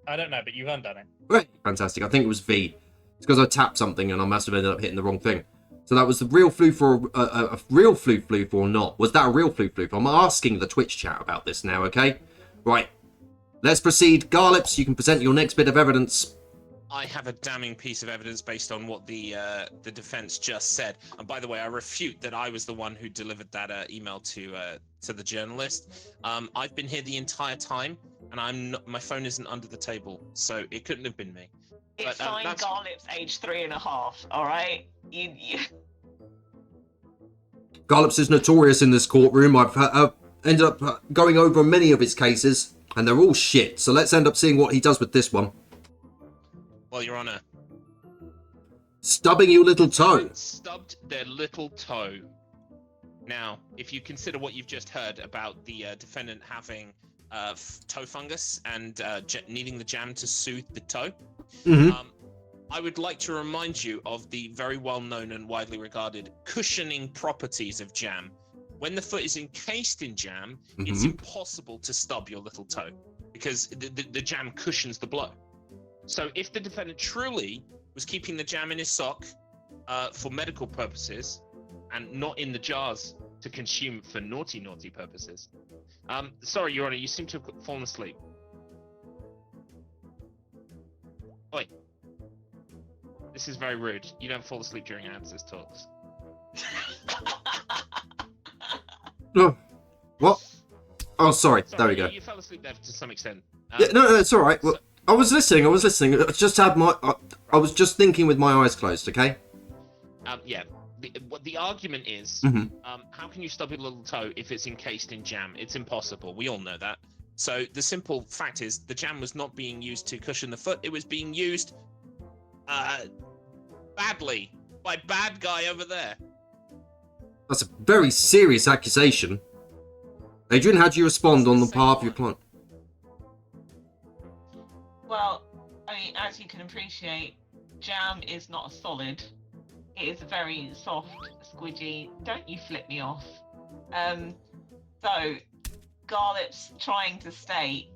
I don't know, but you've undone it. Great. Fantastic. I think it was V. It's because I tapped something and I must have ended up hitting the wrong thing. So that was the real floof or a real floof or not? Was that a real floof? I'm asking the Twitch chat about this now, okay? Right. Let's proceed. Garlips, you can present your next bit of evidence. I have a damning piece of evidence based on what the defense just said. And by the way, I refute that I was the one who delivered that email to the journalist. I've been here the entire time, and my phone isn't under the table, so it couldn't have been me. It's signed Garlips, age 3.5. All right. Garlips is notorious in this courtroom. I've ended up going over many of his cases, and they're all shit. So let's end up seeing what he does with this one. Well, Your Honor. Stubbing your little toe. Stubbed their little toe. Now, if you consider what you've just heard about the defendant having toe fungus and needing the jam to soothe the toe, I would like to remind you of the very well-known and widely regarded cushioning properties of jam. When the foot is encased in jam, it's impossible to stub your little toe because the jam cushions the blow. So if the defendant truly was keeping the jam in his sock for medical purposes and not in the jars to consume for naughty purposes. Sorry, Your Honor, you seem to have fallen asleep. Oi. This is very rude. You don't fall asleep during answers talks. What? Oh, sorry. There we go. You fell asleep there to some extent. Yeah, no, it's all right. Well, I was listening. I just had my. I was just thinking with my eyes closed. Okay. Yeah. The argument is, how can you stub your little toe if it's encased in jam? It's impossible. We all know that. So the simple fact is, the jam was not being used to cushion the foot. It was being used badly by bad guy over there. That's a very serious accusation. Adrian, how do you respond on the behalf of your client? Well, I mean, as you can appreciate, jam is not a solid. It is very soft, squidgy. Don't you flip me off. So, Garlip's trying to state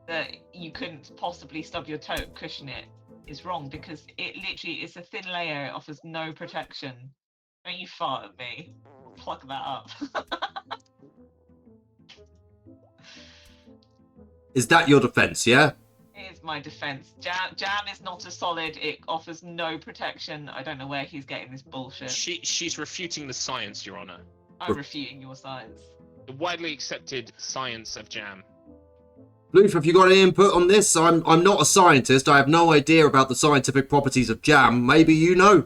that you couldn't possibly stub your toe, cushion it, is wrong because it literally is a thin layer. It offers no protection. Don't you fart at me. Plug that up. Is that your defense, yeah? It is my defense. Jam is not a solid. It offers no protection. I don't know where he's getting this bullshit. She's refuting the science, Your Honor. I'm refuting your science. The widely accepted science of jam. Bluff, have you got any input on this? I'm not a scientist. I have no idea about the scientific properties of jam. Maybe you know.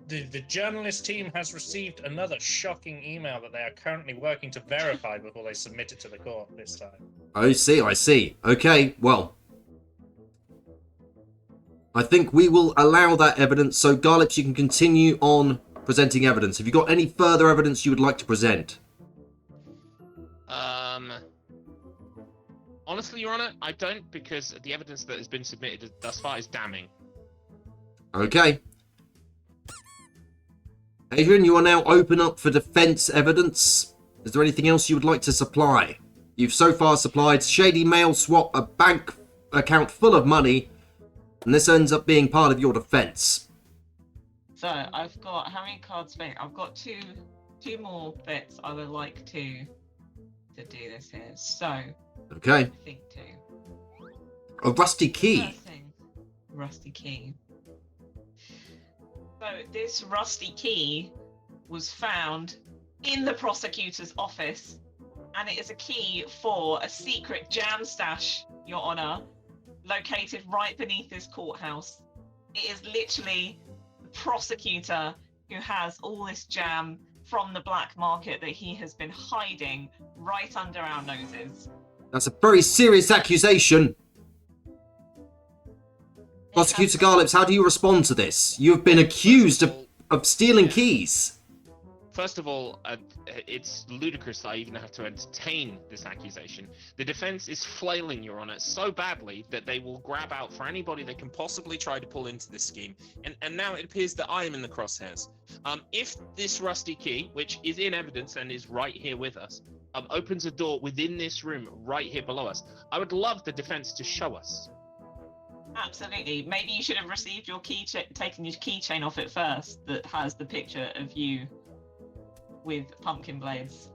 The journalist team has received another shocking email that they are currently working to verify before they submit it to the court this time. I see. Okay, well. I think we will allow that evidence, so Garlips, you can continue on presenting evidence. Have you got any further evidence you would like to present? Honestly, Your Honor, I don't, because the evidence that has been submitted thus far is damning. Okay. Adrian, you are now open up for defense evidence. Is there anything else you would like to supply? You've so far supplied shady mail swap, a bank account full of money, and this ends up being part of your defense. So I've got how many cards? I've got two more bits I would like to do this here. So Okay. I think two. A rusty key. First thing, rusty key. So this rusty key was found in the prosecutor's office, and it is a key for a secret jam stash, Your Honor, located right beneath this courthouse. It is literally the prosecutor who has all this jam from the black market that he has been hiding right under our noses. That's a very serious accusation. Prosecutor Garlips, how do you respond to this? You have been accused of stealing keys. First of all, it's ludicrous that I even have to entertain this accusation. The defense is flailing, Your Honor, so badly that they will grab out for anybody they can possibly try to pull into this scheme. And now it appears that I am in the crosshairs. If this rusty key, which is in evidence and is right here with us, opens a door within this room right here below us, I would love the defense to show us. Absolutely. Maybe you should have received your taken your keychain off it first that has the picture of you with pumpkin blades.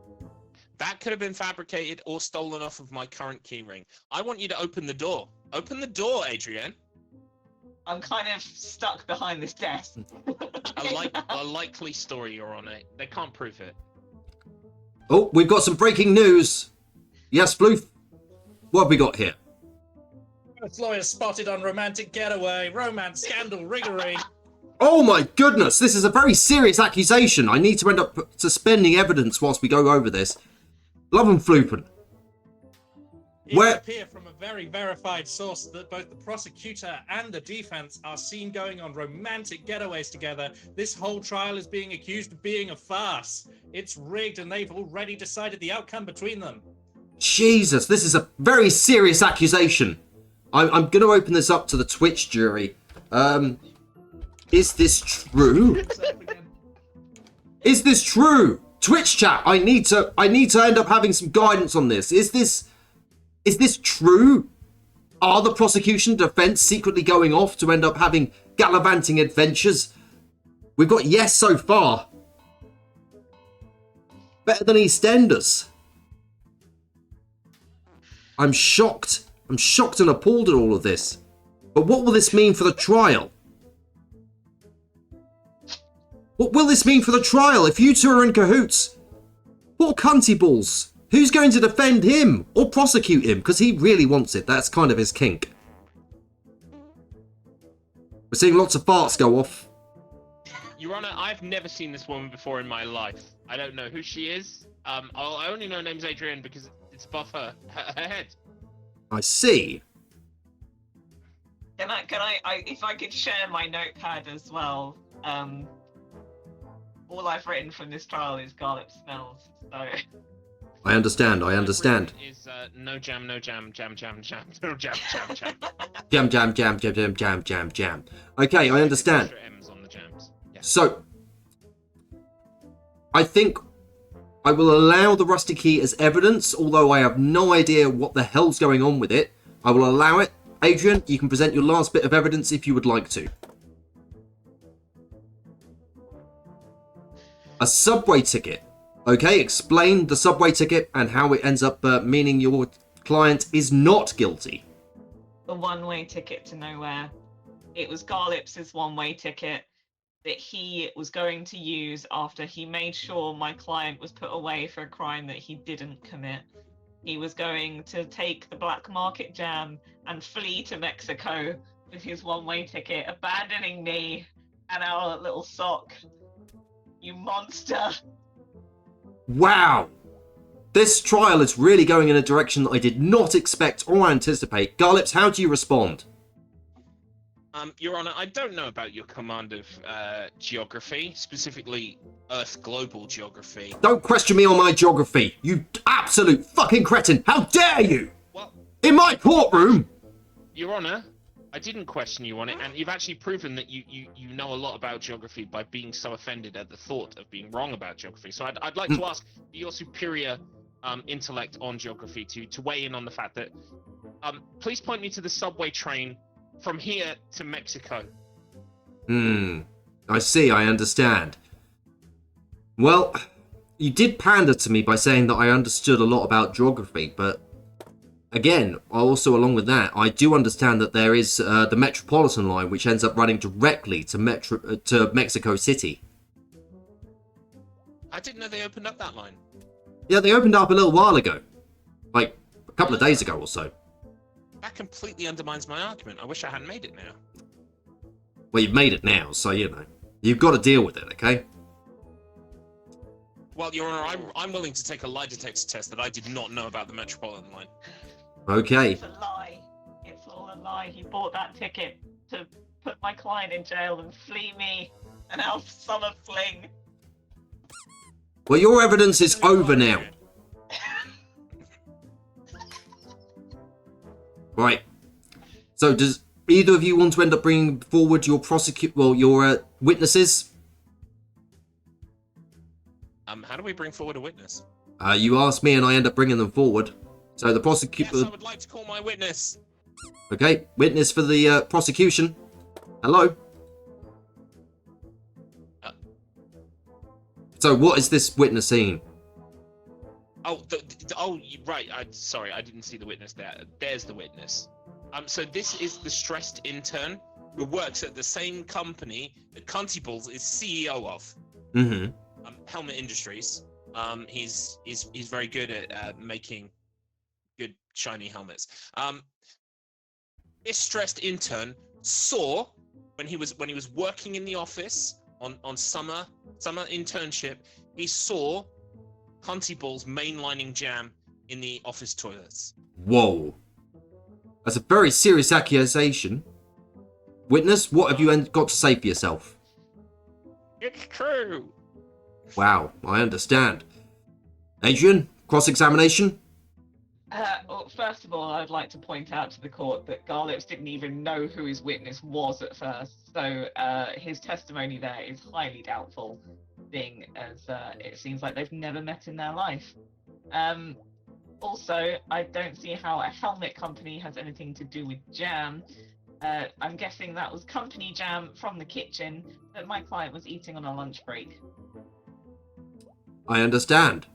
That could have been fabricated or stolen off of my current keyring. I want you to open the door. Open the door, Adrienne. I'm kind of stuck behind this desk. A likely story, Your Honor. They can't prove it. Oh, we've got some breaking news. Yes, Bluff? What have we got here? This lawyer spotted on romantic getaway, romance scandal, riggery. Oh my goodness, this is a very serious accusation. I need to end up suspending evidence whilst we go over this. Love and flooping. It would appear from a very verified source that both the prosecutor and the defense are seen going on romantic getaways together. This whole trial is being accused of being a farce. It's rigged and they've already decided the outcome between them. Jesus, this is a very serious accusation. I'm going to open this up to the Twitch jury. Is this true? Is this true? Twitch chat, I need to end up having some guidance on this. Is this true? Are the prosecution and defense secretly going off to end up having gallivanting adventures? We've got yes so far. Better than EastEnders. I'm shocked. I'm shocked and appalled at all of this. But what will this mean for the trial? What will this mean for the trial if you two are in cahoots? Poor cunty balls. Who's going to defend him or prosecute him? Because he really wants it. That's kind of his kink. We're seeing lots of farts go off. Your Honor, I've never seen this woman before in my life. I don't know who she is. I only know her name's Adrienne because it's above her head. I see. Can I if I could share my notepad as well? All I've written from this trial is garlic smells. So. I understand. Is no jam, no jam, jam, jam, jam, no jam, jam, jam. Jam, jam, jam, jam, jam, jam, jam, jam. Okay, I understand. M's on the jams. Yeah. So, I think I will allow the rusty key as evidence, although I have no idea what the hell's going on with it. I will allow it. Adrian, you can present your last bit of evidence if you would like to. A subway ticket. Okay, explain the subway ticket and how it ends up meaning your client is not guilty. The one-way ticket to nowhere. It was Garlips's one-way ticket that he was going to use after he made sure my client was put away for a crime that he didn't commit. He was going to take the black market jam and flee to Mexico with his one-way ticket, abandoning me and our little sock. You monster. Wow! This trial is really going in a direction that I did not expect or anticipate. Garlips, how do you respond? Your Honor, I don't know about your command of geography, specifically Earth global geography. Don't question me on my geography, you absolute fucking cretin! How dare you! Well, in my courtroom! Your Honor, I didn't question you on it, and you've actually proven that you know a lot about geography by being so offended at the thought of being wrong about geography. So I'd like to ask your superior intellect on geography to weigh in on the fact that please point me to the subway train from here to Mexico. I see, I understand. Well, you did pander to me by saying that I understood a lot about geography, but again, also along with that, I do understand that there is the Metropolitan line, which ends up running directly to Mexico City. I didn't know they opened up that line. Yeah, they opened up a little while ago. Like, a couple of days ago or so. That completely undermines my argument. I wish I hadn't made it now. Well, you've made it now, so, you know. You've got to deal with it, okay? Well, Your Honor, I'm willing to take a lie detector test that I did not know about the Metropolitan line. Okay. It's a lie. It's all a lie. He bought that ticket to put my client in jail and flee me and our summer fling. Well, your evidence is over now. Right. So, does either of you want to end up bringing forward your your witnesses? How do we bring forward a witness? You asked me, and I end up bringing them forward. So the prosecutor. Yes, I would like to call my witness. Okay, witness for the prosecution. Hello. So, what is this witness saying? Oh, right. Sorry, I didn't see the witness there. There's the witness. So this is the stressed intern who works at the same company that Cunty Balls is CEO of. Mm-hmm. Helmet Industries. He's very good at making good shiny helmets. This stressed intern saw when he was working in the office on summer internship, he saw Cunty Balls mainlining jam in the office toilets. Whoa. That's a very serious accusation. Witness, what have you got to say for yourself? It's true. Wow, I understand. Adrian, cross-examination? Well, first of all, I'd like to point out to the court that Garlips didn't even know who his witness was at first, so his testimony there is highly doubtful, being as it seems like they've never met in their life. Also, I don't see how a helmet company has anything to do with jam. I'm guessing that was company jam from the kitchen that my client was eating on a lunch break. I understand.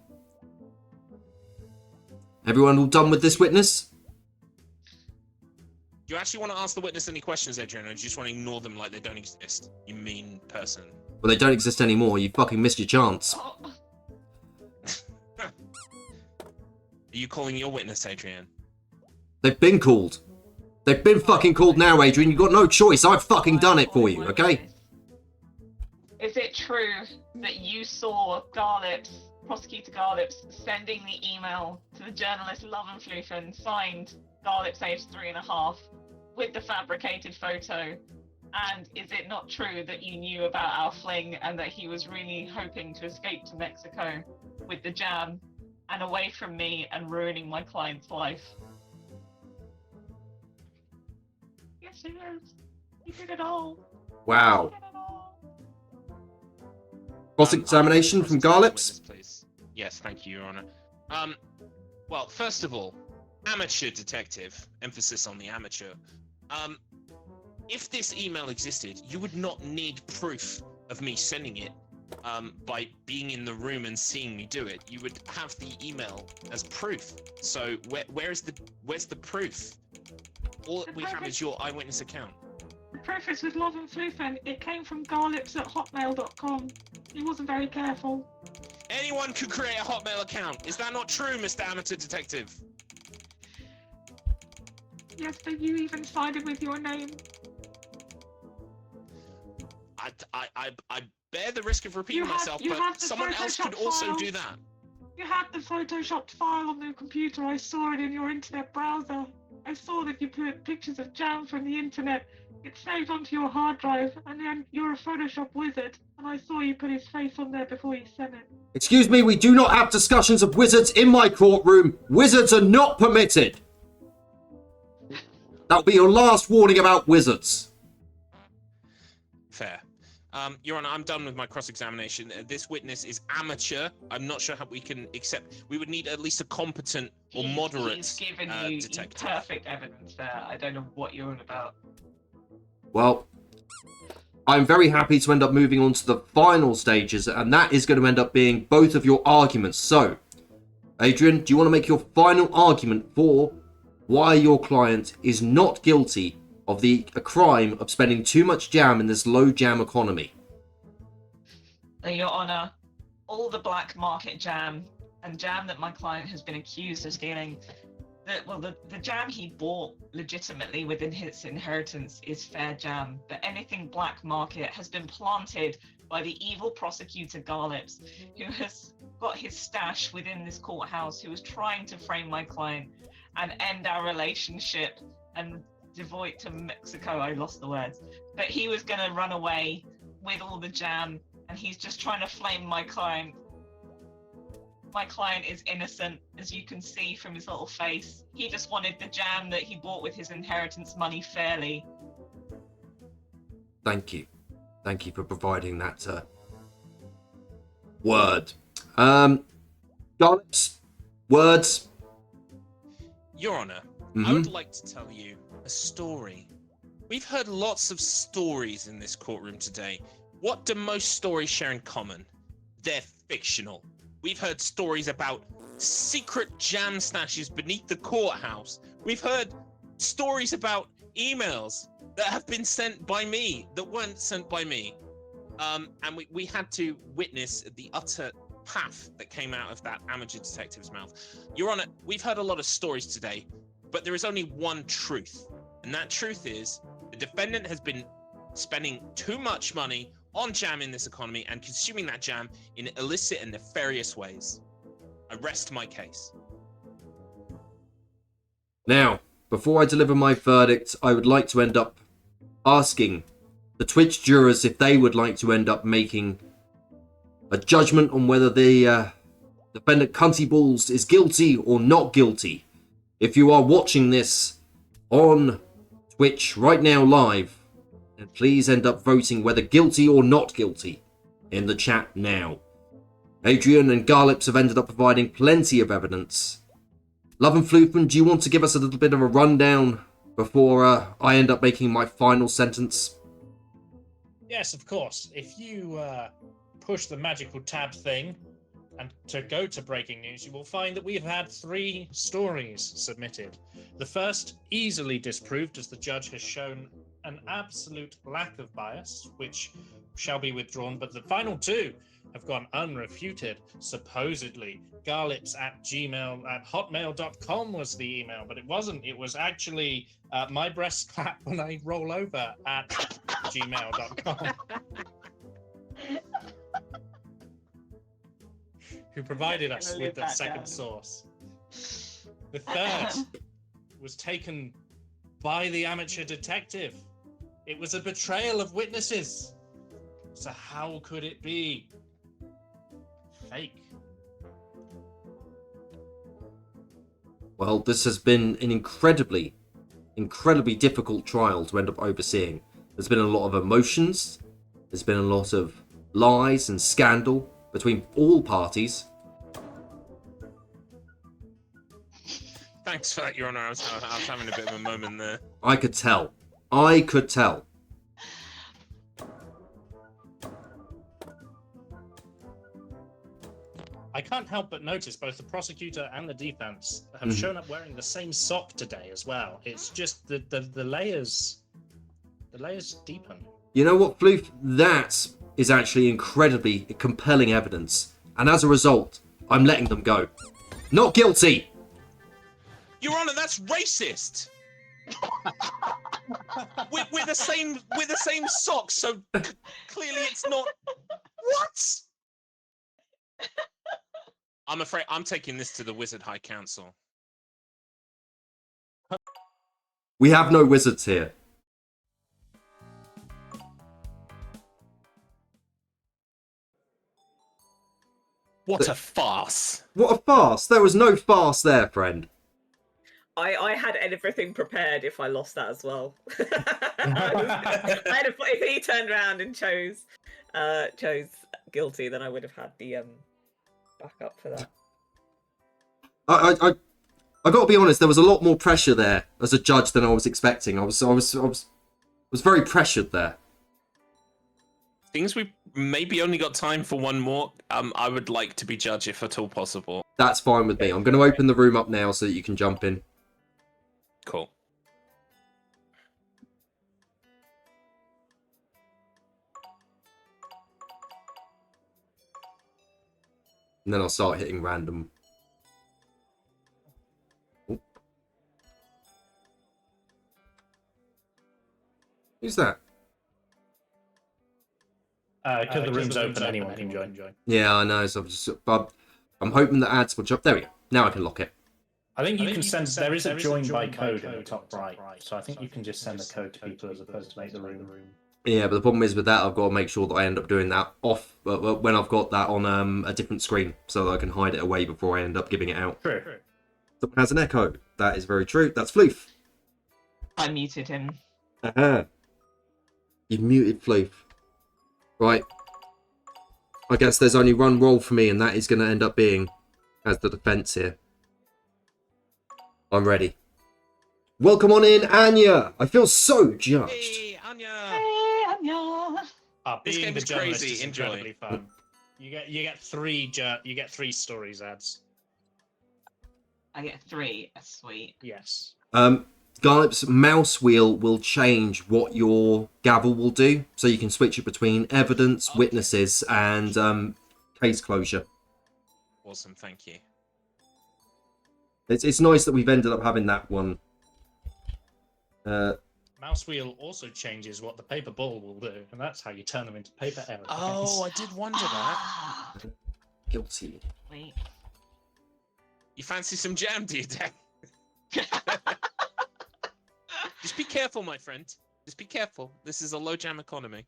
Everyone all done with this witness? Do you actually want to ask the witness any questions, Adrian, or do you just want to ignore them like they don't exist? You mean person. Well, they don't exist anymore. You fucking missed your chance. Are you calling your witness, Adrian? They've been called. They've been fucking called now, Adrian. You've got no choice. I've fucking done it for you, okay? Is it true that you saw Garlips, Prosecutor Garlips, sending the email to the journalist Love and Flufen, signed Garlips age 3.5, with the fabricated photo? And is it not true that you knew about our fling and that he was really hoping to escape to Mexico with the jam and away from me and ruining my client's life? Yes, he is. He did it all. Wow. Cross-examination from Garlips? Please. Yes, thank you, Your Honor. Well, first of all, amateur detective, emphasis on the amateur. If this email existed, you would not need proof of me sending it by being in the room and seeing me do it. You would have the email as proof. So where's the proof? All we have is your eyewitness account. The proof is with Love and Floof, and it came from garlips@hotmail.com. He wasn't very careful. Anyone could create a Hotmail account. Is that not true, Mr. Amateur Detective? Yes, but you even sided with your name. I bear the risk of repeating myself, but someone else could also do that. You had the photoshopped file on the computer. I saw it in your internet browser. I saw that you put pictures of jam from the internet. It's saved onto your hard drive, and then you're a Photoshop wizard, and I saw you put his face on there before you sent it. Excuse me, we do not have discussions of wizards in my courtroom. Wizards are not permitted. That'll be your last warning about wizards. Fair. Your Honor, I'm done with my cross-examination. This witness is amateur. I'm not sure how we can accept. We would need at least a competent or moderate He's given you detective. perfect evidence there. I don't know what you're on about. Well, I'm very happy to end up moving on to the final stages, and that is going to end up being both of your arguments. So, Adrian, do you want to make your final argument for why your client is not guilty of a crime of spending too much jam in this low jam economy? Your Honor, all the black market jam and jam that my client has been accused of stealing, the jam he bought legitimately within his inheritance is fair jam, but anything black market has been planted by the evil prosecutor Garlips, who has got his stash within this courthouse, who was trying to frame my client and end our relationship and devoid to Mexico. I lost the words, but he was going to run away with all the jam, and he's just trying to flame my client. My client is innocent, as you can see from his little face. He just wanted the jam that he bought with his inheritance money fairly. Thank you. Thank you for providing that word. Garlips, words. Your Honor, I would like to tell you a story. We've heard lots of stories in this courtroom today. What do most stories share in common? They're fictional. We've heard stories about secret jam stashes beneath the courthouse. We've heard stories about emails that have been sent by me that weren't sent by me. And we had to witness the utter path that came out of that amateur detective's mouth. Your Honor, we've heard a lot of stories today, but there is only one truth. And that truth is the defendant has been spending too much money on jam in this economy and consuming that jam in illicit and nefarious ways. I rest my case. Now, before I deliver my verdict, I would like to end up asking the Twitch jurors if they would like to end up making a judgment on whether the defendant Cunty Balls is guilty or not guilty. If you are watching this on Twitch right now live, and please end up voting whether guilty or not guilty in the chat now. Adrian and Garlips have ended up providing plenty of evidence. Love and Floopman, do you want to give us a little bit of a rundown before I end up making my final sentence? Yes, of course. If you push the magical tab thing and to go to breaking news, you will find that we have had 3 stories submitted. The first, easily disproved, as the judge has shown an absolute lack of bias, which shall be withdrawn, but the final 2 have gone unrefuted. Supposedly, garlips at hotmail.com was the email, but it wasn't. It was actually my breast clap when I roll over at gmail.com. Who provided us with that second source. The third was taken by the amateur detective. It was a betrayal of witnesses. So how could it be fake? Well, this has been an incredibly difficult trial to end up overseeing. There's been a lot of emotions. There's been a lot of lies and scandal between all parties. Thanks for that, Your Honor. I was having a bit of a moment there. I could tell. can't help but notice both the prosecutor and the defense have shown up wearing the same sock today as well. It's just the layers deepen. You know what, Floof? That is actually incredibly compelling evidence. And as a result, I'm letting them go. Not guilty! Your Honor, that's racist. we're the same socks, so clearly it's not. What? I'm afraid I'm taking this to the Wizard High Council. We have no wizards here. What a farce! What a farce! There was no farce there, friend. I had everything prepared if I lost that as well. If he turned around and chose guilty, then I would have had the backup for that. I got to be honest. There was a lot more pressure there as a judge than I was expecting. I was very pressured there. Things we maybe only got time for one more. I would like to be judge if at all possible. That's fine with me. I'm going to open the room up now so that you can jump in. Cool. And then I'll start hitting random. Oh. Who's that? Because the room's open, anyone can join. Yeah, I know. So I'm hoping the ads will jump. There we go. Now I can lock it. I think you can send. There is a join by code in the top right, so I think you can just send the code to people as opposed to make the room. Yeah, but the problem is with that, I've got to make sure that I end up doing that off when I've got that on a different screen, so that I can hide it away before I end up giving it out. True. Someone has an echo. That is very true. That's Floof. I muted him. You've muted Floof. Right. I guess there's only one role for me, and that is going to end up being as the defense here. I'm ready. Welcome on in, Anya. I feel so judged. Hey, Anya. Hey, Anya. This Being game the is journalist crazy. is Enjoy. incredibly fun. You get three stories ads. I get 3. That's sweet. Yes. Garlip's mouse wheel will change what your gavel will do, so you can switch it between evidence, witnesses, and case closure. Awesome, thank you. It's nice that we've ended up having that one. Mouse wheel also changes what the paper ball will do, and that's how you turn them into paper evidence. Oh, I did wonder that. Guilty. Wait. You fancy some jam, do you, Dad? Just be careful, my friend. Just be careful. This is a low jam economy.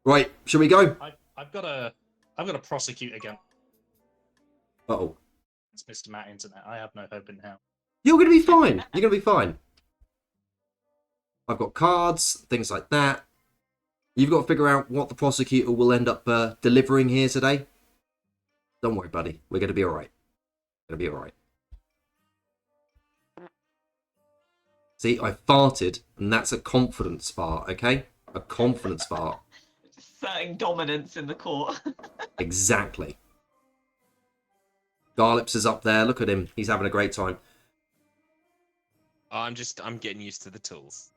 Right, shall we go? I've got to prosecute again. Uh-oh. It's Mr. Matt Internet. I have no hope in hell. You're going to be fine. You're going to be fine. I've got cards, things like that. You've got to figure out what the prosecutor will end up delivering here today. Don't worry, buddy. We're going to be all right. We're going to be all right. See, I farted, and that's a confidence fart, okay? A confidence fart. Just asserting dominance in the court. Exactly. Garlips is up there. Look at him. He's having a great time. I'm getting used to the tools.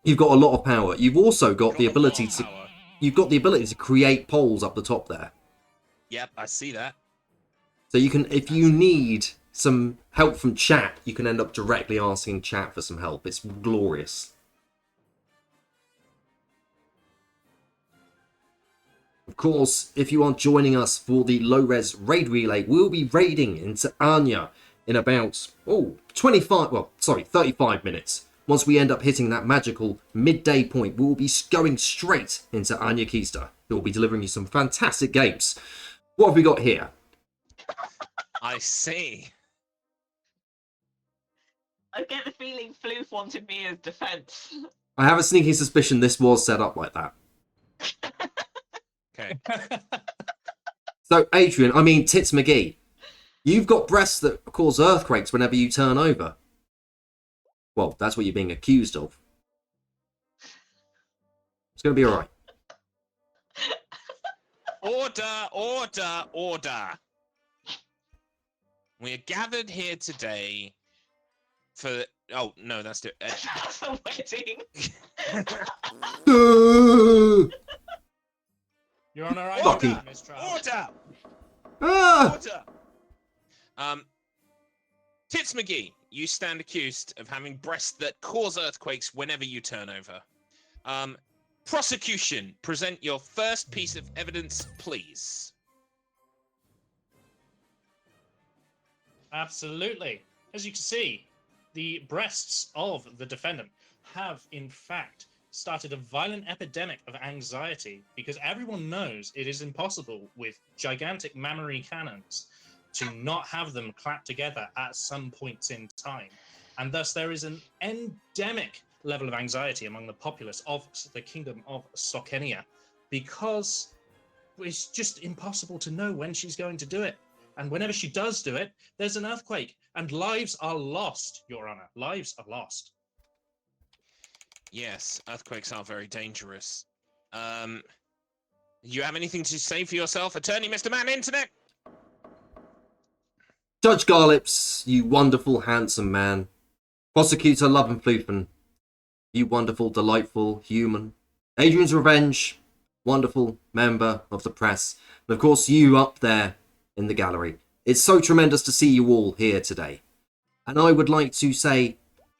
You've got a lot of power. You've also got the ability to... Power. You've got the ability to create polls up the top there. Yep, I see that. So you can, if you need some help from chat, you can end up directly asking chat for some help. It's glorious. Of course, if you are joining us for the Low Res Raid Relay, we'll be raiding into Anya in about 35 minutes. Once we end up hitting that magical midday point, we will be going straight into Anya Keister, who will be delivering you some fantastic games. What have we got here? I see. I get the feeling Floof wanted me as defense. I have a sneaking suspicion this was set up like that. Okay. So, Adrian, Tits McGee, you've got breasts that cause earthquakes whenever you turn over. Well, that's what you're being accused of. It's going to be all right. Order, order, order. We are gathered here today for. Oh no, that's it. That's a wedding. You're on our Lucky. own, Miss Trout. Order! Ah! Order! Tits McGee, you stand accused of having breasts that cause earthquakes whenever you turn over. Prosecution, present your first piece of evidence, please. Absolutely. As you can see, the breasts of the defendant have, in fact, started a violent epidemic of anxiety because everyone knows it is impossible with gigantic mammary cannons to not have them clap together at some points in time. And thus there is an endemic level of anxiety among the populace of the kingdom of Sokenia because it's just impossible to know when she's going to do it. And whenever she does do it, there's an earthquake and lives are lost, Your Honor. Lives are lost. Yes, earthquakes are very dangerous. You have anything to say for yourself, Attorney Mr. Man Internet? Judge Garlips, you wonderful, handsome man. Prosecutor Lovenflufen, you wonderful, delightful human. Adrian's Revenge, wonderful member of the press. And of course, you up there in the gallery. It's so tremendous to see you all here today. And I would like to say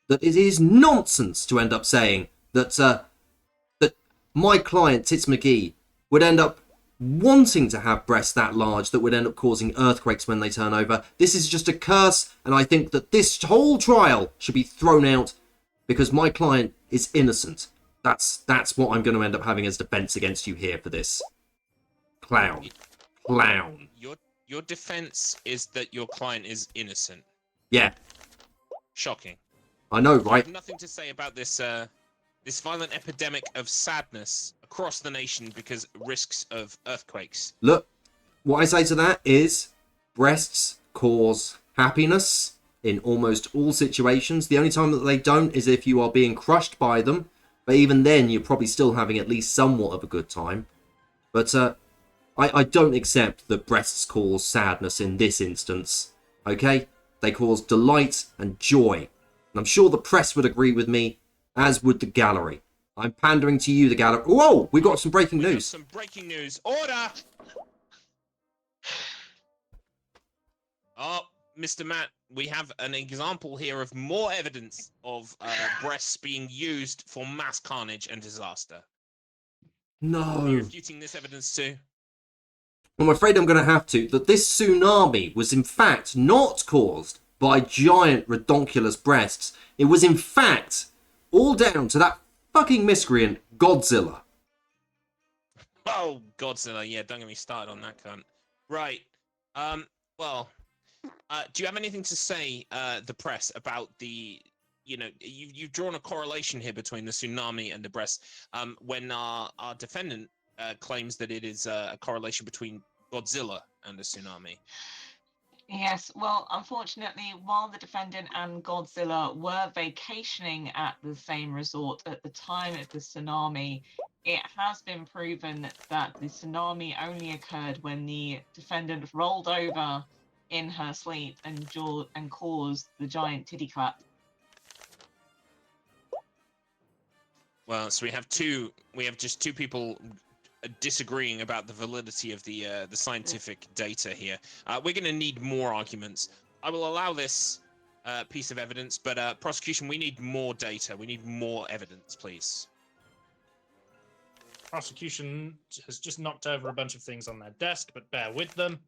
that it is nonsense to end up saying that that my client, Tits McGee, would end up wanting to have breasts that large that would end up causing earthquakes when they turn over. This is just a curse, and I think that this whole trial should be thrown out because my client is innocent. That's what I'm going to end up having as defense against you here for this. Clown. Your defense is that your client is innocent. Yeah, Shocking. I know, I right? have nothing to say about this this violent epidemic of sadness across the nation because risks of earthquakes. Look, what I say to that is breasts cause happiness in almost all situations. The only time that they don't is if you are being crushed by them. But even then, you're probably still having at least somewhat of a good time. But I don't accept that breasts cause sadness in this instance. Okay? They cause delight and joy. And I'm sure the press would agree with me, as would the gallery. I'm pandering to you, the gallery. Whoa! We got some breaking news. Some breaking news. Order! Oh, Mr. Matt, we have an example here of more evidence of breasts being used for mass carnage and disaster. Are you No. refuting this evidence too? I'm afraid I'm going to have to. That this tsunami was in fact not caused by giant redonkulous breasts. It was in fact all down to that fucking miscreant Godzilla. Oh, Godzilla, yeah, don't get me started on that cunt. Right, well, do you have anything to say, the press, about the, you know, you've drawn a correlation here between the tsunami and the breasts, when our defendant claims that it is a correlation between Godzilla and the tsunami. Yes, well, unfortunately, while the defendant and Godzilla were vacationing at the same resort at the time of the tsunami, it has been proven that the tsunami only occurred when the defendant rolled over in her sleep and caused the giant titty clap. Well, so we have just two people disagreeing about the validity of the scientific data here. We're going to need more arguments. I will allow this piece of evidence, but prosecution, we need more data. We need more evidence, please. Prosecution has just knocked over a bunch of things on their desk, but bear with them.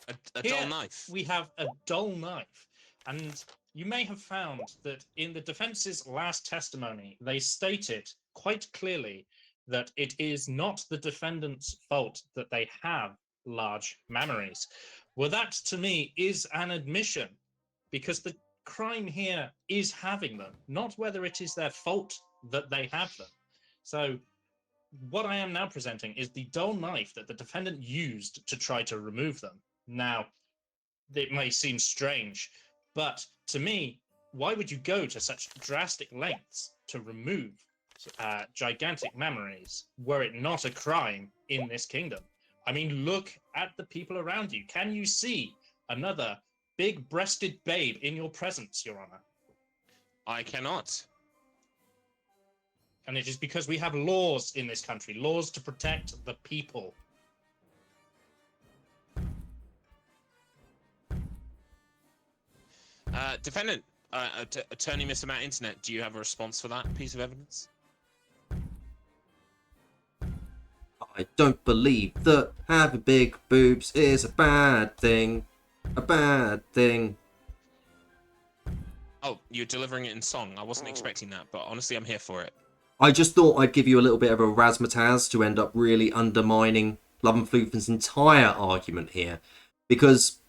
A Here dull knife. We have a dull knife. And you may have found that in the defense's last testimony, they stated quite clearly that it is not the defendant's fault that they have large mammaries. Well, that to me is an admission, because the crime here is having them, not whether it is their fault that they have them. So what I am now presenting is the dull knife that the defendant used to try to remove them. Now, it may seem strange, but to me, why would you go to such drastic lengths to remove gigantic mammaries were it not a crime in this kingdom. I mean, look at the people around you. Can you see another big-breasted babe in your presence, Your Honor? I cannot. And it is because we have laws in this country, laws to protect the people. Defendant, attorney Mr. Matt Internet, do you have a response for that piece of evidence? I don't believe that having big boobs is a bad thing. A bad thing. Oh, you're delivering it in song. I wasn't expecting that, but honestly, I'm here for it. I just thought I'd give you a little bit of a razzmatazz to end up really undermining Love and Floofen's entire argument here. Because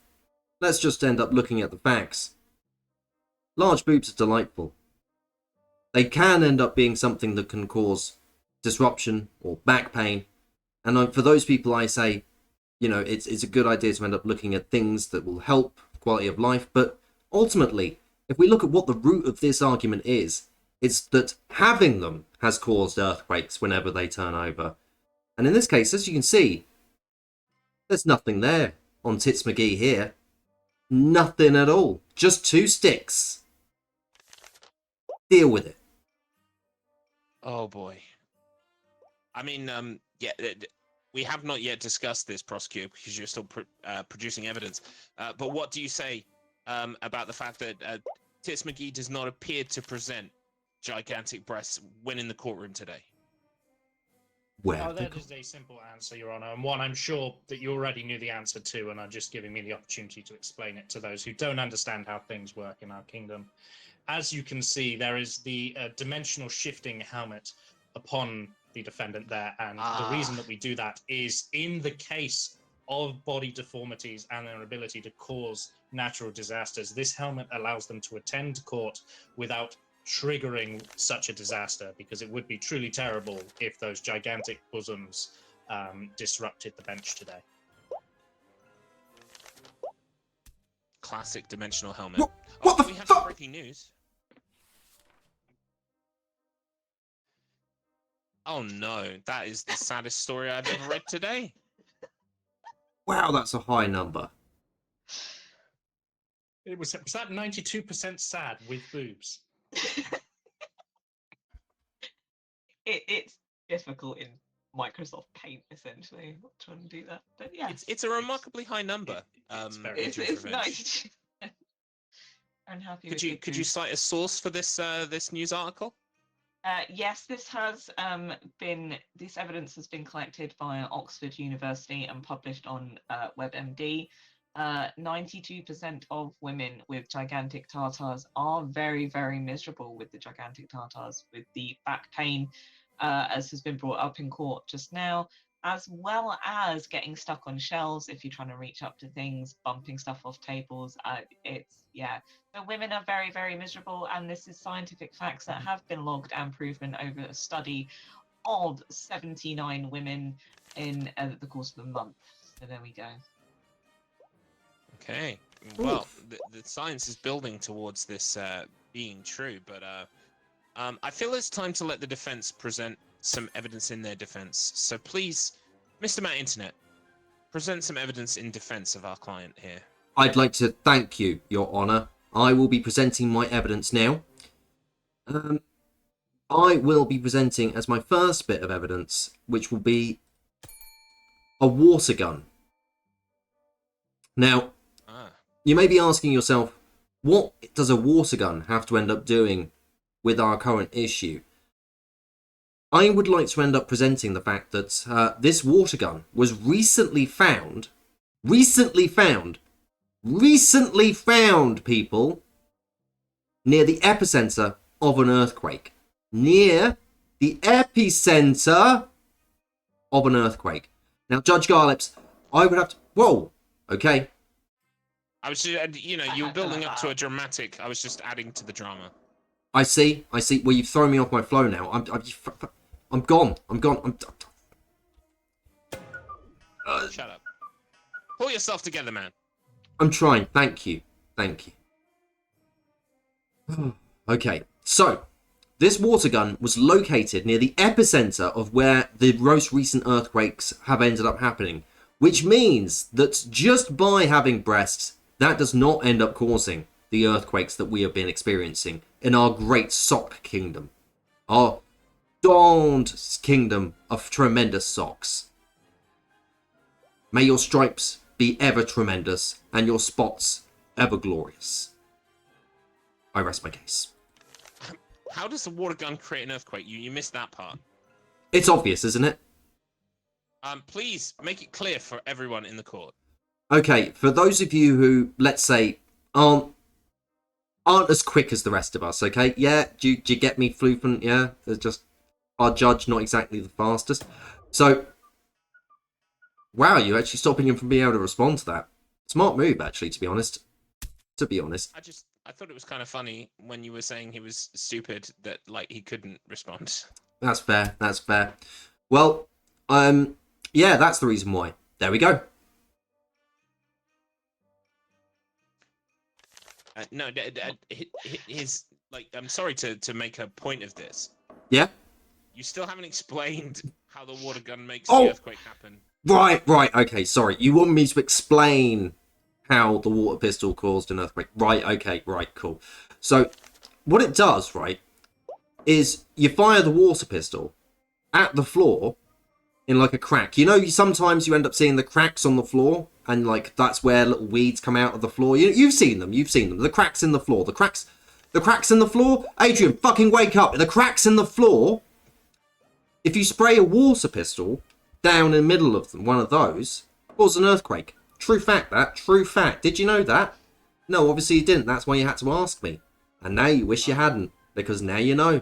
let's just end up looking at the facts. Large boobs are delightful. They can end up being something that can cause disruption or back pain. And for those people, I say, you know, it's a good idea to end up looking at things that will help quality of life. But ultimately, if we look at what the root of this argument is, it's that having them has caused earthquakes whenever they turn over. And in this case, as you can see, there's nothing there on Tits McGee here. Nothing at all. Just 2 sticks. Deal with it. Oh boy. I mean, yeah, we have not yet discussed this, prosecutor, because you're still producing evidence. But what do you say about the fact that Tits McGee does not appear to present gigantic breasts when in the courtroom today? Where? That is a simple answer, Your Honor, and one I'm sure that you already knew the answer to, and are just giving me the opportunity to explain it to those who don't understand how things work in our kingdom. As you can see, there is the dimensional shifting helmet upon the defendant there, and the reason that we do that is in the case of body deformities and their ability to cause natural disasters, this helmet allows them to attend court without triggering such a disaster, because it would be truly terrible if those gigantic bosoms disrupted the bench today. Classic dimensional helmet. What the we have some breaking news. Oh no, that is the saddest story I've ever read today. Wow, that's a high number. Was that 92% sad with boobs? It's difficult in Microsoft Paint, essentially. Not trying to do that, but yeah, it's a remarkably high number. It's nice. I'm happy. Could you cite a source for this this news article? Yes, this evidence has been collected via Oxford University and published on WebMD. 92% of women with gigantic tartars are very, very miserable with the gigantic tartars, with the back pain, as has been brought up in court just now, as well as getting stuck on shelves if you're trying to reach up to things, bumping stuff off tables. So women are very, very miserable, and this is scientific facts that have been logged and proven over a study of 79 women in the course of the month. So there we go. Okay, well, the science is building towards this being true, but I feel it's time to let the defense present some evidence in their defense. So please, Mr. Matt Internet, present some evidence in defense of our client here. I'd like to thank you, Your Honour. I will be presenting my evidence now. I will be presenting as my first bit of evidence, which will be a water gun. Now, you may be asking yourself, what does a water gun have to end up doing with our current issue? I would like to end up presenting the fact that this water gun was recently found, people, near the epicenter of an earthquake. Near the epicenter of an earthquake. Now, Judge Garlips, I would have to... Whoa, okay. I was just, you were building up to a dramatic. I was just adding to the drama. I see. Well, you've thrown me off my flow now. I'm gone. Shut up. Pull yourself together, man. I'm trying. Thank you. Okay. So, This water gun was located near the epicenter of where the most recent earthquakes have ended up happening, which means that just by having breasts, that does not end up causing the earthquakes that we have been experiencing in our great sock kingdom. Our dawned kingdom of tremendous socks. May your stripes be ever tremendous, and your spots ever glorious. I rest my case. How does the water gun create an earthquake? You missed that part. It's obvious, isn't it? Please make it clear for everyone in the court. Okay, for those of you who, let's say, aren't as quick as the rest of us, okay? Yeah, do you get me, Floofant? Yeah, they're just our judge, not exactly the fastest. So, wow, you actually stopping him from being able to respond to that. Smart move, actually, to be honest. I thought it was kind of funny when you were saying he was stupid that like he couldn't respond. That's fair. That's fair. Well, yeah, that's the reason why. There we go. No, his like. I'm sorry to make a point of this. Yeah. You still haven't explained how the water gun makes the earthquake happen. Right. Okay, sorry. You want me to explain how the water pistol caused an earthquake? Right, okay, right, cool. So, what it does, right, is you fire the water pistol at the floor in like a crack. You know, sometimes you end up seeing the cracks on the floor, and like that's where little weeds come out of the floor. You've seen them. The cracks in the floor. The cracks in the floor. Adrian, fucking wake up! The cracks in the floor. If you spray a water pistol down in the middle of them, one of those, cause an earthquake. True fact, that. True fact. Did you know that? No, obviously you didn't. That's why you had to ask me. And now you wish you hadn't, because now you know.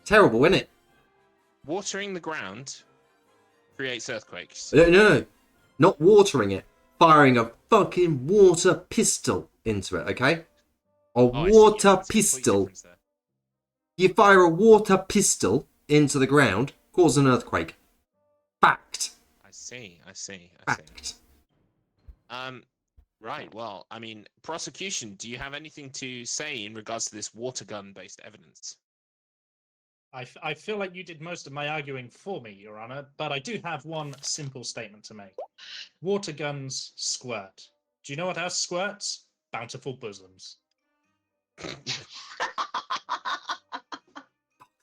Terrible, isn't it? Watering the ground creates earthquakes. No. Not watering it. Firing a fucking water pistol into it, okay? Water pistol. You fire a water pistol into the ground, cause an earthquake. Fact. I see. Fact. Right, well, I mean, prosecution, do you have anything to say in regards to this water gun-based evidence? I feel like you did most of my arguing for me, Your Honor, but I do have one simple statement to make. Water guns squirt. Do you know what else squirts? Bountiful bosoms. That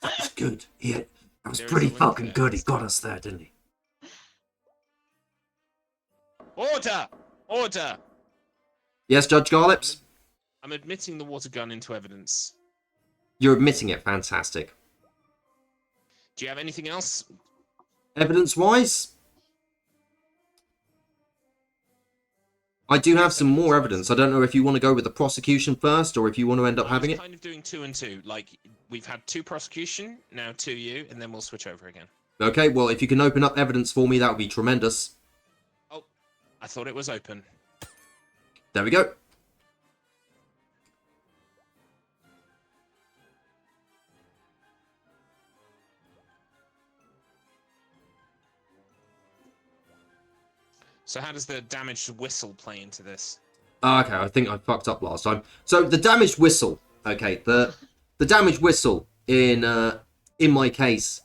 was good. Yeah, that was pretty fucking good. He got us there, didn't he? Order! Yes, Judge Garlips? I'm admitting the water gun into evidence. You're admitting it. Fantastic. Do you have anything else? Evidence-wise? I do have some more evidence. I don't know if you want to go with the prosecution first or if you want to end up having it. Kind of doing 2 and 2. Like, we've had 2 prosecution, now 2 you, and then we'll switch over again. Okay, well, if you can open up evidence for me, that would be tremendous. Oh, I thought it was open. There we go. So how does the damaged whistle play into this? Okay, I think I fucked up last time. So the damaged whistle. Okay, the damaged whistle in my case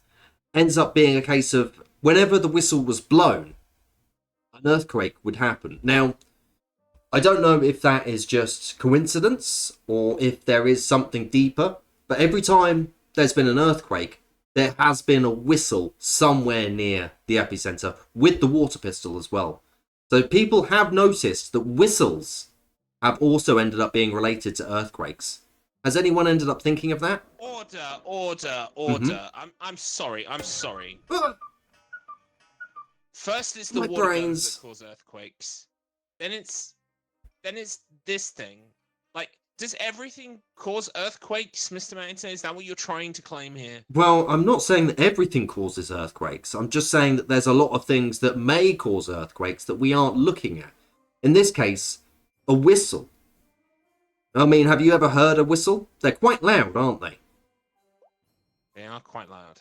ends up being a case of whenever the whistle was blown, an earthquake would happen. Now, I don't know if that is just coincidence or if there is something deeper, but every time there's been an earthquake, there has been a whistle somewhere near the epicenter with the water pistol as well. So people have noticed that whistles have also ended up being related to earthquakes. Has anyone ended up thinking of that? Order. I'm sorry. First it's the My water brains. guns that cause earthquakes. Then it's this thing. Like, does everything cause earthquakes, Mr. Mountain? Is that what you're trying to claim here? Well, I'm not saying that everything causes earthquakes. I'm just saying that there's a lot of things that may cause earthquakes that we aren't looking at. In this case, a whistle. I mean, have you ever heard a whistle? They're quite loud, aren't they? They are quite loud.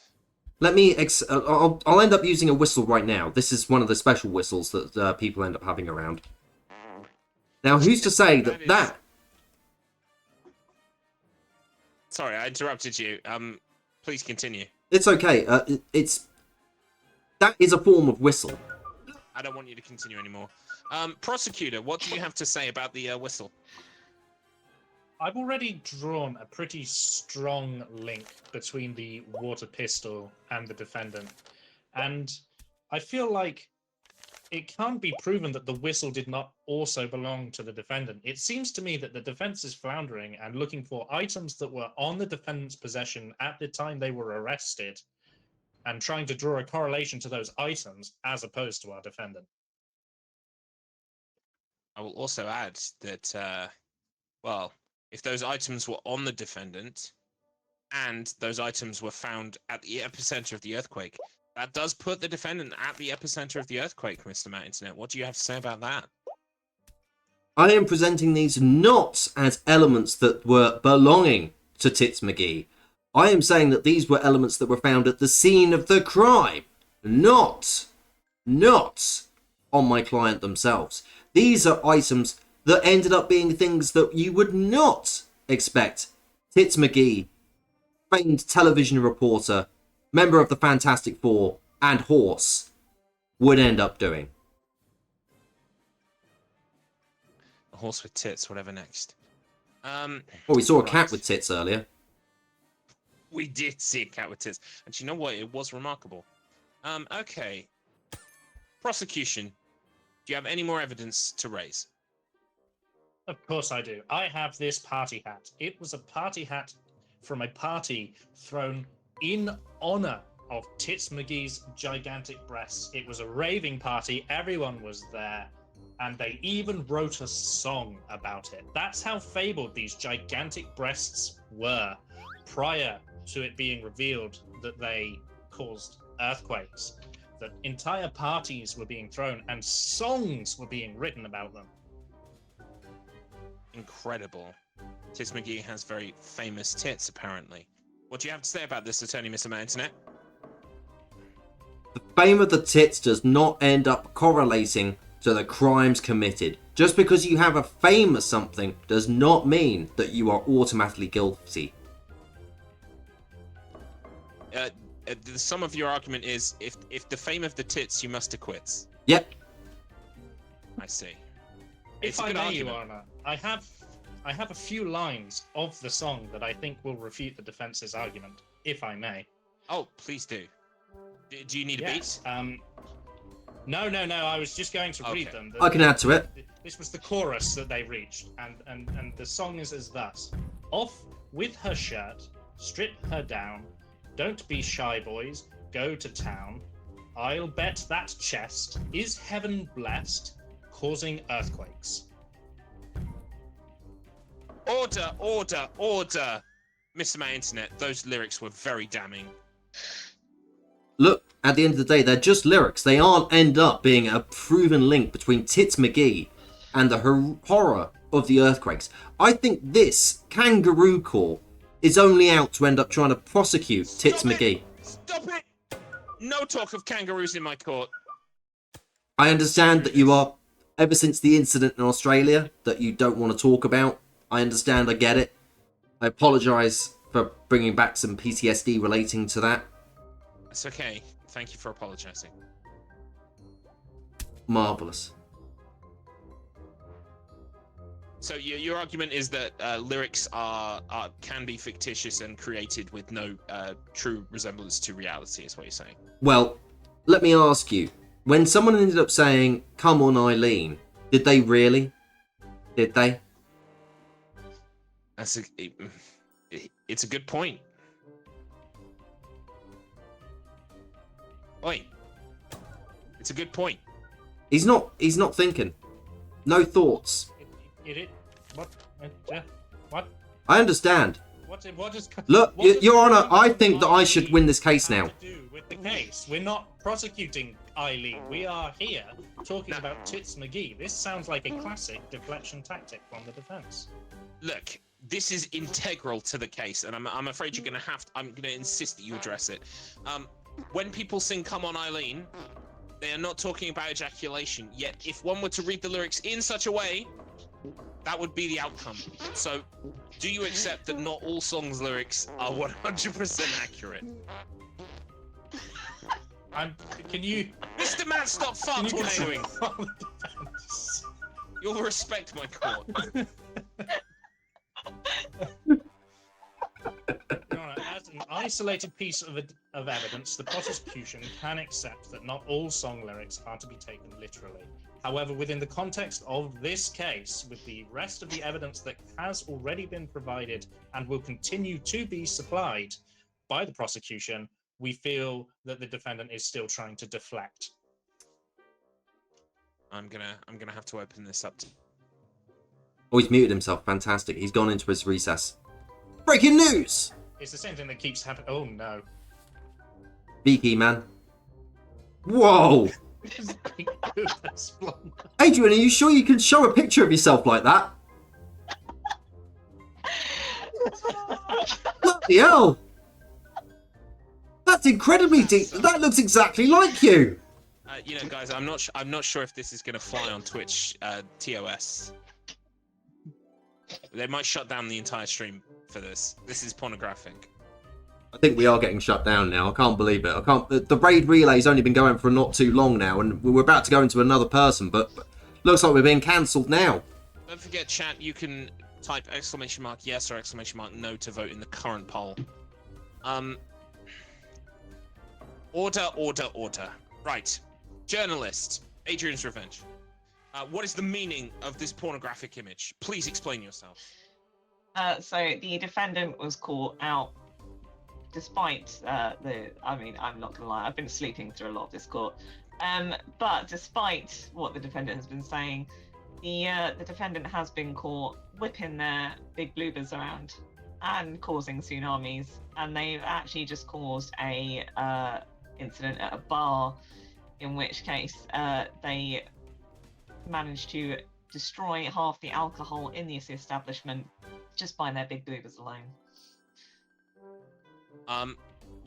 Let me... I'll end up using a whistle right now. This is one of the special whistles that people end up having around. Now, who's to say that... Sorry, I interrupted you. Please continue. It's okay. That is a form of whistle. I don't want you to continue anymore. Prosecutor, what do you have to say about the whistle? I've already drawn a pretty strong link between the water pistol and the defendant. And I feel like it can't be proven that the whistle did not also belong to the defendant. It seems to me that the defense is floundering and looking for items that were on the defendant's possession at the time they were arrested and trying to draw a correlation to those items as opposed to our defendant. I will also add that, well, if those items were on the defendant and those items were found at the epicenter of the earthquake, that does put the defendant at the epicenter of the earthquake, Mr. Matt Internet. What do you have to say about that? I am presenting these not as elements that were belonging to Tits McGee. I am saying that these were elements that were found at the scene of the crime, not on my client themselves. These are items that ended up being things that you would not expect Tits McGee, famed television reporter, member of the Fantastic Four, and horse, would end up doing. A horse with tits, whatever next. Well, we saw a cat with tits earlier. We did see a cat with tits. And you know what? It was remarkable. Okay. Prosecution. Do you have any more evidence to raise? Of course I do. I have this party hat. It was a party hat from a party thrown in honor of Tits McGee's gigantic breasts. It was a raving party. Everyone was there. And they even wrote a song about it. That's how fabled these gigantic breasts were prior to it being revealed that they caused earthquakes. That entire parties were being thrown and songs were being written about them. Incredible. Tits McGee has very famous tits, apparently. What do you have to say about this, Attorney Mr. Matt Internet? The fame of the tits does not end up correlating to the crimes committed. Just because you have a fame of something does not mean that you are automatically guilty. The sum of your argument is if the fame of the tits, you must acquit. Yep. I see. If I may, Your Honor, I have a few lines of the song that I think will refute the defense's argument, if I may. Oh, please do. Do you need a beat? No. I was just going to read them. I can add to it. This was the chorus that they reached, and the song is as thus: "Off with her shirt, strip her down. Don't be shy, boys. Go to town. I'll bet that chest is heaven blessed, causing earthquakes." Order! Mr. Matt Internet, those lyrics were very damning. Look, at the end of the day, they're just lyrics. They aren't end up being a proven link between Tits McGee and the horror of the earthquakes. I think this kangaroo court is only out to end up trying to prosecute Tits McGee. Stop it! No talk of kangaroos in my court. I understand that you are, ever since the incident in Australia, that you don't want to talk about. I understand, I get it. I apologise for bringing back some PTSD relating to that. It's okay. Thank you for apologising. Marvellous. So your argument is that lyrics can be fictitious and created with no true resemblance to reality, is what you're saying? Well, let me ask you. When someone ended up saying, "Come on, Eileen," did they really? Did they? It's a good point. Oi. It's a good point. He's not thinking. No thoughts. What? I understand. What is, Look, what Your Honour, I think that I should win this case now. With the case, we're not prosecuting Eileen. We are here talking about Tits McGee. This sounds like a classic deflection tactic from the defense. Look, this is integral to the case, and I'm afraid you're I'm gonna insist that you address it. When people sing "Come on, Eileen," they are not talking about ejaculation. Yet, if one were to read the lyrics in such a way That would be the outcome. So, do you accept that not all songs' lyrics are 100% accurate? Can you... Mr. Man, stop fart tornadoing! You'll respect my court. Your Honor, as an isolated piece of evidence, the prosecution can accept that not all song lyrics are to be taken literally. However, within the context of this case, with the rest of the evidence that has already been provided and will continue to be supplied by the prosecution, we feel that the defendant is still trying to deflect. I'm gonna have to open this up. Oh, he's muted himself. Fantastic. He's gone into his recess. Breaking news! It's the same thing that keeps happening. Oh no. Beaky, man. Whoa! Adrian, are you sure you can show a picture of yourself like that? Bloody hell! That's incredibly deep. That looks exactly like you. You know, guys, I'm not sure if this is gonna fly on Twitch TOS. They might shut down the entire stream for this. This is pornographic. I think we are getting shut down now. I can't believe it. I can't. The raid relay's only been going for not too long now, and we're about to go into another person, but looks like we're being cancelled now. Don't forget, chat. You can type !yes or !no to vote in the current poll. Order. Right. Journalist. Adrian's Revenge. What is the meaning of this pornographic image? Please explain yourself. So the defendant was caught out despite I'm not gonna lie, I've been sleeping through a lot of this court. But despite what the defendant has been saying, the defendant has been caught whipping their big bloopers around and causing tsunamis, and they've actually just caused a incident at a bar, in which case they managed to destroy half the alcohol in the establishment just by their big bloopers alone.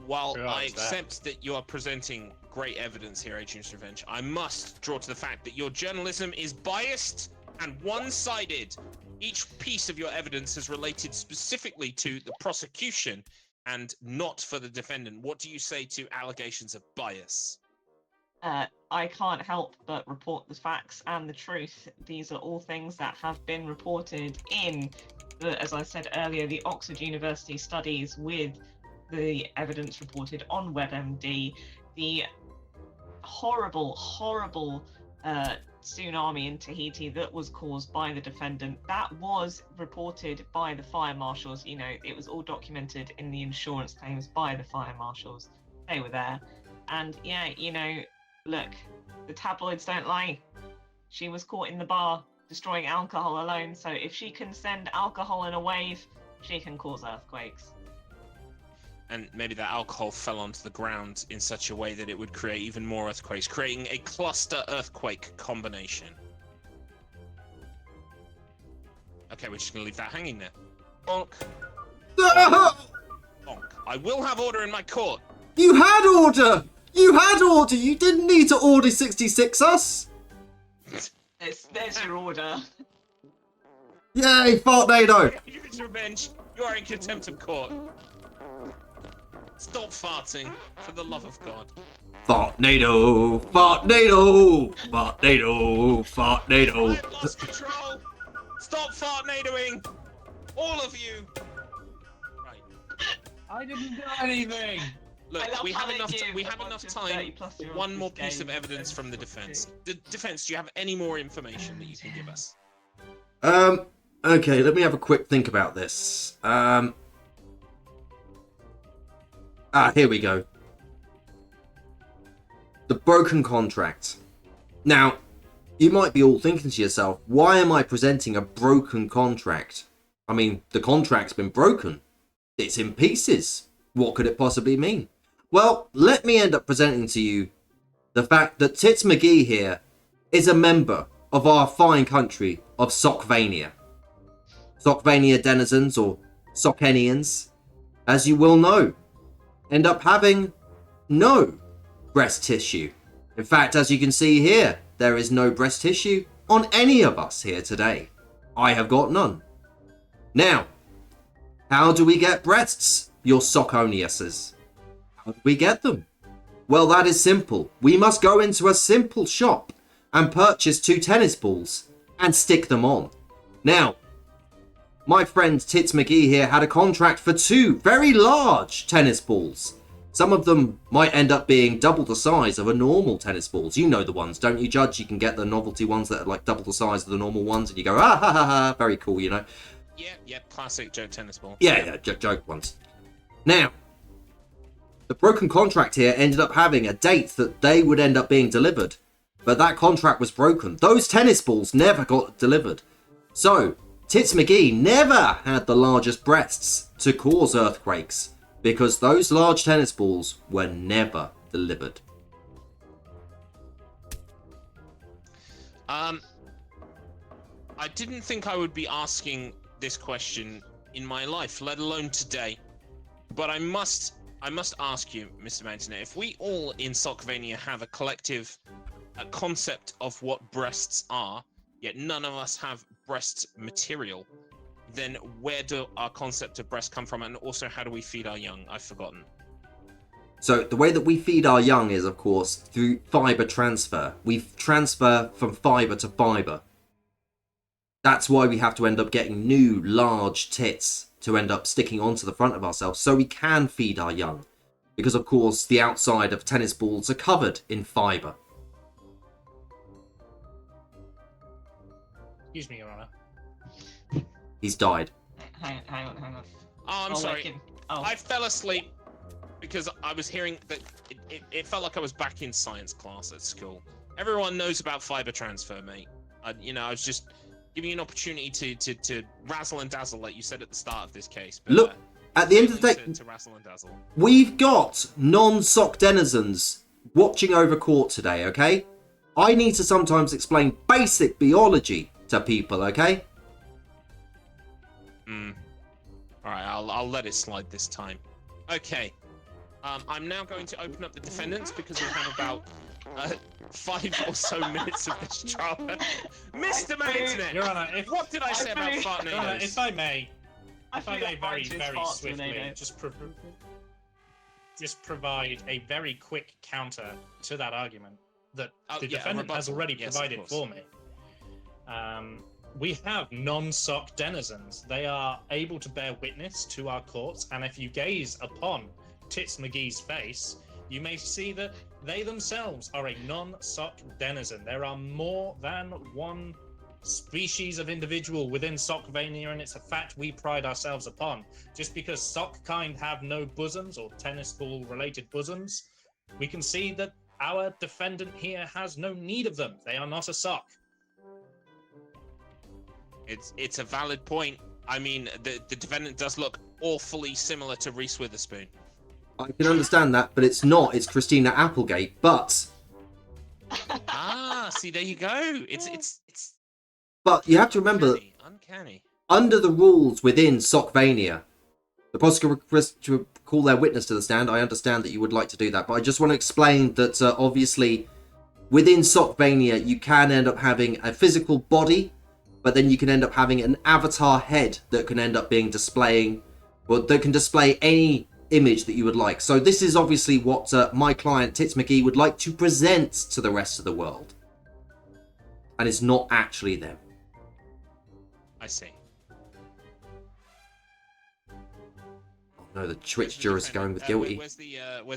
While I accept that you are presenting great evidence here, Adrian's Revenge, I must draw to the fact that your journalism is biased and one-sided. Each piece of your evidence is related specifically to the prosecution and not for the defendant. What do you say to allegations of bias? I can't help but report the facts and the truth. These are all things that have been reported in, as I said earlier, the Oxford University studies, with the evidence reported on WebMD, the horrible tsunami in Tahiti that was caused by the defendant. That was reported by the fire marshals. You know, it was all documented in the insurance claims by the fire marshals. They were there. And yeah, you know, look, the tabloids don't lie. She was caught in the bar destroying alcohol alone. So if she can send alcohol in a wave, she can cause earthquakes. And maybe that alcohol fell onto the ground in such a way that it would create even more earthquakes, creating a cluster earthquake combination. Okay, we're just gonna leave that hanging there. Bonk. Bonk. I will have order in my court. You had order! You had order! You didn't need to order 66 us! There's your order. Yay, Fartnado! Use revenge. You are in contempt of court. Stop farting, for the love of God. Fartnado! Fartnado! Fartnado! Fartnado! I've lost control! Stop fartnadoing! All of you! Right. I didn't do anything! Look, we have enough time for one more piece of evidence from the defense. The defense, do you have any more information that you can give us? Okay, let me have a quick think about this. Here we go. The broken contract. Now, you might be all thinking to yourself, why am I presenting a broken contract? I mean, the contract's been broken. It's in pieces. What could it possibly mean? Well, let me end up presenting to you the fact that Tits McGee here is a member of our fine country of Sockvania. Sockvania denizens, or Sockenians, as you will know, end up having no breast tissue. In fact, as you can see here, there is no breast tissue on any of us here today. I have got none. Now, how do we get breasts, your sockoniuses? How do we get them? Well, that is simple. We must go into a simple shop and purchase 2 tennis balls and stick them on. Now, my friend Tits McGee here had a contract for 2 very large tennis balls. Some of them might end up being double the size of a normal tennis balls. You know the ones, don't you, Judge? You can get the novelty ones that are like double the size of the normal ones, and you go, ah ha ha ha, very cool, you know? Yeah, classic joke tennis ball. Yeah, joke ones. Now, the broken contract here ended up having a date that they would end up being delivered. But that contract was broken. Those tennis balls never got delivered. So, Tits McGee never had the largest breasts to cause earthquakes, because those large tennis balls were never delivered. I didn't think I would be asking this question in my life, let alone today. But I must ask you, Mr. Mountaineer, if we all in Sockvania have a collective concept of what breasts are, yet none of us have breast material, then where do our concept of breast come from, and also how do we feed our young? I've forgotten. So the way that we feed our young is, of course, through fibre transfer. We transfer from fibre to fibre. That's why we have to end up getting new large tits to end up sticking onto the front of ourselves so we can feed our young. Because, of course, the outside of tennis balls are covered in fibre. Excuse me, Your Honor. He's died. Hang on. Oh, I'm I'll sorry. wake him. Oh. I fell asleep because I was hearing that it felt like I was back in science class at school. Everyone knows about fiber transfer, mate. I was just giving you an opportunity to razzle and dazzle, like you said at the start of this case. But, Look, at the end of the day, to razzle and dazzle. We've got non-sock denizens watching over court today, okay? I need to sometimes explain basic biology to people, okay? Alright, I'll let it slide this time. Okay. I'm now going to open up the defendants because we have about 5 or so minutes of this trial. Mr. Maintenance! Your Honor, what did I say about fartnadoes? Your Honor, if I may very fart swiftly, tornado. just provide a very quick counter to that argument that the yeah, defendant has already yes, of provided course. for me. We have non-sock denizens. They are able to bear witness to our courts, and if you gaze upon Tits McGee's face, you may see that they themselves are a non-sock denizen. There are more than one species of individual within Sockvania, and it's a fact we pride ourselves upon. Just because sock kind have no bosoms or tennis ball related bosoms, we can see that our defendant here has no need of them. They are not a sock. It's a valid point. I mean, the defendant does look awfully similar to Reese Witherspoon. I can understand that, but it's not. It's Christina Applegate, but... See, there you go. It's But you have to remember, uncanny. under the rules within Sockvania, the prosecutor requests to call their witness to the stand. I understand that you would like to do that, but I just want to explain that obviously within Sockvania you can end up having a physical body, but then you can end up having an avatar head that can end up being displaying, well, that can display any image that you would like. So this is obviously what my client Tits McGee would like to present to the rest of the world, and it's not actually them. I see. No, the Twitch jurors are going with guilty. Where's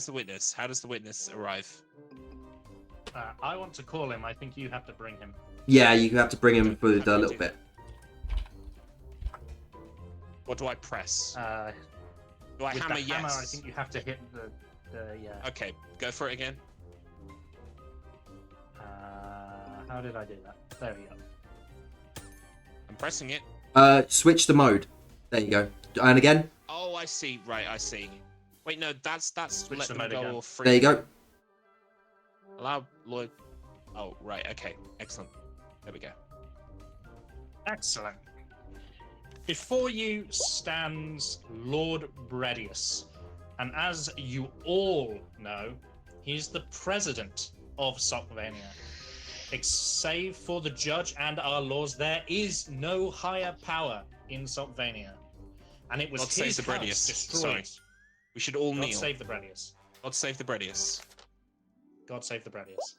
the witness? How does the witness arrive? I want to call him. I think you have to bring him. Yeah, you have to bring him through a little bit. What do I press? Do I With hammer the yes? hammer, I think you have to hit the yeah. Okay, go for it again. How did I do that? There we go. I'm pressing it. Switch the mode. There you go. And again. Oh, I see. Right, I see. Wait, no, that's Switch let the them mode go again. all free. There you go. Allow Lloyd. Oh, right. Okay. Excellent. There we go. Excellent. Before you stands Lord Bredius, and as you all know, he's the president of Sockvania. save for the judge and our laws, there is no higher power in Saltvania. And it was God his save the house Bredius. destroyed. Sorry. We should all God kneel. save the Bredius. God save the Bredius. God save the Bredius.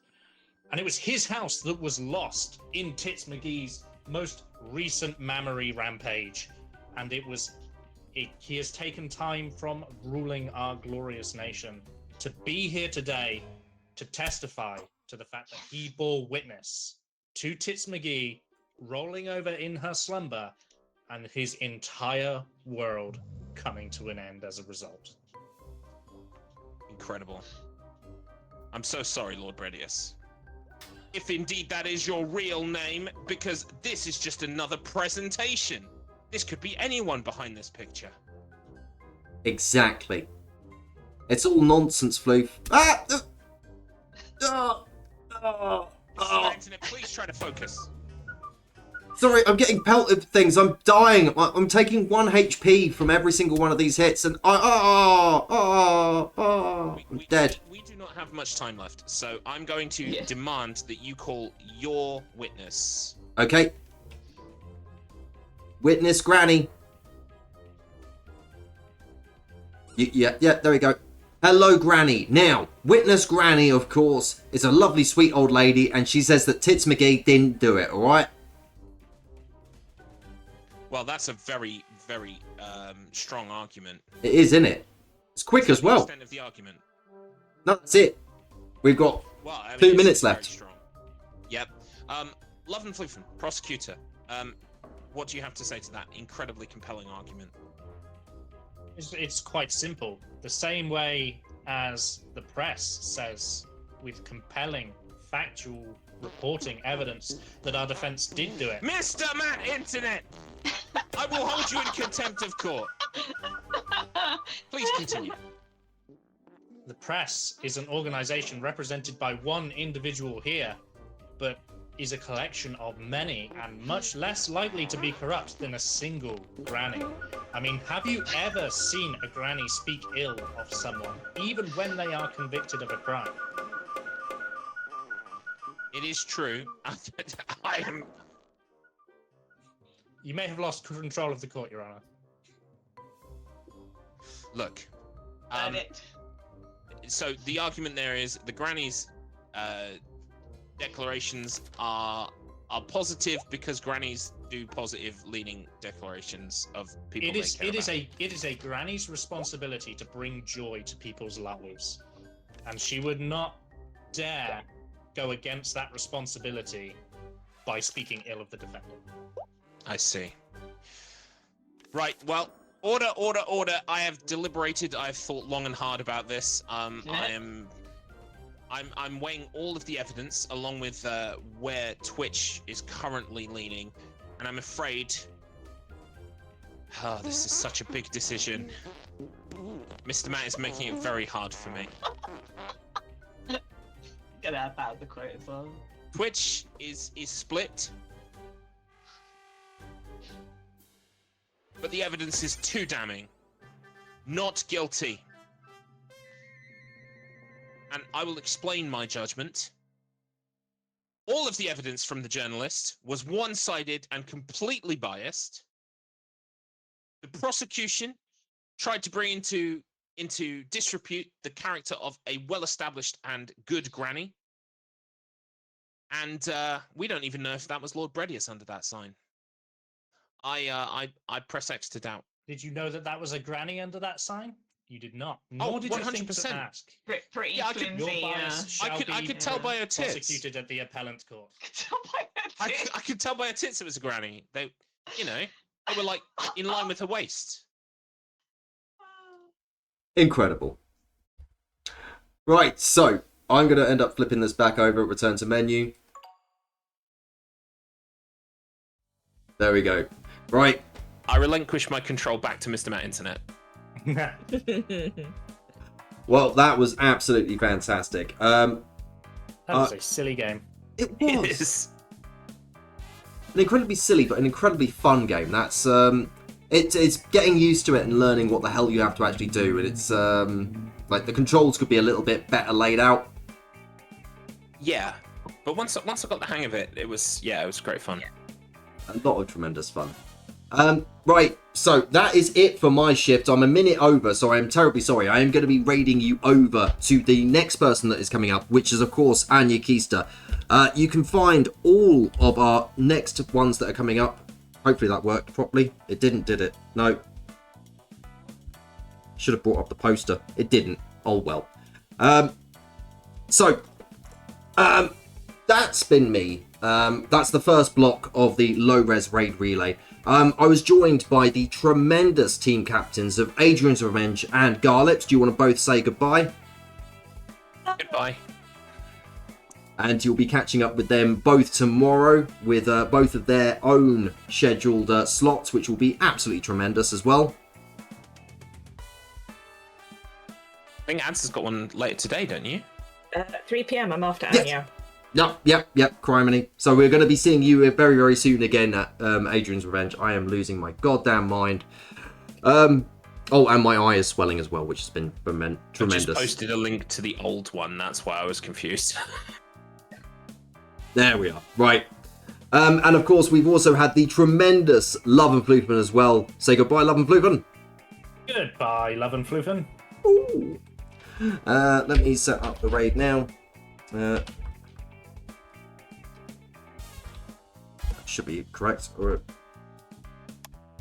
And it was his house that was lost in Tits McGee's most recent mammary rampage. And he has taken time from ruling our glorious nation to be here today to testify to the fact that he bore witness to Tits McGee rolling over in her slumber and his entire world coming to an end as a result. Incredible. I'm so sorry, Lord Bredius. If indeed that is your real name, because this is just another presentation. This could be anyone behind this picture. Exactly. It's all nonsense, Floof. Ah! Mr. Internet, please try to focus. Sorry, I'm getting pelted with things. I'm dying. I'm taking 1 HP from every single one of these hits, and I'm dead. We do not have much time left, so I'm going to demand that you call your witness. Okay. Witness Granny. Yeah, there we go. Hello, Granny. Now, Witness Granny, of course, is a lovely, sweet old lady, and she says that Tits McGee didn't do it, alright? Well, that's a very, very strong argument. It is, isn't it? It's quick as well. Extent of the argument. No, that's it. We've got Well, I mean, 2 minutes left. Strong. Yep. Love and Floofen, prosecutor. What do you have to say to that incredibly compelling argument? It's quite simple. The same way as the press says, with compelling, factual reporting evidence that our defense did do it. Mr. Matt Internet! I will hold you in contempt of court. Please continue. The press is an organization represented by one individual here, but is a collection of many and much less likely to be corrupt than a single granny. I mean, have you ever seen a granny speak ill of someone, even when they are convicted of a crime? It is true. I am... You may have lost control of the court, Your Honor. Look. So the argument there is the granny's declarations are positive because grannies do positive leaning declarations of people It is about. a granny's responsibility to bring joy to people's lives, and she would not dare go against that responsibility by speaking ill of the defendant. I see. Right, well, order. I have deliberated, I have thought long and hard about this. I'm weighing all of the evidence along with where Twitch is currently leaning, and I'm afraid this is such a big decision. Mr. Matt is making it very hard for me. Gonna have out the quote as well. Twitch is split, but the evidence is too damning. Not guilty. And I will explain my judgment. All of the evidence from the journalist was one-sided and completely biased. The prosecution tried to bring into disrepute the character of a well-established and good granny. And we don't even know if that was Lord Bredius under that sign. I press X to doubt. Did you know that was a granny under that sign? You did not. Nor did 100%. you think to ask. Pretty Yeah, flimsy. I could tell by her tits. Prosecuted at the appellant court. I could tell by her tits it was a granny. They were like in line with her waist. Incredible. Right, so I'm going to end up flipping this back over, return to menu. There we go. Right. I relinquish my control back to Mr. Matt Internet. Well, that was absolutely fantastic. That was a silly game. It was. An incredibly silly, but an incredibly fun game. That's it's getting used to it and learning what the hell you have to actually do, and it's like the controls could be a little bit better laid out. Yeah, But once I got the hang of it, it was great fun. A lot of tremendous fun. Right, so that is it for my shift. I'm a minute over, so I am terribly sorry. I am going to be raiding you over to the next person that is coming up, which is, of course, Anya Keister. You can find all of our next ones that are coming up. Hopefully that worked properly. It didn't, did it? No. Should have brought up the poster. It didn't. Oh, well. That's been me. That's the first block of the Low Res Raid Relay. I was joined by the tremendous team captains of Adrian's Revenge and Garlips. Do you want to both say goodbye? Goodbye. And you'll be catching up with them both tomorrow with both of their own scheduled slots, which will be absolutely tremendous as well. I think Ads has got one later today, don't you? 3 p.m. I'm after Yes. Anya. Yep, criminy. So we're going to be seeing you very, very soon again at Adrian's Revenge. I am losing my goddamn mind. Oh, and my eye is swelling as well, which has been tremendous. I just posted a link to the old one, that's why I was confused. There we are. Right. And of course, we've also had the tremendous Love and Floofman as well. Say goodbye, Love and Floofman. Goodbye, Love and Floofman. Ooh. Let me set up the raid now. Should be correct. Or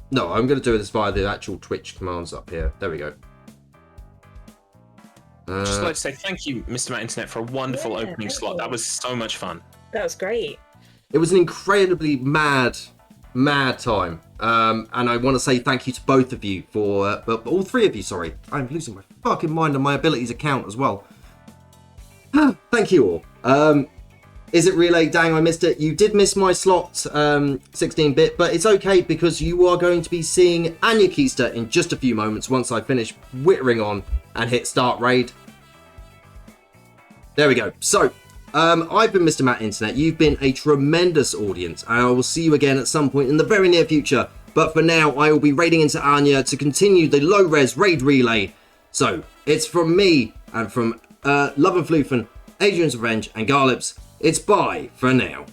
no, I'm going to do this via the actual Twitch commands up here. There we go. Just like to say thank you, Mr. Matt Internet, for a wonderful opening slot. That was so much fun. That was great. It was an incredibly mad time. And I want to say thank you to both of you for, all three of you, sorry. I'm losing my fucking mind on my abilities account as well. Thank you all. Is it Relay? Dang, I missed it. You did miss my slot, 16-bit, but it's okay because you are going to be seeing Anya Keister in just a few moments once I finish whittering on and hit start raid. There we go. So, I've been Mr. Matt Internet. You've been a tremendous audience, and I will see you again at some point in the very near future. But for now, I will be raiding into Anya to continue the Low Res Raid Relay. So, it's from me and from Love and Floofan, Adrian's Revenge, and Garlips. It's bye for now.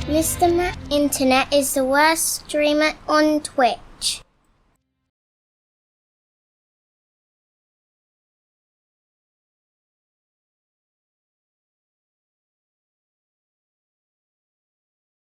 Mr. Matt Internet is the worst streamer on Twitch.